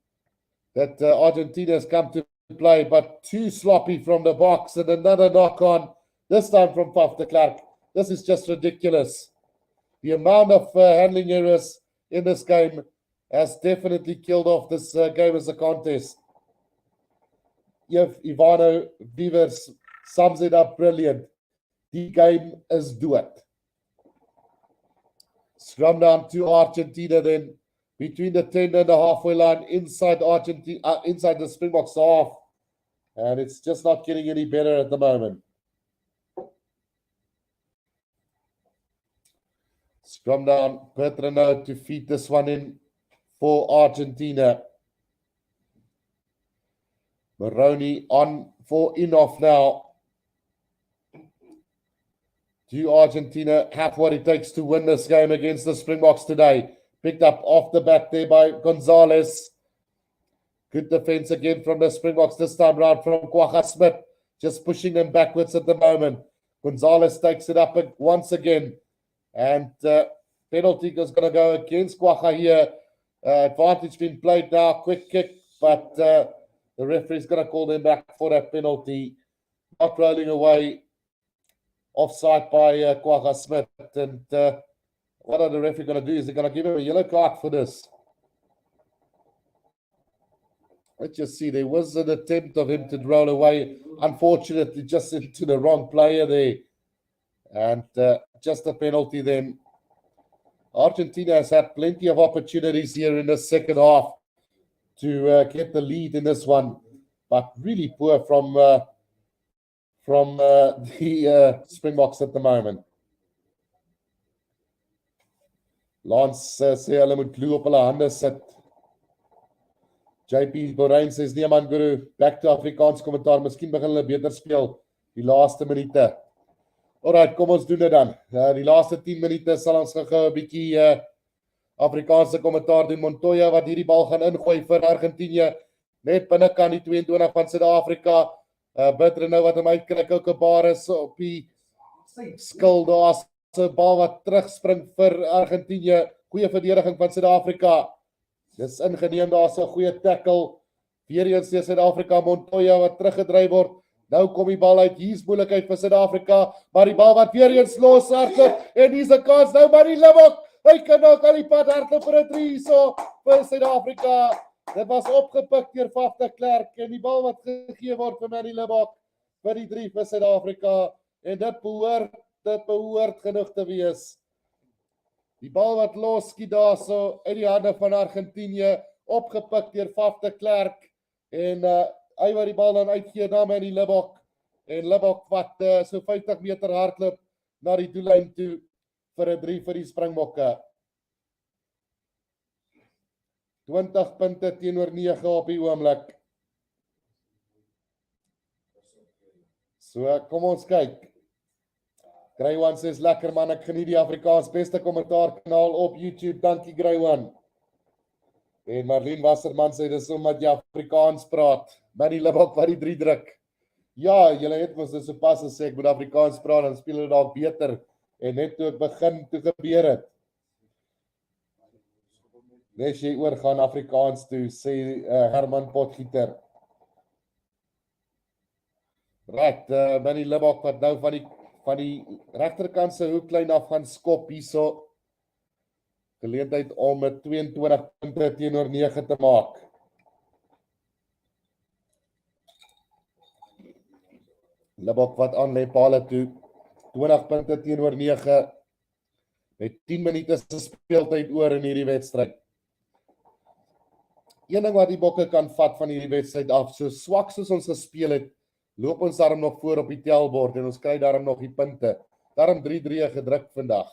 that Argentina has come to play, but too sloppy from the box, and another knock on, this time from Faf de Klerk. This is just ridiculous. The amount of handling errors in this game has definitely killed off this game as a contest. Ivano Beavers sums it up brilliant. The game is dood. Scrum down to Argentina then, between the 10 and the halfway line, inside Argentina, inside the Springboks half. And it's just not getting any better at the moment. Scrum down, Petrano to feed this one in for Argentina. Maroney on for in-off now. Do Argentina have what it takes to win this game against the Springboks today? Picked up off the bat there by Gonzalez. Good defense again from the Springboks this time round from Kwagga Smith. Just pushing them backwards at the moment. Gonzalez takes it up once again. And penalty is going to go against Kwagga here. Advantage being played now. Quick kick. But the referee is going to call them back for that penalty. Not rolling away. Offside by Kwagga Smith. And what are the referee going to do? Is he going to give him a yellow card for this? Let's just see. There was an attempt of him to roll away. Unfortunately, just into the wrong player there. And just a penalty then. Argentina has had plenty of opportunities here in the second half to get the lead in this one. But really poor from the Springboks at the moment. Lance sê hulle moet glo op hulle hande sit. JP Borein says, nee man Guru, back to Afrikaans kommentaar, miskien begin hulle beter speel die laaste minute. Alright, kom ons doen dit dan. Die laaste 10 minute sal ons gou 'n bietjie Afrikaanse kommentaar doen. Montoya wat hierdie bal gaan ingooi vir Argentinië, net binnekant die 22 van Suid-Afrika. Bitter nou wat hom uitkry, Kokebaar is op die skil daar. 'n bal wat terugspring vir Argentinië. Goeie verdediging van Suid-Afrika. Dis ingeneem, daar's 'n goeie tackle. Weer eens deur Suid-Afrika, Montoya wat teruggedryf word. Nou kom die bal uit. Hier's moeilikheid vir Suid-Afrika, maar die bal wat weer eens loshardloop en hier's 'n kans nou by die Libbok. Hy kan ook al die pad hardloop vir 'n 3 so vir Suid-Afrika. Dit was opgepik deur Faf de Klerk en die bal wat gegee word vir Manny Libbok vir die 3 vir Suid-Afrika en dit behoort genoeg te wees. Die bal wat losskiet daarso uit die hande van Argentinië, opgepik deur Faf de Klerk en hy wat die bal dan uitgee na Manny Libbok en Libbok wat so 50 meter hardloop na die doellyn toe vir 'n 3 vir die Springbokke. 20 punte teenoor 9 op die oomblik. So kom ons kyk. Greywan sê, lekker man, ek geniet die Afrikaans beste kommentaarkanaal op YouTube. Dankie Greywan. En Marlene Wasserman sê, dis omdat jy Afrikaans praat. Manny Libbok wat die 3 druk. Ja, julle het mos so pas gesê, ek moet Afrikaans praat, dan speel hulle dalk beter. En net toe ek begin, toe gebeur het. Nes jy oorgaan Afrikaans toe, sê Herman Potgieter. Right, Manny Libbok wat nou van die regterkant se hoeklyn af gaan skop hierso. Geleentheid om met 22 punte teenoor 9 te maak. Libbok wat aanlê pale toe. 20 punte teenoor 9. Met 10 minute se speeltyd oor in hierdie wedstryd. Een ding wat die Bokke kan vat van hierdie wedstryd af, so swak soos ons gespeel het, loop ons daarom nog voor op die telbord en ons kry daarom nog die punte. Daarom 3-3 gedruk vandag.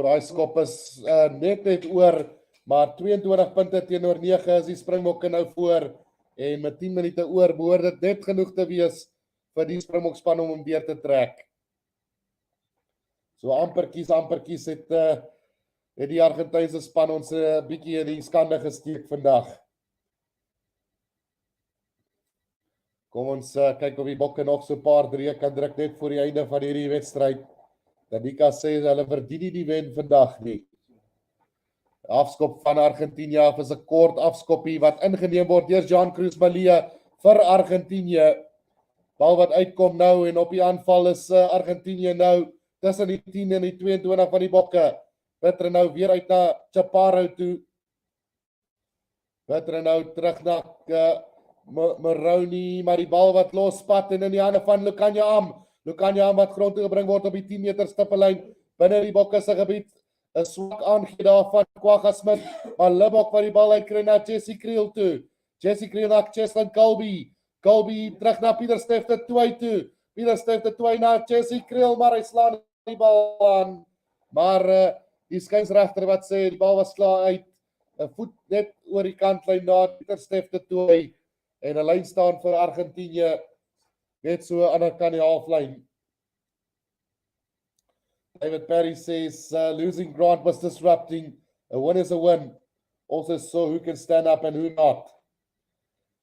Daai skop is net oor, maar 22 punte teenoor 9 is die Springbokke nou voor en met 10 minute oor behoort dit net genoeg te wees vir die Springbok span om deur te trek. So amperkies het die Argentynse span ons 'n bietjie in die skande gesteek vandag. Kom ons kyk of die Bokke nog so 'n paar 3 kan druk net voor die einde van hierdie wedstryd. Danica sê hulle verdien nie die wen vandag nie. Afskop van Argentinië af is 'n kort afskopie wat ingeneem word deur Jean Cruz Malia vir Argentinië. Bal wat uitkom nou en op die aanval is Argentinië nou tussen die 10 en die 22 van die bokke. Petre nou weer uit na Chaparro toe. Petre nou terug na Moroni, maar die bal wat losspat en in die hande van Lukanja Am. Lukanja Am wat grond toe gebring word op die 10 meter stippellyn binne die bokke se gebied. 'n Swak aangee daarvan Kwagga Smith, maar Libbok wat die bal uitkry na Jesse Kriel toe. Jesse Kriel na Cheslin Colby. Colby terug na Pieter Steff de Tooi toe. Pieter Steff de Tooi na Jesse Kriel, maar hy slaan die bal aan. Maar die skynsregter wat sê die bal was klaar uit. 'n Voet net oor die kantlyn na Pieter Steff de Tooi en 'n lyn staan vir Argentinië net so aan die kant die halflyn. David Perry says losing Grant was disrupting. A win is a win. Also saw who can stand up and who not.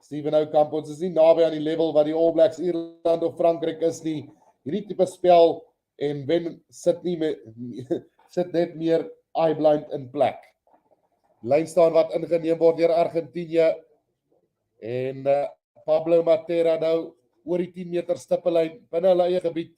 Steven Oukamp, ons is nie naby aan die level wat die All Blacks Ierland of Frankryk is nie. Hierdie tipe spel en wen sit net meer eye-blind in plek. Lyn staan wat ingeneem word deur Argentinië en Pablo Matera nou oor die 10 meter stippellyn binne hulle eie gebied.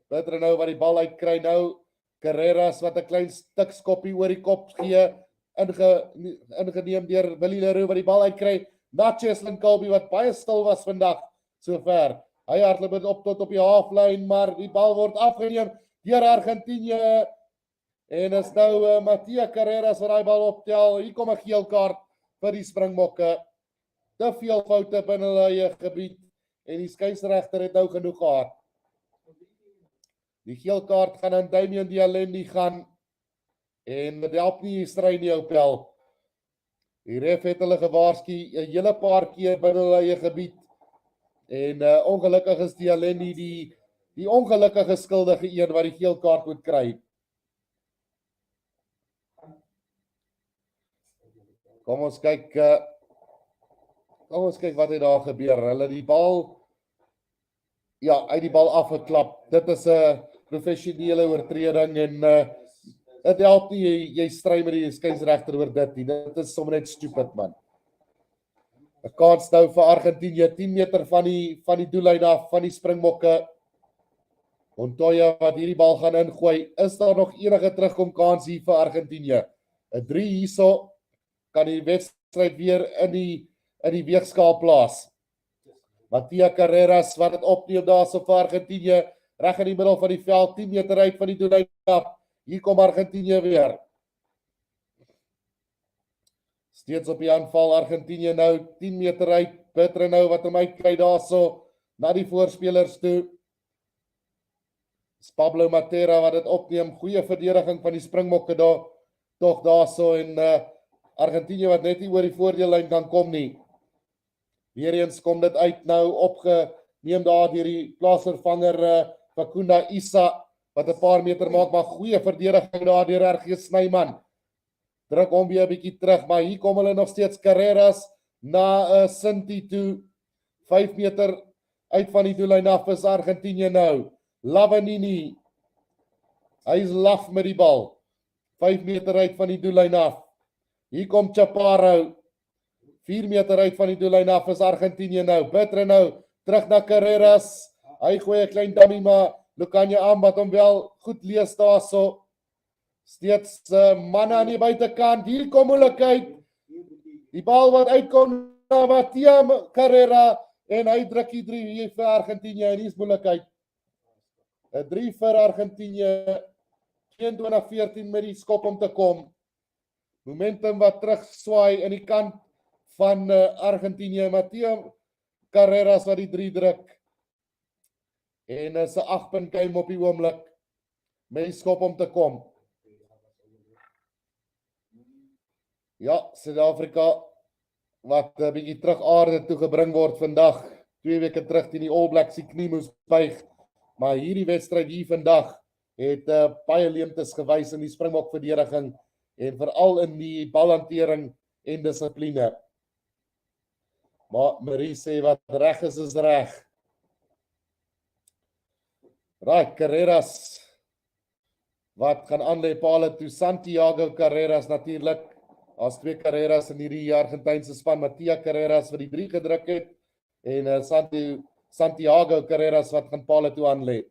Petre nou wat die bal uitkry nou. Carreras wat 'n klein stuk skoppie oor die kop gee. Ingeneem deur Willie Leroux wat die bal uitkry. Na Cheslin Colby wat baie stil was vandag sover. Hy hardloop op tot op die halflyn, maar die bal word afgeneem deur Argentinië. En is nou Matia Carreras wat daai bal optel. Hier kom 'n geel kaart vir die Springbokke. Te veel foute binne hulle eie gebied en die skeieregter het nou genoeg gehad. Die geel kaart gaan aan Damian Dialendi gaan en dit help nie stry nie op pel. Die ref het hulle gewaarsku 'n hele paar keer binne hulle eie gebied en ongelukkig is Dialendi die ongelukkige skuldige een wat die geel kaart moet kry. Kom ons kyk wat het daar gebeur. Hulle die bal uit die bal afgeklap. Dit is 'n professionele oortreding en dit help nie jy stry met die skeieregter oor dit nie. Dit is sommer net stupid man. 'n Kans nou vir Argentinië 10 meter van die doellyn af van die Springbokke. Montoya wat hierdie bal gaan ingooi. Is daar nog enige terugkom kans hier vir Argentinië? 'n 3 hierso kan die wedstryd weer in die weegskaal plaas. Matia Carreras wat dit opneem daarso vir Argentinië reg in die middel van die veld 10 meter uit van die doellyn af. Hier kom Argentinië weer. Steeds op die aanval Argentinië nou 10 meter uit. Petre nou wat hom uitkry daarso na die voorspelers toe. Pablo Matera wat dit opneem. Goeie verdediging van die Springbokke daar tog daarso en Argentinië wat net nie oor die voordeellyn kan kom nie. Weereens kom dit uit nou opgeneem daar deur die plaasvervanger Fakunda Issa wat 'n paar meter maak, maar goeie verdediging daar deur RG Snyman. Druk hom weer 'n bietjie terug, maar hier kom hulle nog steeds Carreras na Sinti toe. 5 meter uit van die doellyn af is Argentinië nou. Lavanini. Hy is laf met die bal. 5 meter uit van die doellyn af. Hier kom Chaparro. 4 meter uit van die doellyn af is Argentinië nou. Petre nou terug na Carreras. Hy gooi 'n klein dummy maar Lukanja Am wat hom wel goed lees daarso. Steeds manne aan die buitekant. Hier kom moeilikheid. Die bal wat uitkom na Matia Carrera en hy druk die 3 vir Argentinië en hier is moeilikheid. 'n 3 vir Argentinië. 22-14 met die skop om te kom. Momentum wat terug swaai in die kant van Argentinië. Matia Carreras wat die 3 druk. En is 'n 8-punt game op die oomblik met die skop om te kom. Ja, Suid-Afrika wat 'n bietjie terug aarde toe gebring word vandag. 2 weke terug teen die All Blacks die knie moes buig. Maar hierdie wedstryd hier vandag het baie leemtes gewys in die Springbok verdediging en veral in die balhantering en dissipline. Maar Marie sê wat reg is reg. Right, Carreras wat gaan aanlei pale toe. Santiago Carreras natuurlik Daar's 2 Carreras in hierdie Argentynse span, Matia Carreras wat die 3 gedruk het en Santiago Carreras wat gaan paal toe aan lê.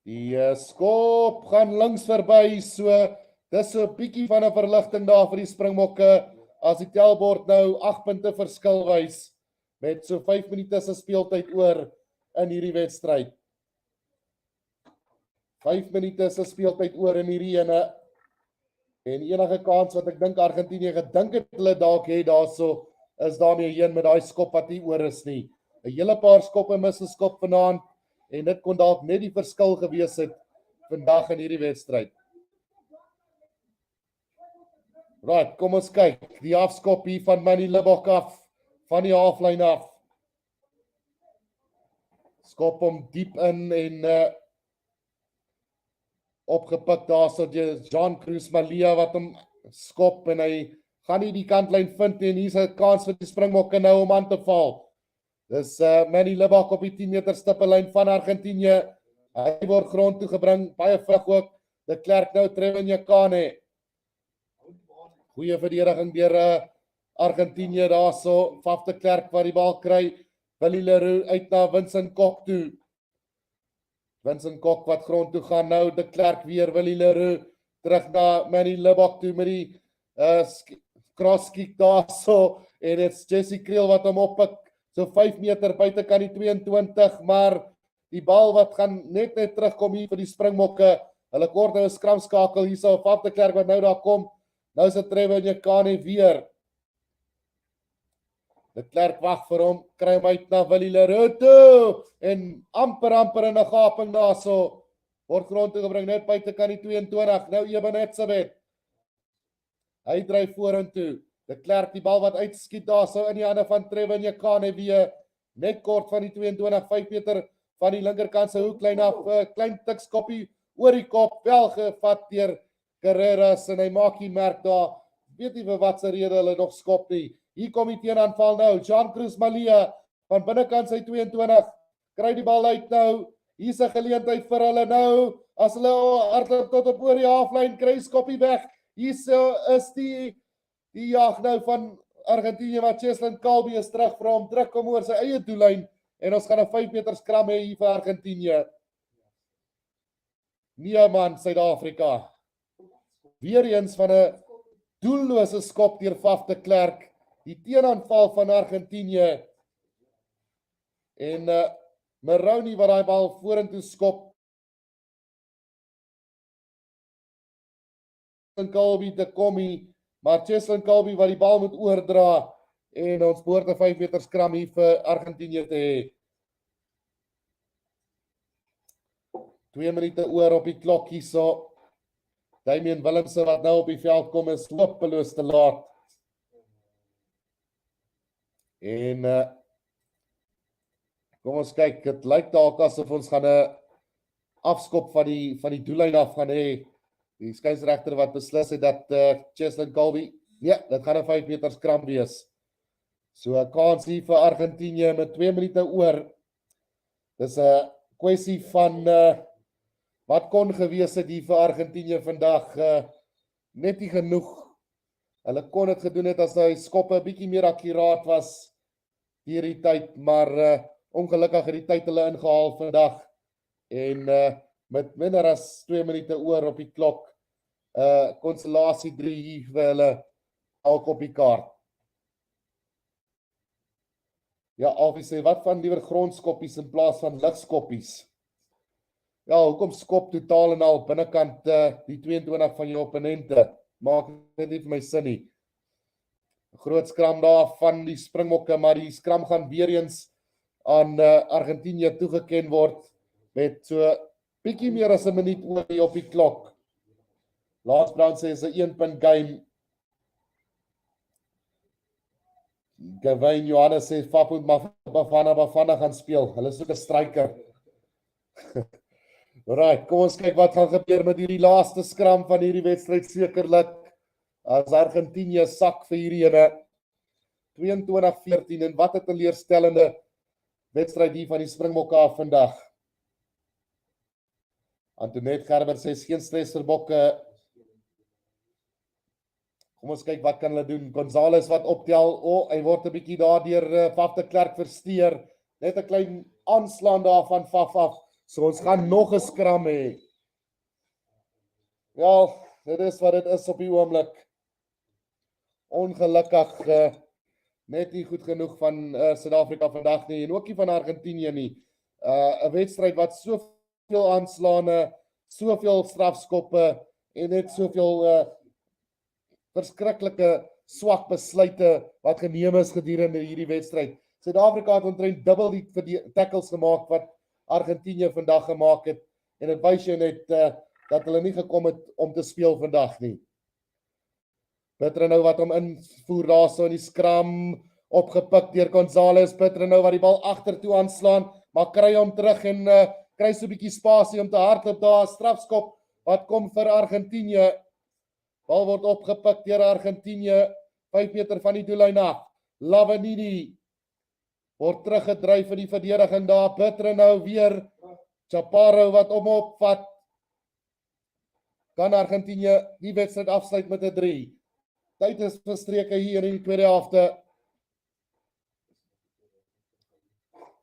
Die skop gaan links verby, so dis so 'n bietjie van 'n verligting daar vir die Springbokke as die tellbord nou 8 punte verskil wys met so 5 minute se speeltyd oor in hierdie wedstryd. 5 minute se speeltyd oor in hierdie ene en enige kans wat ek dink Argentinië gedink het hulle dalk het daarso is daarmee heen met daai skop wat nie oor is nie. 'n Hele paar skoppe mis 'n skop vanaand en dit kon dalk net die verskil gewees het vandag in hierdie wedstryd. Right, kom ons kyk. Die afskop hier van Manny Libbok af, van die halflyn af. Skop hom diep in en opgepik daar so Jean Cruz Malia wat hom skop en hy gaan nie die kantlyn vind nie en hier's 'n kans vir die Springbokke nou om aan te val. Dis Manny Libbok op die 10 meter stippellyn van Argentinië. Hy word grond toe gebring, baie vlug ook. De Klerk nou Trevin Jakane. Goeie verdediging deur Argentinië daarso. Faf de Klerk wat die bal kry. Willie Leroux uit na Vincent Kok toe. Vincent Kok wat grond toe gaan nou. De Klerk weer Willie Leroux terug na Manny Libbok toe met die cross kick daarso en dit's Jesse Kriel wat hom oppik. So 5 meter buite kan die 22, maar die bal wat gaan net terugkom hier vir die Springbokke. Hulle kort nou 'n skramskakel hierso Faf de Klerk wat nou daar kom. Nou is dit Trevor Jakane weer. De Klerk wag vir hom, kry hom uit na Willie Leroux toe en amper in 'n gaping daarso. Word grond toe gebring net buite kan die 22. Nou Eben Etzebeth. Hy dryf vorentoe. De Klerk die bal wat uitskiet daarso in die hande van Trevor Jakane weer net kort van die 22, 5 meter van die linkerkant se hoeklyn af, 'n klein tikskoppie oor die kop, wel gevat deur Carreras en hy maak die merk daar. Weet nie vir wat se rede hulle nog skop nie. Hier kom die teenaanval nou. Jean Cruz Malia van binnekant sy 22 kry die bal uit nou. Hier's 'n geleentheid vir hulle nou. As hulle hardloop tot op oor die halflyn kry skoppie weg. Hier is die jag nou van Argentinië wat Cheslin Colby is terug vir hom, druk hom oor sy eie doellyn en ons gaan 'n 5 meter skram hê hier vir Argentinië. Nee man, Suid-Afrika. Weereens van 'n doellose skop deur Faf de Klerk. Die teenaanval van Argentinië en Maroney wat daai bal vorentoe skop. Colby te kom hier, maar Cheslin Colby wat die bal moet oordra en ons behoort 'n 5 meter skram hier vir Argentinië te hê. 2 minute oor op die klok hierso. Damian Willemse wat nou op die veld kom is hopeloos te laat. En kom ons kyk, dit lyk dalk asof ons gaan 'n afskop van die doellyn af gaan hê. Die skeieregter wat beslis het dat Cheslin Colby, nee, dit gaan 'n 5 meter skram wees. So 'n kans hier vir Argentinië met 2 minute oor. Dis 'n kwessie van wat kon gewees het hier vir Argentinië vandag, net nie genoeg. Hulle kon dit gedoen het as hy skoppe 'n bietjie meer akkuraat was deur die tyd, maar ongelukkig het die tyd hulle ingehaal vandag en met minder as 2 minute oor op die klok, konsolasie 3 hier vir hulle alk op die kaart. Ja, obviously, wat van liewer grondskoppies in plaas van ligskoppies? Ja, hoekom skop totaal en al binnekant die 22 van jou opponente? Maak dit nie vir my sin nie. Groot skram daar van die Springbokke, maar die skram gaan weer eens aan Argentinië toegeken word met so bietjie meer as 'n minuut oor op die klok. Lars Brown sê is 'n 1-punt game. Gavin Johannes sê Fapu Bafana gaan speel. Hulle soek 'n striker. Alright, kom ons kyk wat gaan gebeur met hierdie laaste skram van hierdie wedstryd sekerlik. As Argentinië sak vir hierdie ene 22-14 en wat 'n teleurstellende wedstryd hier van die Springbokke af vandag. Antoinette Gerber sê geen stres vir Bokke. Kom ons kyk wat kan hulle doen. Gonzalez wat optel. Hy word 'n bietjie daardeur Faf de Klerk versteur. Net 'n klein aanslaan daar van Faf af. So ons gaan nog 'n skram hê. Ja, dit is wat dit is op die oomblik. Ongelukkig net nie goed genoeg van Suid-Afrika vandag nie en ook nie van Argentinië nie. 'n Wedstryd wat soveel aanslaane, soveel strafskoppe en net soveel verskriklike swak besluite wat geneem is gedurende hierdie wedstryd. Suid-Afrika het omtrent dubbel die tackles gemaak wat Argentinië vandag gemaak het en dit wys jou net dat hulle nie gekom het om te speel vandag nie. Petronau wat hom invoer daarso in die skram, opgepik deur Gonzalez. Petronau wat die bal agtertoe aanslaan, maar kry hom terug en kry so 'n bietjie spasie om te hardloop daar. Strafskop wat kom vir Argentinië. Bal word opgepik deur Argentinië, 5 meter van die doellyn af. Lavanini word teruggedryf vir die verdediging daar. Petronau weer. Chaparro wat opvat. Kan Argentinië die wedstryd afsluit met 'n 3. Tyd is verstreke hier in die tweede helfte.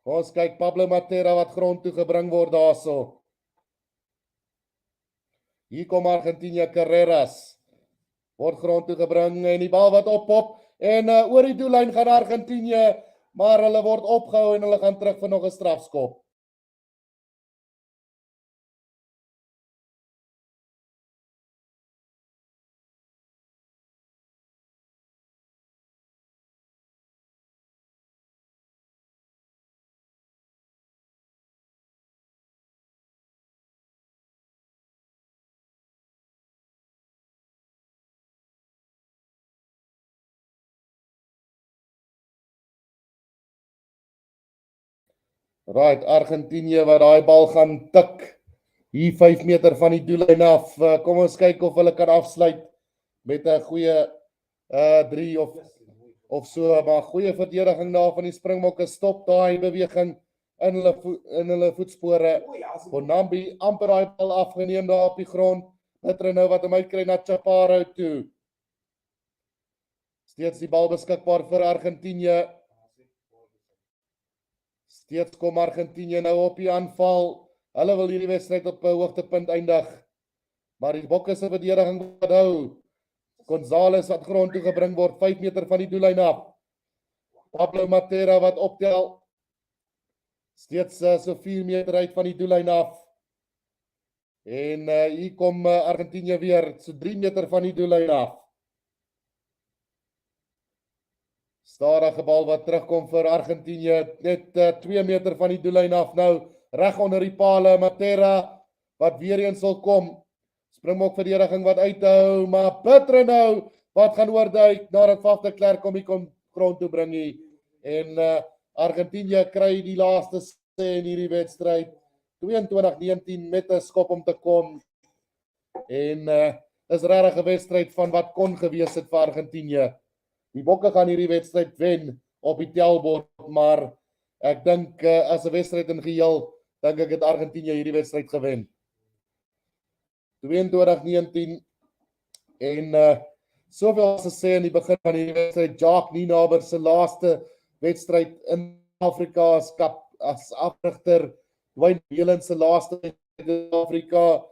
Ons kyk Pablo Matera wat grond toe gebring word daarso. Hier kom Argentinië Carreras. Word grond toe gebring en die bal wat oppop en oor die doellyn gaan Argentinië, maar hulle word opgehou en hulle gaan terug vir nog 'n strafskop. Right, Argentinië wat daai bal gaan tik. Hier 5 meter van die doellyn af. Kom ons kyk of hulle kan afsluit met 'n goeie 3 of so, maar goeie verdediging daar van die Springbokke. Stop daai beweging in hulle voetspore. Bonambi amper daai bal afgeneem daar op die grond. Petronau wat hom uitkry na Chaparro toe. Steeds die bal beskikbaar vir Argentinië. Steeds kom Argentinië nou op die aanval. Hulle wil hierdie wedstryd op 'n hoogtepunt eindig. Maar die Bokke se verdediging wat hou. Gonzalez wat grond toe gebring word 5 meter van die doellyn af. Pablo Matera wat optel. Steeds so 4 meter uit van die doellyn af. En hier kom Argentinië weer so 3 meter van die doellyn af. Stadige bal wat terugkom vir Argentinië, net 2 meter van die doellyn af nou, reg onder die pale. Matera wat weer eens sal kom. Springbok verdediging wat uithou, maar Petronau wat gaan oorduik nadat Faf de Klerk kom die grond toe bring nie. En Argentinië kry die laaste sê in hierdie wedstryd 22-19 met 'n skop om te kom. En is regtig 'n wedstryd van wat kon gewees het vir Argentinië. Die Bokke gaan hierdie wedstryd wen op die tellbord, maar ek dink as 'n wedstryd in geheel, dink ek het Argentinië hierdie wedstryd gewen. 22-19 en soveel as gesê in die begin van die wedstryd, Jacques Nienaber se laaste wedstryd in Afrika as afrigter, Dwayne Whelan se laaste wedstryd in Afrika.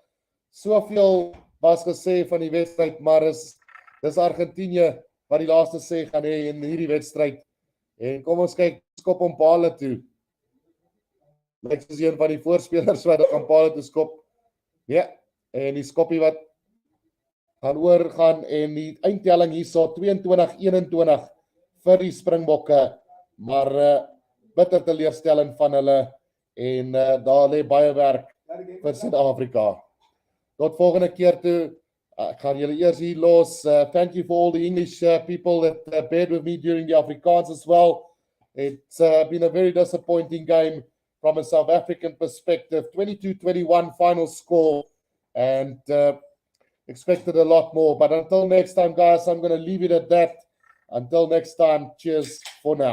Soveel was gesê van die wedstryd, maar dis Argentinië wat die laaste sê gaan hê in hierdie wedstryd. En kom ons kyk skop om pale toe. Lyk soos een van die voorspelers wat aan pale toe skop. Ja, en die skoppie wat gaan oorgaan en die eindtelling hierso 22-21 vir die Springbokke. Maar bitter teleurstelling van hulle en daar lê baie werk vir Suid-Afrika. Tot volgende keer toe. Ek gaan julle eers hier los. Thank you for all the English people that bared with me during the Afrikaans as well. It's been a very disappointing game from a South African perspective. 22-21 final score and expected a lot more. But until next time, guys, I'm going to leave it at that. Until next time, cheers for now.